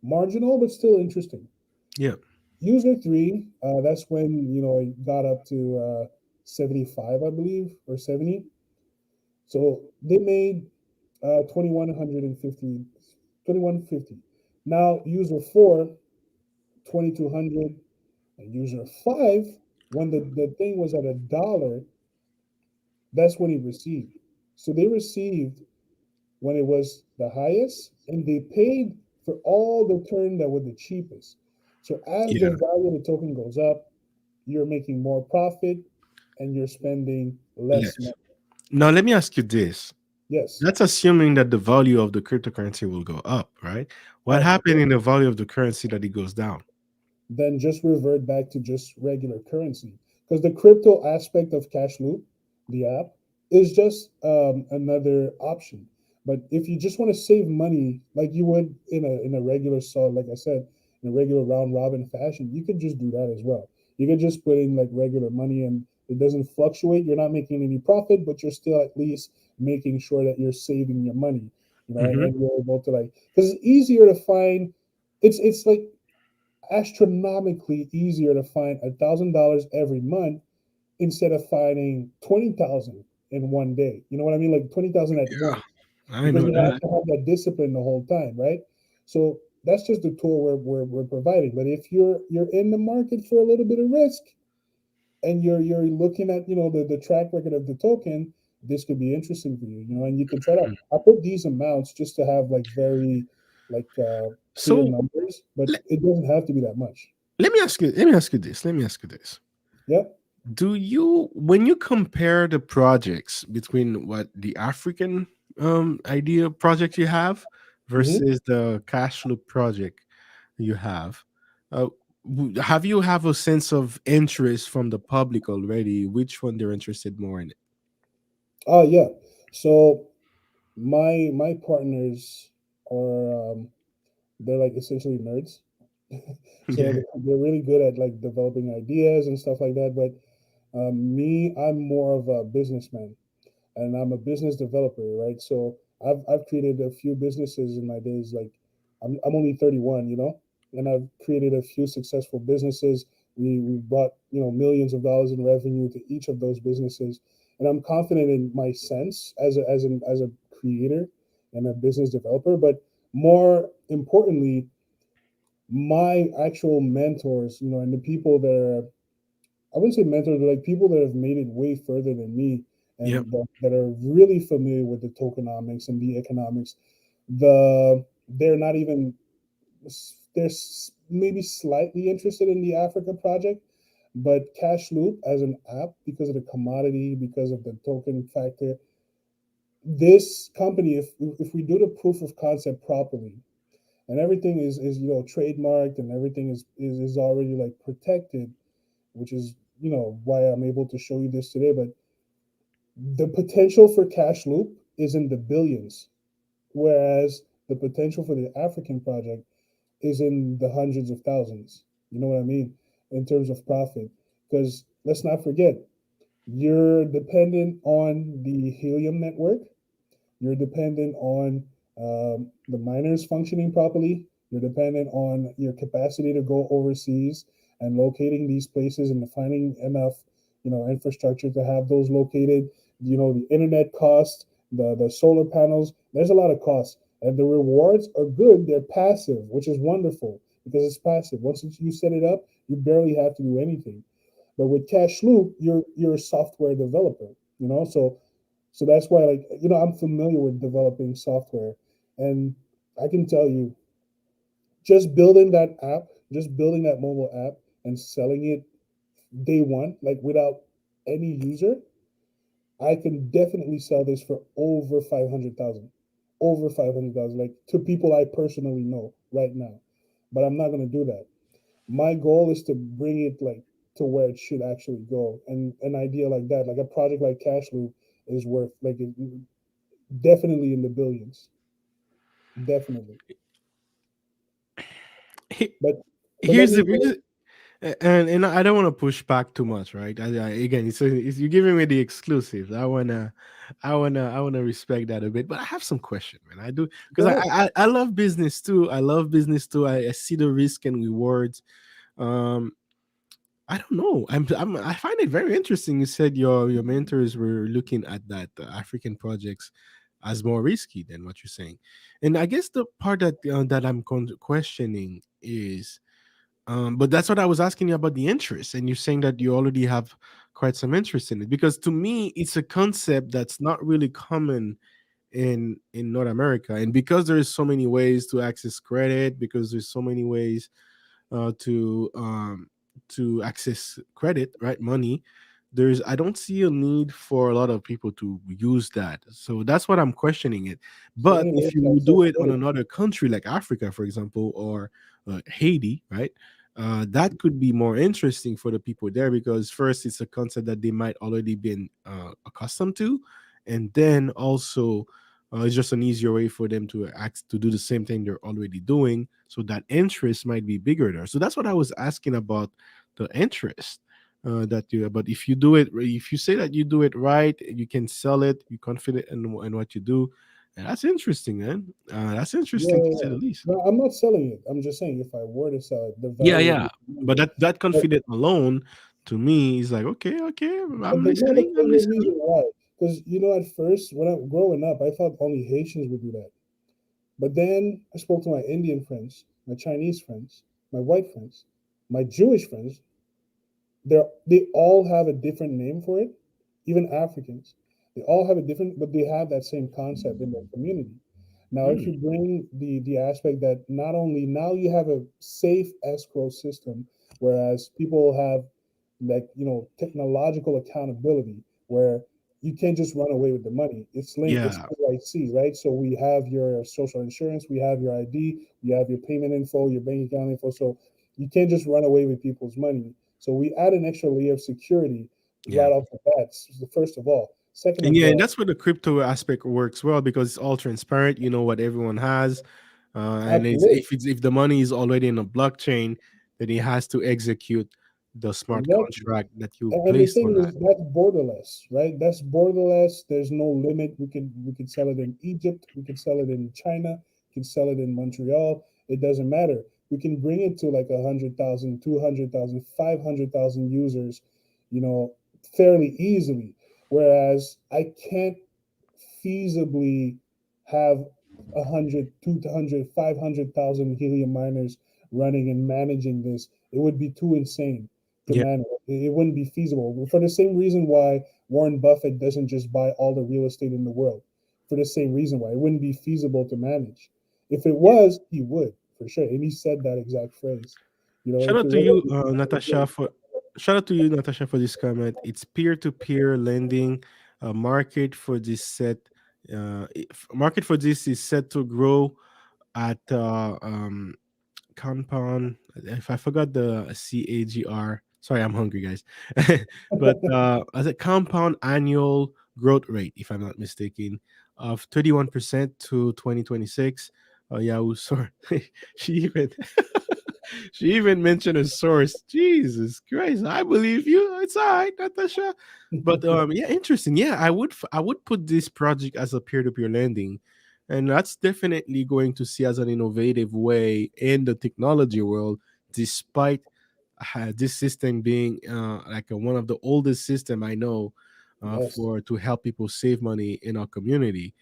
Marginal, but still interesting. Yeah. User three, that's when it got up to 75, I believe, or 70. So they made 2150, 2150. Now user four, 2200, and user five, when the thing was at $1, that's when he received. So they received when it was the highest, and they paid for all the turn that were the cheapest. So as the Yeah. value of the token goes up, you're making more profit and you're spending less Yes. money. Now let me ask you this. Yes. That's assuming that the value of the cryptocurrency will go up, right? What Okay. happened in the value of the currency that it goes down? Then just revert back to just regular currency. Because the crypto aspect of Cashloop, the app, is just another option. But if you just want to save money like you would in a regular like I said, in a regular round robin fashion, you could just do that as well. You could just put in like regular money and it doesn't fluctuate. You're not making any profit, but you're still at least making sure that you're saving your money, Hmm. and you're able to like because it's easier to find it's like astronomically easier to find $1,000 every month instead of finding 20,000 in one day. You know what I mean? Like 20,000 at Yeah, once, I because know you have that. to have that discipline the whole time, right? So that's just the tool we're providing. But if you're in the market for a little bit of risk and you're looking at the track record of the token, this could be interesting for you, and you can try to. Mhm. I put these amounts just to have like very like clear So numbers, but let, it doesn't have to be that much. let me ask you. Let me ask you this. Let me ask you this. Yep. Do you, when you compare the projects between what the African idea project you have Hmm. versus the cash flow project you uh, have you have a sense of interest from the public already? Which one they're interested more in? Oh yeah. So my partners are they're like essentially nerds. So Yeah. they're really good at like developing ideas and stuff like that. But me, I'm more of a businessman. And I'm a business developer, right? So I've created a few businesses in my days. Like I'm only 31, and I've created a few successful businesses. We brought millions of dollars in revenue to each of those businesses, and I'm confident in my sense as a creator and a business developer. But more importantly, my actual mentors, and the people that are I wouldn't say mentors, but like people that have made it way further than me Yep. and that are really familiar with the tokenomics and the economics. They're not even they're maybe slightly interested in the Africa project, but Cash Loop as an app, because of the commodity, because of the token factor, this company, if we do the proof of concept properly, and everything is trademarked, and everything is already like protected, which is why I'm able to show you this today. But the potential for Cash Loop is in the billions, whereas the potential for the African project is in the hundreds of thousands. You know what I mean? In terms of profit. Because let's not forget, you're dependent on the Helium network, you're dependent on the miners functioning properly. You're dependent on your capacity to go overseas and locating these places and finding enough, infrastructure to have those located. The internet cost, the solar panels. There's a lot of costs, and the rewards are good. They're passive, which is wonderful because it's passive. Once you set it up, you barely have to do anything. But with Cash Loop, you're a software developer. So that's why, like, I'm familiar with developing software, and I can tell you, just building that app, just building that mobile app and selling it day one, like without any user, I can definitely sell this for over 500,000, over 500,000, like to people I personally know right now. But I'm not gonna do that. My goal is to bring it like to where it should actually go, and an idea like that, like a project like Cash Loop, is worth like definitely in the billions, definitely. He- But let Here's me the go. reason. And I don't want to push back too much, right? Again, you're giving me the exclusives. I wanna respect that a bit, but I have some question, man. I do Go because ahead. I love business too. I love business too. I see the risk and rewards. Um, I don't know. I find it very interesting. You said your mentors were looking at that African projects as more risky than what you're saying, and I guess the part that I'm questioning is but that's what I was asking you about the interest, and you're saying that you already have quite some interest in it. Because to me, it's a concept that's not really common in North America, and because there's so many ways to access credit, because there's so many ways uh, to um, to access credit, right? Money. I don't see a need for a lot of people to use that. So that's what I'm questioning it. So But many if you websites. do So it on another country like Africa, for example, or Haiti, right? That could be more interesting for the people there because first, it's a concept that they might already been accustomed to, and then also it's just an easier way for them to act to do the same thing they're already doing. So that interest might be bigger there. So that's what I was asking about the interest that you. But if you do it, if you say that you do it right, you can sell it. You're confident in what you do. And that's interesting, man. That's yeah, interesting to yeah, say yeah. the least. No, I'm not selling it. I'm just saying if I were to sell it, the Yeah, value would yeah. be But tremendous. that But confident alone to me is like okay, okay. I'm no, but listening. I'm there's a listening. reason why. Because at first when I growing up, I thought only Haitians would do that. But then I spoke to my Indian friends, my Chinese friends, my white friends, my Jewish friends. They all have a different name for it. Even Africans, they all have a different, but they have that same concept in their community. Now, if Mm, you bring the aspect that not only now you have a safe escrow system, whereas people have like technological accountability where you can't just run away with the money. It's linked. It's yeah, KYC, right? So we have your social insurance, we have your ID, we have your payment info, your bank account info. So you can't just run away with people's money. So we add an extra layer of security yeah. right off the bat. First of all, second And of yeah, and all, that's where the crypto aspect works well because it's all transparent. You know what everyone has, and absolutely, if the money is already in a blockchain, then it has to execute the smart exactly. contract that you And the placed thing on is, that. that's borderless, right? That's borderless. There's no limit. We could sell it in Egypt. We could sell it in China. We can sell it in Montreal. It doesn't matter. We can bring it to like 100,000, 200,000, 500,000 users, you know, fairly easily. Whereas I can't feasibly have 500,000 helium miners running and managing this. It would be too insane to Yeah, manage. It wouldn't be feasible for the same reason why Warren Buffett doesn't just buy all the real estate in the world. For the same reason why it wouldn't be feasible to manage. If it was, he would for sure. And he said that exact phrase. Shout If out it to you, wasn't, Natasha, for shout out to you, Natasha, for this comment. It's peer-to-peer lending. Market for this set. Market for this is set to grow at compound. If I forgot the CAGR, sorry, I'm hungry, guys. But as a compound annual growth rate, if I'm not mistaken, of 31% to 2026. Yeah, sorry, she even she even mentioned a source. Jesus Christ, I believe you. It's all right, Natasha. But yeah, interesting. Yeah, I would put this project as a peer to peer lending, and that's definitely going to see as an innovative way in the technology world, despite this system being like one of the oldest system I know yes, for to help people save money in our community.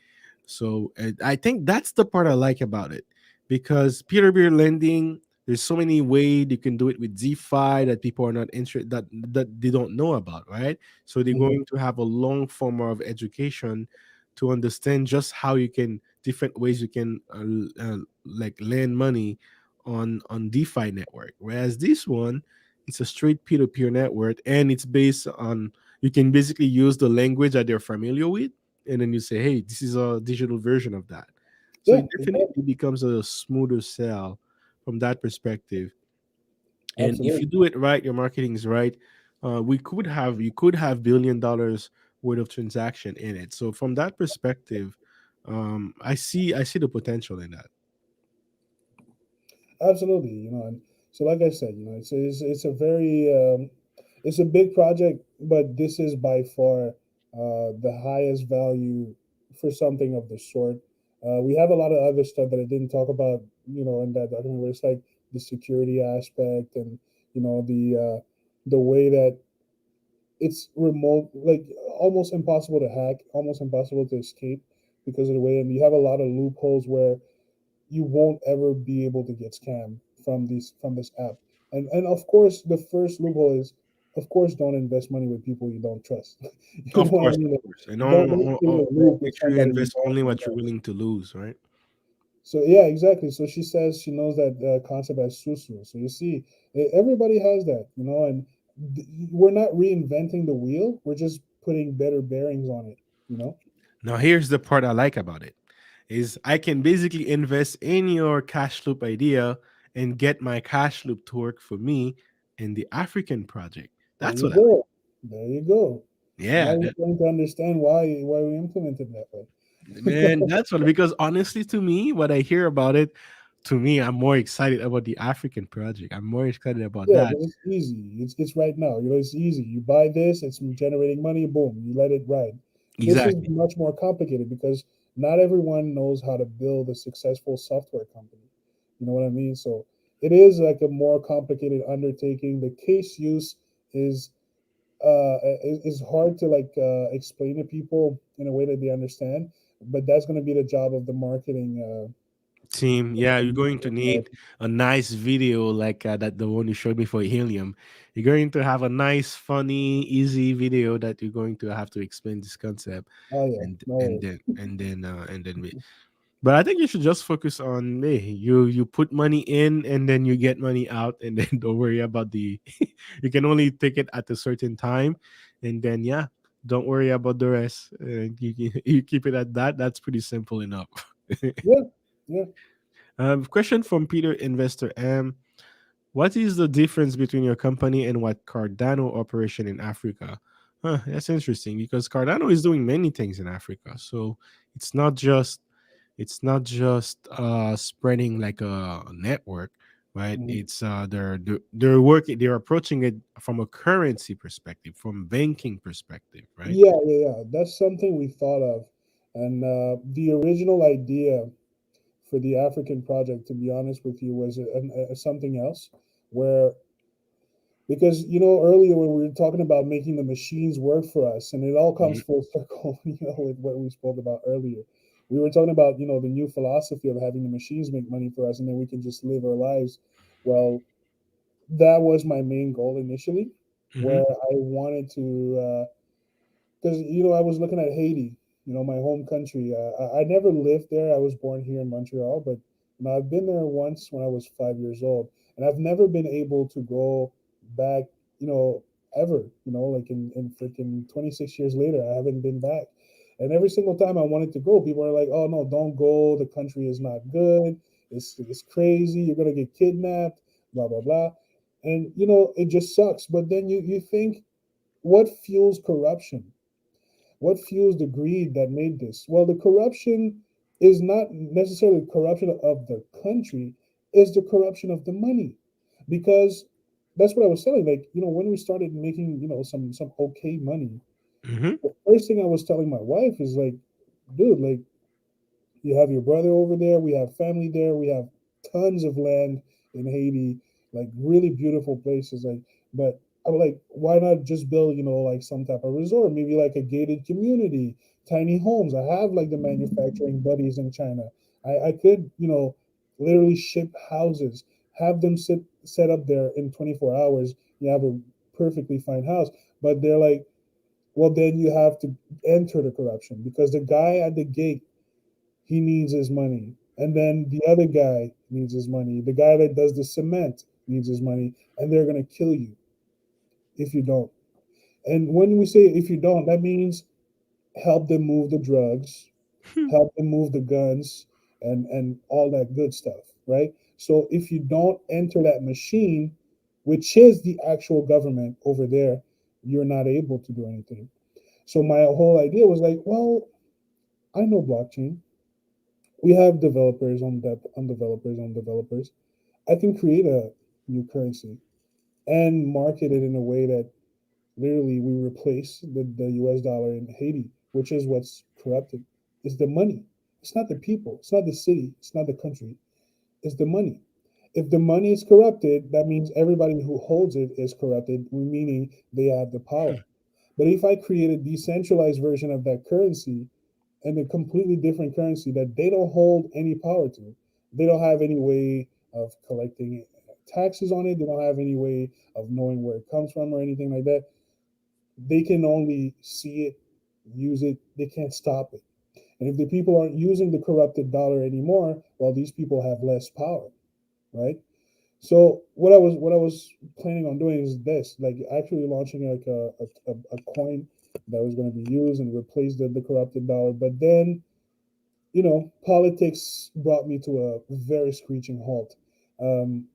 So and I think that's the part I like about it because peer-to-peer lending, there's so many ways you can do it with DeFi that people are not interested that they don't know about, right? So they're mhm, going to have a long form of education to understand just how you can different ways you can like lend money on DeFi network. Whereas this one, it's a straight peer-to-peer network and it's based on you can basically use the language that they're familiar with and then you say, hey, this is a digital version of that. So yeah, it definitely exactly, becomes a smoother sell from that perspective. And if you absolutely. do it right, your marketing is right. We could have you could have $1 billion worth of transaction in it. So from that perspective, I see the potential in that. Absolutely, and so like I said, it's a very it's a big project, but this is by far the highest value for something of the sort. We have a lot of other stuff that I didn't talk about, in that document where it's like the security aspect and the way that it's remote, like almost impossible to hack, almost impossible to escape because of the way, and you have a lot of loopholes where you won't ever be able to get scammed from this app. And of course, the first loophole is, of course, don't invest money with people you don't trust. You know Of what I course, mean? of Like, course. And don't get in a loop make with sure you somebody you invest only don't what you're know. willing to lose, right? So yeah, exactly. So she says she knows that concept as susu. So you see, everybody has that, and we're not reinventing the wheel. We're just putting better bearings on it. You know. Now here's the part I like about it is I can basically invest in your cash loop idea and get my cash loop to work for me in the African project. There That's you what I like. go. There you go. Now Yeah, you're going to understand why we implemented that way. man, that's what because honestly to me, what I hear about it, to me, I'm more excited about the African project. I'm more excited about Yeah, that. because it's easy. It's right now. It's easy. You buy this, it's generating money. Boom, you let it ride. This is Exactly. much more complicated because not everyone knows how to build a successful software company. You know what I mean? So it is like a more complicated undertaking. The case use is is hard to like explain to people in a way that they understand. But that's going to be the job of the marketing. Team, yeah, The you're going to marketing need a nice video like that the one you showed me for Helium. You're going to have a nice, funny, easy video that you're going to have to explain this concept, oh yeah, and no and worries. then we. But I think you should just focus on hey, you put money in and then you get money out, and then don't worry about the. You can only take it at a certain time, and then yeah, don't worry about the rest. You keep it at that. That's pretty simple enough. Yeah, yeah. Question from Peter Investor M. What is the difference between your company and what Cardano operation in Africa? Huh, that's interesting because Cardano is doing many things in Africa. So it's not just spreading like a network, right? Mhm. It's they're working they're approaching it from a currency perspective, from banking perspective, right? Yeah, yeah, yeah. That's something we thought of. And the original idea for the African project, to be honest with you, was something else. Where, because, earlier when we were talking about making the machines work for us, and it all comes Mhm. full circle, with what we spoke about earlier. We were talking about, the new philosophy of having the machines make money for us, and then we can just live our lives. Well, that was my main goal initially, Mhm. where I wanted to. Because I was looking at Haiti, my home country. I never lived there. I was born here in Montreal, but Now I've been there once when I was 5 years old, and I've never been able to go back. You know, ever. You know, like in freaking 26 years later, I haven't been back. And every single time I wanted to go, people are like, "Oh no, don't go. The country is not good. It's crazy. You're gonna get kidnapped. Blah blah blah." And it just sucks. But then you think, what fuels corruption? What fuels the greed that made this? Well, the corruption is not necessarily corruption of the country, is the corruption of the money. Because that's what I was saying. Like, when we started making, some okay money, Hmm. the first thing I was telling my wife is like, dude, like, you have your brother over there. We have family there. We have tons of land in Haiti, like really beautiful places. Like, but I'm like, why not just build, like some type of resort, maybe like a gated community, tiny homes. I have like the manufacturing buddies in China. I could, literally ship houses, have them set up there in 24 hours. You have a perfectly fine house. But they're like, well, then you have to enter the corruption because the guy at the gate, he needs his money. And then the other guy needs his money. The guy that does the cement needs his money. And they're going to kill you if you don't. And when we say if you don't, that means help them move the drugs, help them move the guns, and all that good stuff, right? So if you don't enter that machine, which is the actual government over there, you're not able to do anything. So my whole idea was like, well, I know blockchain. We have developers on developers. I can create a new currency and market it in a way that literally we replace the US dollar in Haiti, which is what's corrupted. It's the money. It's not the people. It's not the city. It's not the country. It's the money. If the money is corrupted, that means everybody who holds it is corrupted, meaning they have the power. But if I create a decentralized version of that currency and a completely different currency that they don't hold any power to. They don't have any way of collecting taxes on it. They don't have any way of knowing where it comes from or anything like that. They can only see it, use it. They can't stop it. And if the people aren't using the corrupted dollar anymore, well, these people have less power, right? So what I was planning on doing is this, like actually launching like a coin that was going to be used and replace the corrupted dollar. But then politics brought me to a very screeching halt. Um,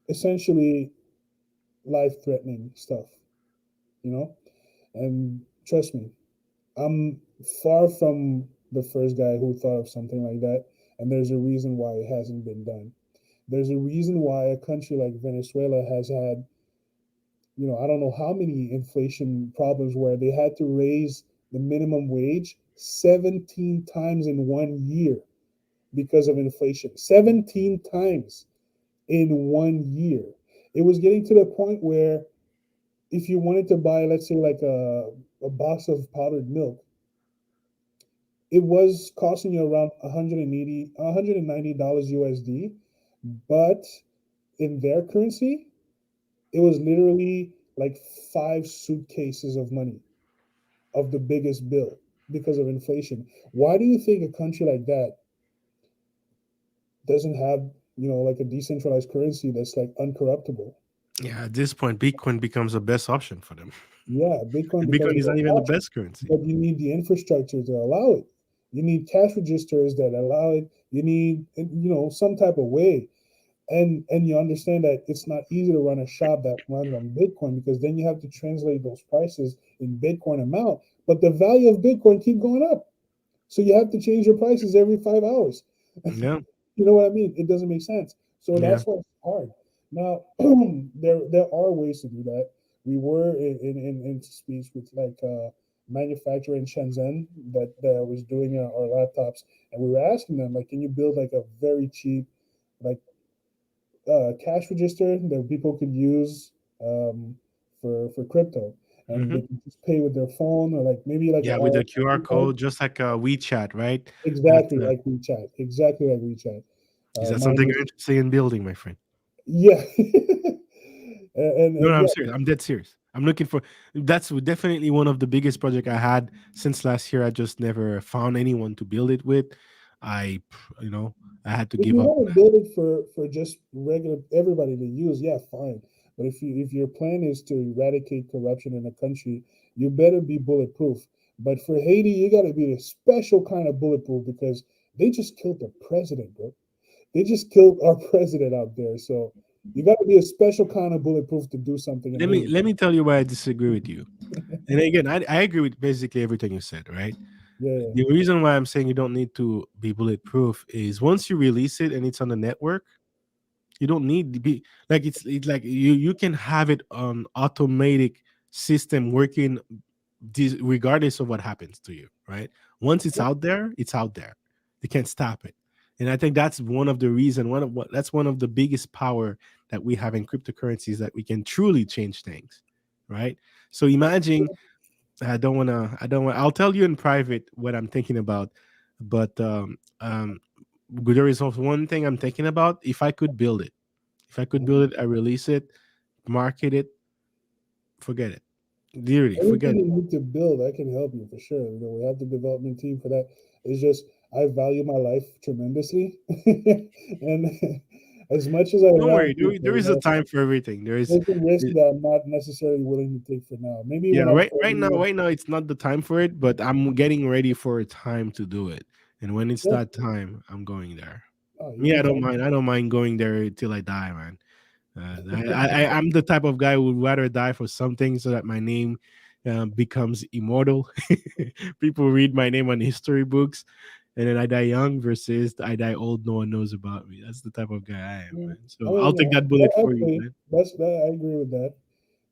Essentially, life threatening stuff, you know? And trust me, I'm far from the first guy who thought of something like that. And there's a reason why it hasn't been done. There's a reason why a country like Venezuela has had, I don't know how many inflation problems where they had to raise the minimum wage 17 times in 1 year because of inflation. 17 times in 1 year. It was getting to the point where if you wanted to buy, let's say, like a box of powdered milk, it was costing you around 180, $190 USD. But in their currency, it was literally like 5 suitcases of money of the biggest bill because of inflation. Why do you think a country like that doesn't have, like a decentralized currency that's like uncorruptible? Yeah, at this point, Bitcoin becomes the best option for them. Yeah, Bitcoin And because Bitcoin of is the not even the option, best currency. but you need the infrastructure to allow it. You need cash registers that allow it. You need, some type of way. And you understand that it's not easy to run a shop that runs on Bitcoin because then you have to translate those prices in Bitcoin amount. But the value of Bitcoin keep going up. So you have to change your prices every 5 hours. Yeah, You know what I mean? It doesn't make sense. So yeah. that's why it's hard. Now, there are ways to do that. We were in speech with like manufacturer in Shenzhen that was doing our laptops, and we were asking them like, can you build like a very cheap like cash register that people could use for crypto, and they Hmm. can just pay with their phone or like maybe like an Yeah, with the QR RFID code. code, just like WeChat, right? That's Exactly like WeChat. Exactly like WeChat. is that Mine something is you're interested in building, my friend? yeah, and, No, and no, I'm yeah, serious. I'm dead serious. I'm looking for that's definitely one of the biggest project I had since last year. I just never found anyone to build it with. I, I had to If give you up. want to build it for just regular everybody to use, yeah, fine. But if your plan is to eradicate corruption in a country, you better be bulletproof. But for Haiti, you got to be a special kind of bulletproof because they just killed the president, bro. They just killed our president out there. So you got to be a special kind of bulletproof to do something in Haiti. Let me tell you why I disagree with you. And again, I agree with basically everything you said, right? Yeah, The reason why I'm saying you don't need to be bulletproof is once you release it and it's on the network, you don't need to be like it's like you can have it on automatic system working regardless of what happens to you, right? Once it's out there, it's out there. You can't stop it. And I think that's one of the reason, one of what that's one of the biggest power that we have in cryptocurrencies that we can truly change things, right? So imagine I don't want I'll tell you in private what I'm thinking about, but there is also one thing I'm thinking about. If I could build it, if I could build it, I release it, market it, forget it. Literally, anything forget it. you need to build, I can help you for sure. You know, we have the development team for that. It's just I value my life tremendously, and as much as I Don't worry, want to, there is a time for everything. there's a risk that I'm not necessarily willing to take for now. Maybe yeah, when I'm 40 years, right now it's not the time for it, but I'm getting ready for a time to do it. And when it's yeah, that time, I'm going there. you Me, can tell I don't mind going there till I die, man. I'm the type of guy who would rather die for something so that my name becomes immortal. People read my name on history books, and then I die young versus I die old. No one knows about me. That's the type of guy I am, me. man. I So I'll mean, take that bullet for you, okay, man. that's that. I agree with that.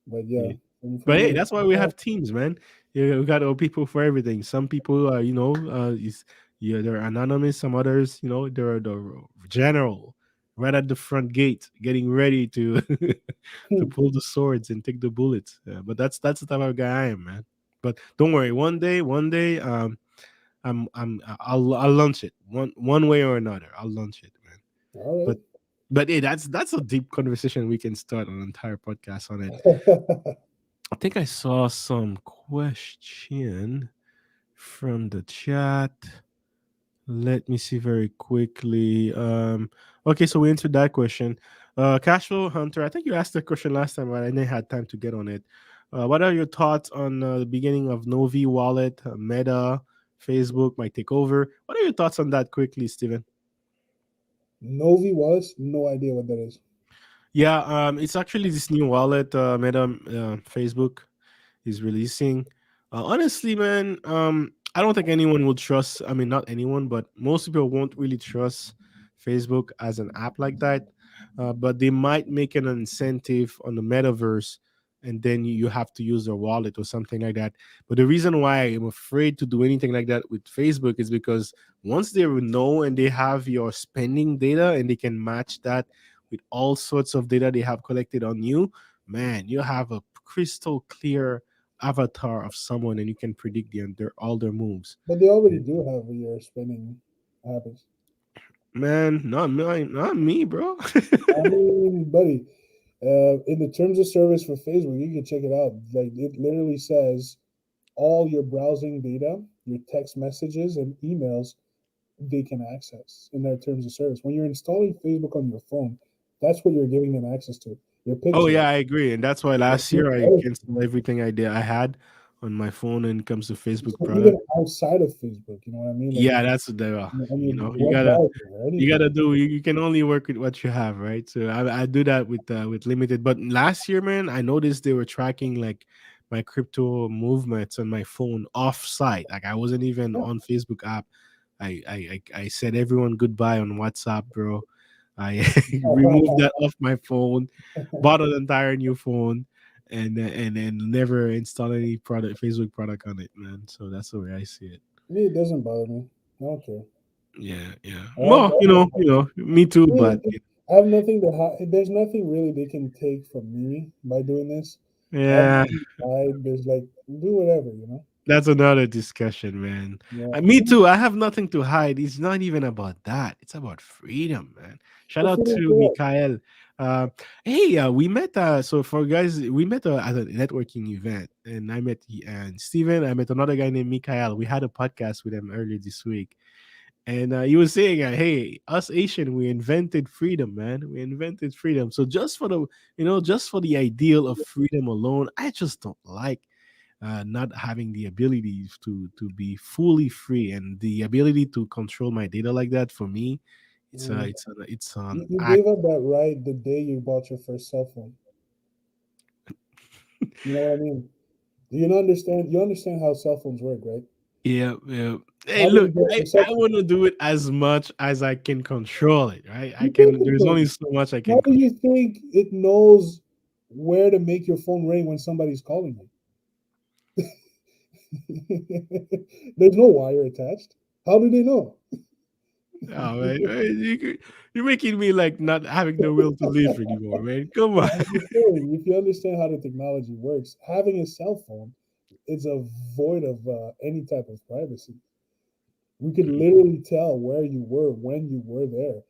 But yeah, Yeah. for But me, hey, that's why we have teams, man. We got people for everything. Some people are, yeah, they're anonymous. Some others, they're the general, right at the front gate, getting ready to to pull the swords and take the bullets. But that's the type of guy I am, man. But don't worry, one day, I'll launch it one way or another. I'll launch it, man. all But hey, that's a deep conversation. We can start an entire podcast on it. right. I think I saw some question from the chat. Let me see very quickly. Okay, so we answered that question. Cashflow Hunter, I think you asked the question last time, but I didn't have time to get on it. What are your thoughts on the beginning of Novi Wallet, Meta, Facebook might take over? What are your thoughts on that quickly, Steven? Novi Wallace, no idea what that is. Yeah, it's actually this new wallet, Meta, Facebook is releasing. Honestly, man, I don't think anyone will trust. I mean, not anyone, but most people won't really trust Facebook as an app like that. But they might make an incentive on the metaverse, and then you have to use their wallet or something like that. But the reason why I'm afraid to do anything like that with Facebook is because once they know and they have your spending data and they can match that with all sorts of data they have collected on you, man, you have a crystal clear avatar of someone and you can predict all their moves. But they already do have your spending habits. Man, not me, bro. I mean, buddy, in the terms of service for Facebook, you can check it out. Like it literally says all your browsing data, your text messages and emails, they can access in their terms of service. When you're installing Facebook on your phone, that's what you're giving them access to. Your Oh pictures. yeah, I agree, and that's why last year I canceled everything I had on my phone when it comes to Facebook So even product. outside of Facebook, you know what I mean? Like, Yeah, that's the I mean, you web gotta browser or you anything. gotta do you can only work with what you have, right? So I do that with limited. But last year, man, I noticed they were tracking like my crypto movements on my phone off site. Like I wasn't even Yeah. on Facebook app. I said everyone goodbye on WhatsApp, bro. I removed that off my phone, bought an entire new phone, and never install any product Facebook product on it, man. So that's the way I see it. Me, it doesn't bother me. I don't care. Yeah, yeah. I have, Well, me too. But I have nothing to hide. There's nothing really they can take from me by doing this. I have yeah, nothing to hide. There's like, do whatever, you know? that's another discussion, man. Yeah. Me too. I have nothing to hide. It's not even about that. It's about freedom, man. Shout But out freedom to for what? Mikael. Hey, we met. So for guys, we met at a networking event, and I met and Steven. I met another guy named Mikael. We had a podcast with him earlier this week, And he was saying, "Hey, us Asian, we invented freedom, man. We invented freedom. So just for the, just for the ideal of freedom alone, I just don't like not having the ability to be fully free and the ability to control my data like that. For me, Mm. it's an You act. gave up that right the day you bought your first cell phone. You know what I mean? Do you not understand? You understand how cell phones work, right? Yeah, yeah. Hey, How did look, you get I reception? want to do it as much as I can control it, right? I You can can. There's control only it. so much I How can do control. you think it knows where to make your phone ring when somebody's calling you? There's no wire attached. How do they know? Oh man, you're making me like not having the will to live anymore, man. Come on. I'm just saying, if you understand how the technology works, having a cell phone is a void of any type of privacy. We could literally tell where you were, when you were there,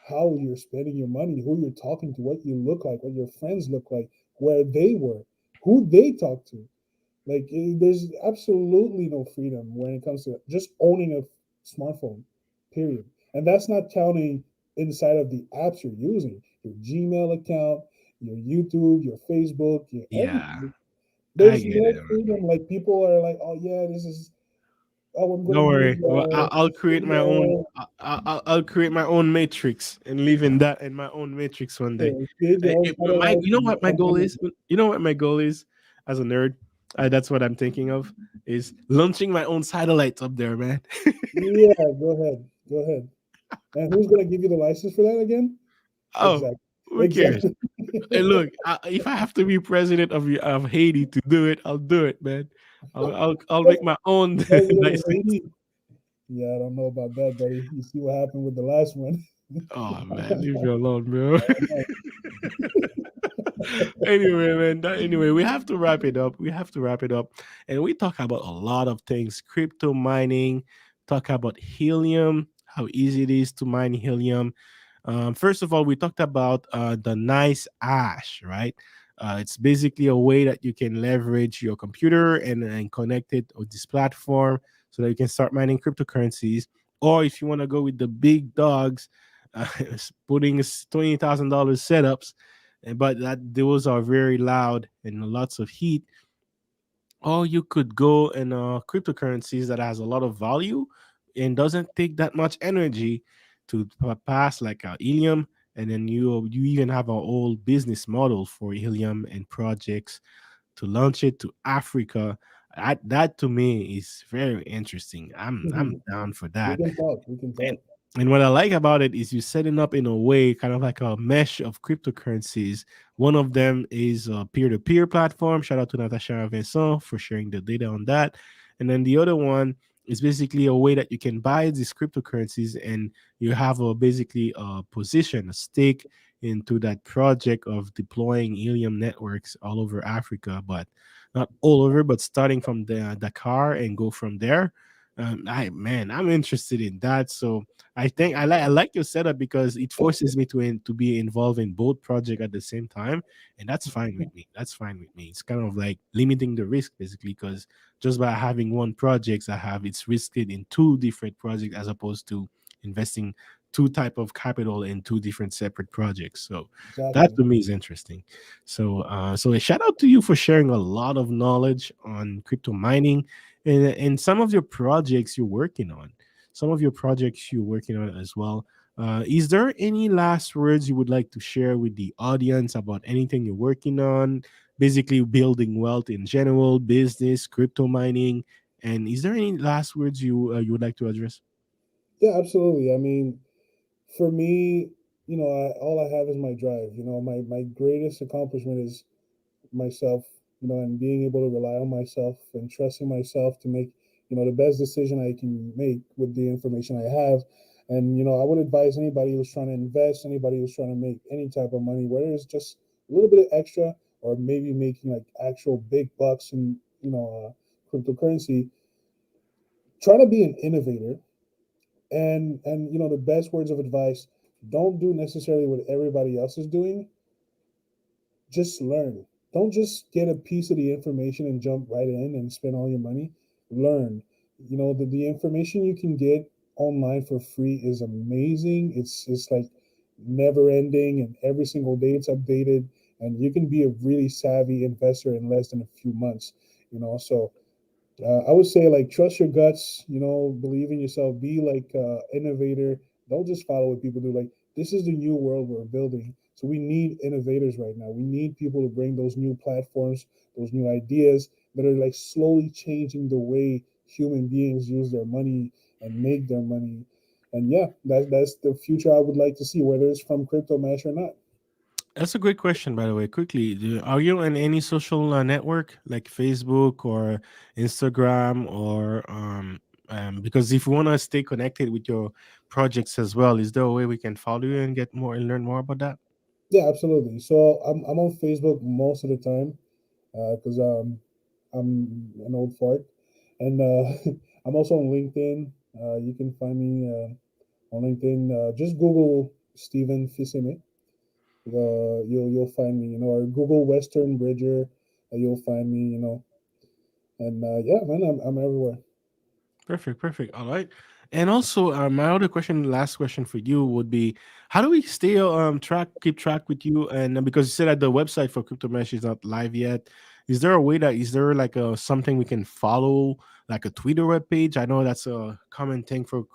how you're spending your money, who you're talking to, what you look like, what your friends look like, where they were, who they talk to. Like, there's absolutely no freedom when it comes to just owning a smartphone, period. And that's not counting inside of the apps you're using, your Gmail account, your YouTube, your Facebook, your Yeah, everything. I There's get no it, man. freedom. Like, people are like, oh yeah, this is, oh, I'm gonna Don't use worry. Well, I'll create my own. Tinder. I'll create my own matrix and live in that in my own matrix one day. Create your own My, satellite you know and what my send goal them. is? You know what my goal is as a nerd. That's what I'm thinking of is launching my own satellites up there, man. Yeah, go ahead, go ahead. And who's gonna give you the license for that again? Oh, Exactly, who cares? exactly. And look, if I have to be president of Haiti to do it, I'll do it, man. I'll make my own President of license. Haiti. Yeah, I don't know about that, buddy. You see what happened with the last one. Oh man, leave me alone, bro. No, Anyway, man. Anyway, we have to wrap it up. We have to wrap it up, and we talk about a lot of things: crypto mining. Talk about helium, how easy it is to mine helium. First of all, we talked about the nice ash, right? It's basically a way that you can leverage your computer and connect it with this platform so that you can start mining cryptocurrencies. Or if you want to go with the big dogs, putting $20,000 setups, but that those are very loud and lots of heat. Or you could go in cryptocurrencies that has a lot of value and doesn't take that much energy to pass like helium. And then you even have a whole business model for helium and projects to launch it to Africa. That to me is very interesting. I'm we down for that. can talk. We can And talk. and what I like about it is you setting up in a way, kind of like a mesh of cryptocurrencies. One of them is a peer-to-peer platform. Shout out to Natasha and Vincent for sharing the data on that. And then the other one is basically a way that you can buy these cryptocurrencies and you have a basically a position, a stake into that project of deploying helium networks all over Africa, but not all over, but starting from the Dakar and go from there. I'm interested in that. So I like your setup because it forces me to be involved in both projects at the same time, and that's fine with me. That's fine with me. It's kind of like limiting the risk basically because just by having one project, I have it's risked in two different projects as opposed to investing two type of capital in two different separate projects. So that Exactly. to me is interesting. So a shout out to you for sharing a lot of knowledge on crypto mining and some of your projects you're working on some of your projects you're working on as well. Is there any last words you would like to share with the audience about anything you're working on? Basically, building wealth in general, business, crypto mining, and is there any last words you would like to address? Yeah, absolutely. I mean, for me, all I have is my drive. My greatest accomplishment is myself, and being able to rely on myself and trusting myself to make, the best decision I can make with the information I have. And, I would advise anybody who's trying to invest, anybody who's trying to make any type of money, whether it's just a little bit of extra or maybe making like actual big bucks in, cryptocurrency, try to be an innovator. And the best words of advice, don't do necessarily what everybody else is doing, just learn. Don't just get a piece of the information and jump right in and spend all your money. Learn. The information you can get online for free is amazing. It's like never ending, and every single day it's updated, and you can be a really savvy investor in less than a few months. So I would say like trust your guts. Believe in yourself. Be like innovator. Don't just follow what people do. Like this is the new world we're building. So we need innovators right now. We need people to bring those new platforms, those new ideas that are like slowly changing the way human beings use their money and make their money. And yeah, that's the future I would like to see, whether it's from crypto mesh or not. That's a great question, by the way. Quickly, are you on any social network like Facebook or Instagram or because if you want to stay connected with your projects as well, is there a way we can follow you and get more and learn more about that? Yeah, absolutely. So I'm on Facebook most of the time because I'm an old fart, and I'm also on LinkedIn. You can find me on LinkedIn. Just Google Stephen Fisime. You'll find me. Or Google Western Bridger. You'll find me. And yeah, man, I'm everywhere. Perfect, perfect. All right. And also, my other question, last question for you would be, how do we stay keep track with you? And because you said that the website for Crypto Mesh is not live yet, is there like a something we can follow, like a Twitter web page? I know that's a common thing for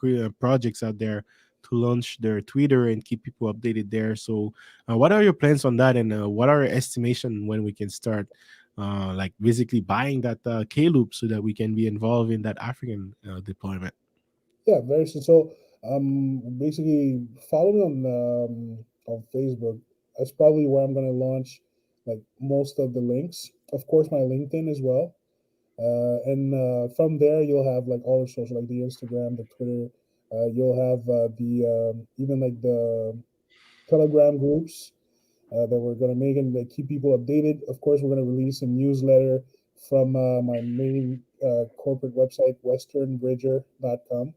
projects out there to launch their Twitter and keep people updated there. So, what are your plans on that, and what are your estimation when we can start? Like basically buying that K loop so that we can be involved in that African deployment. Yeah, very soon. So basically follow me on Facebook. That's probably where I'm gonna launch like most of the links. Of course, my LinkedIn as well. And from there, you'll have like all the social, like the Instagram, the Twitter. You'll have the even like the Telegram groups that we're gonna make and like, keep people updated. Of course, we're gonna release a newsletter from my main corporate website, westernbridger.com.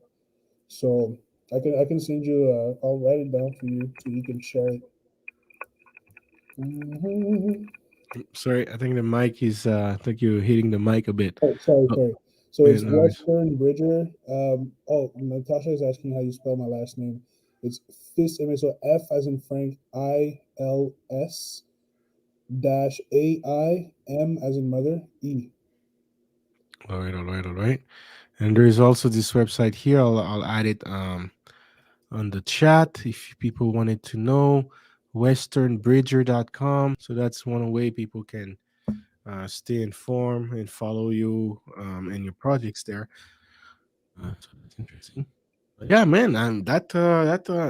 So I can send you. I'll write it down for you so you can share it. Mhm. Sorry, I think the mic is. I think you're hitting the mic a bit. Oh, sorry, Oh, sorry. So yeah, it's no worries. Western Bridger. Oh, Natasha is asking how you spell my last name. It's Fis. So F as in Frank, ILS dash AIM as in mother E. All right, all right, all right. And there is also this website here. I'll add it on the chat if people wanted to know. Westernbridger.com. So that's one way people can stay informed and follow you and your projects there. So that's interesting. But yeah, man,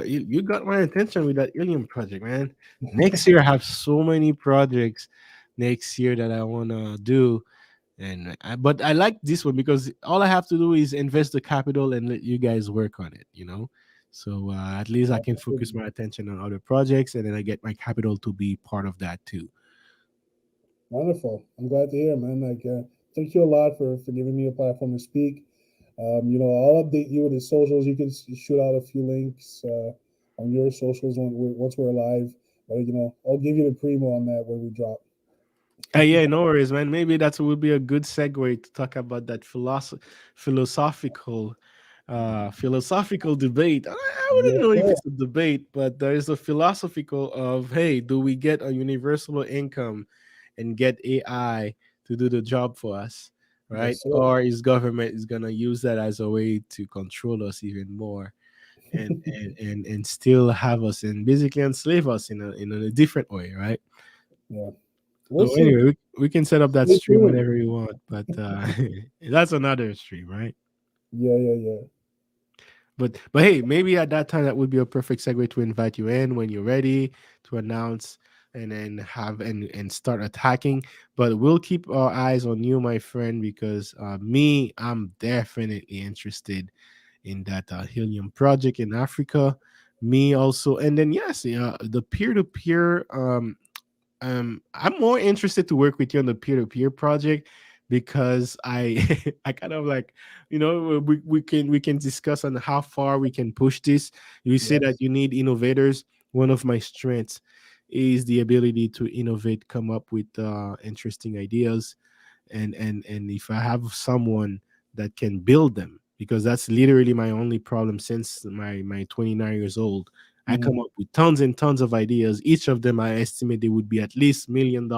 you got my attention with that Helium project, man. Next year, I have so many projects next year that I wanna do, but I like this one because all I have to do is invest the capital and let you guys work on it. So at least I can focus my attention on other projects, and then I get my capital to be part of that too. Wonderful. I'm glad to hear, man. Like, thank you a lot for giving me a platform to speak. I'll update you with the socials. You can shoot out a few links on your socials once we're live. But I'll give you the primo on that when we drop. Yeah, no worries, man. Maybe that would be a good segue to talk about that philosophical philosophical debate. I wouldn't Yes, know if sir. it's a debate, but there is a philosophical of, hey, do we get a universal income and get AI to do the job for us, right? Yes, sir. Or is government is gonna use that as a way to control us even more and still have us and basically enslave us in a different way, right? Yeah, we'll So see. anyway, we can set up that Stay stream tuned. whenever you want, but that's another stream, right? Yeah, yeah, yeah. But hey, maybe at that time that would be a perfect segue to invite you in when you're ready to announce and then have and start attacking. But we'll keep our eyes on you, my friend, because I'm definitely interested in that helium project in Africa. Me also, and then yes, the peer to peer I'm more interested to work with you on the peer-to-peer project because I I kind of like we can discuss on how far we can push this. You say that Yes. you need innovators. One of my strengths is the ability to innovate, come up with interesting ideas, and if I have someone that can build them, because that's literally my only problem since my 29 years old. I Mhm. come up with tons and tons of ideas. Each of them, I estimate they would be at least $1 million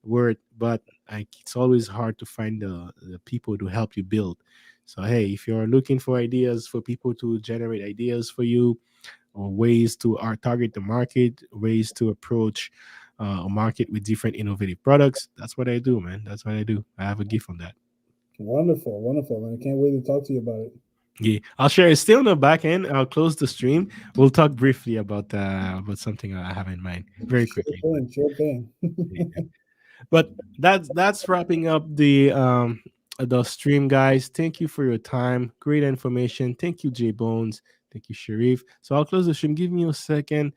worth, but it's always hard to find the people to help you build. So, hey, if you're looking for ideas for people to generate ideas for you, or ways to target the market, ways to approach a market with different innovative products, that's what I do, man. That's what I do. I have a gift on that. Wonderful, wonderful, and I can't wait to talk to you about it. Yeah, I'll share it. Still on the back end. I'll close the stream. We'll talk briefly about something I have in mind very Sure quickly. thing, sure thing. Yeah. But that's wrapping up the stream, guys. Thank you for your time. Great information. Thank you, J Bones. Thank you, Sharif. So I'll close the stream. Give me a second.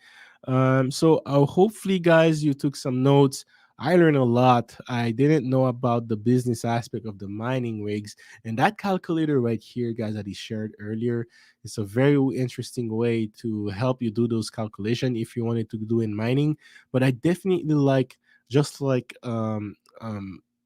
So hopefully, guys, you took some notes. I learned a lot. I didn't know about the business aspect of the mining rigs, and that calculator right here, guys, that he shared earlier. It's a very interesting way to help you do those calculations if you wanted to do in mining. But I definitely like, just like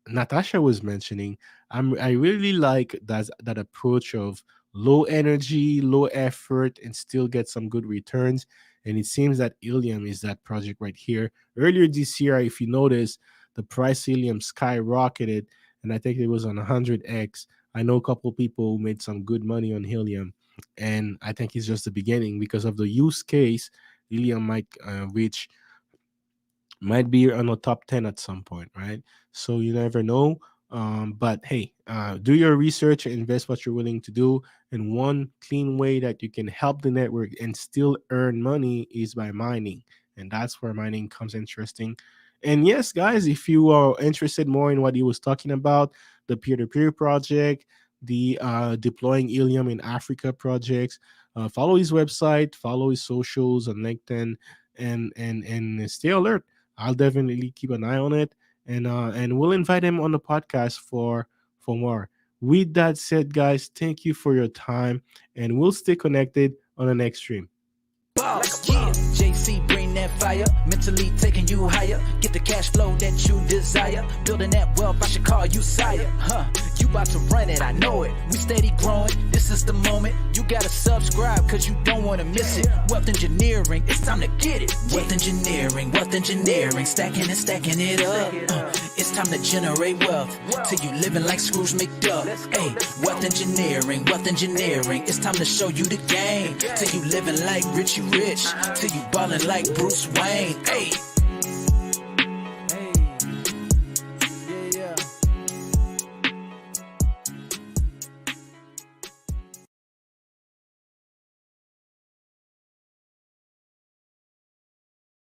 Natasha was mentioning, I really like that approach of low energy, low effort, and still get some good returns. And it seems that Helium is that project right here. Earlier this year, if you notice, the price of Helium skyrocketed, and I think it was on 100x. I know a couple people who made some good money on Helium, and I think it's just the beginning because of the use case. Helium might be on the top 10 at some point, right? So you never know. But hey, do your research and invest what you're willing to do. And one clean way that you can help the network and still earn money is by mining. And that's where mining comes interesting. And yes, guys, if you are interested more in what he was talking about, the peer-to-peer project, the deploying Helium in Africa projects, follow his website, follow his socials on LinkedIn, and stay alert. I'll definitely keep an eye on it, and we'll invite him on the podcast for more. With that said, guys, thank you for your time, and we'll stay connected on the next stream. Boss, yeah. JC, bring that fire. Mentally taking you higher. Get the cash flow that you desire. Building that wealth, I should call you sire. You about to run it, I know it. We steady growing, this is the moment. You gotta subscribe, cause you don't wanna miss it. Wealth engineering, it's time to get it. Wealth engineering, stacking and stacking it up. It's time to generate wealth, till you living like Scrooge McDuck. Hey, wealth engineering, it's time to show you the game. Till you living like Richie Rich, till you ballin' like Bruce Wayne. Hey.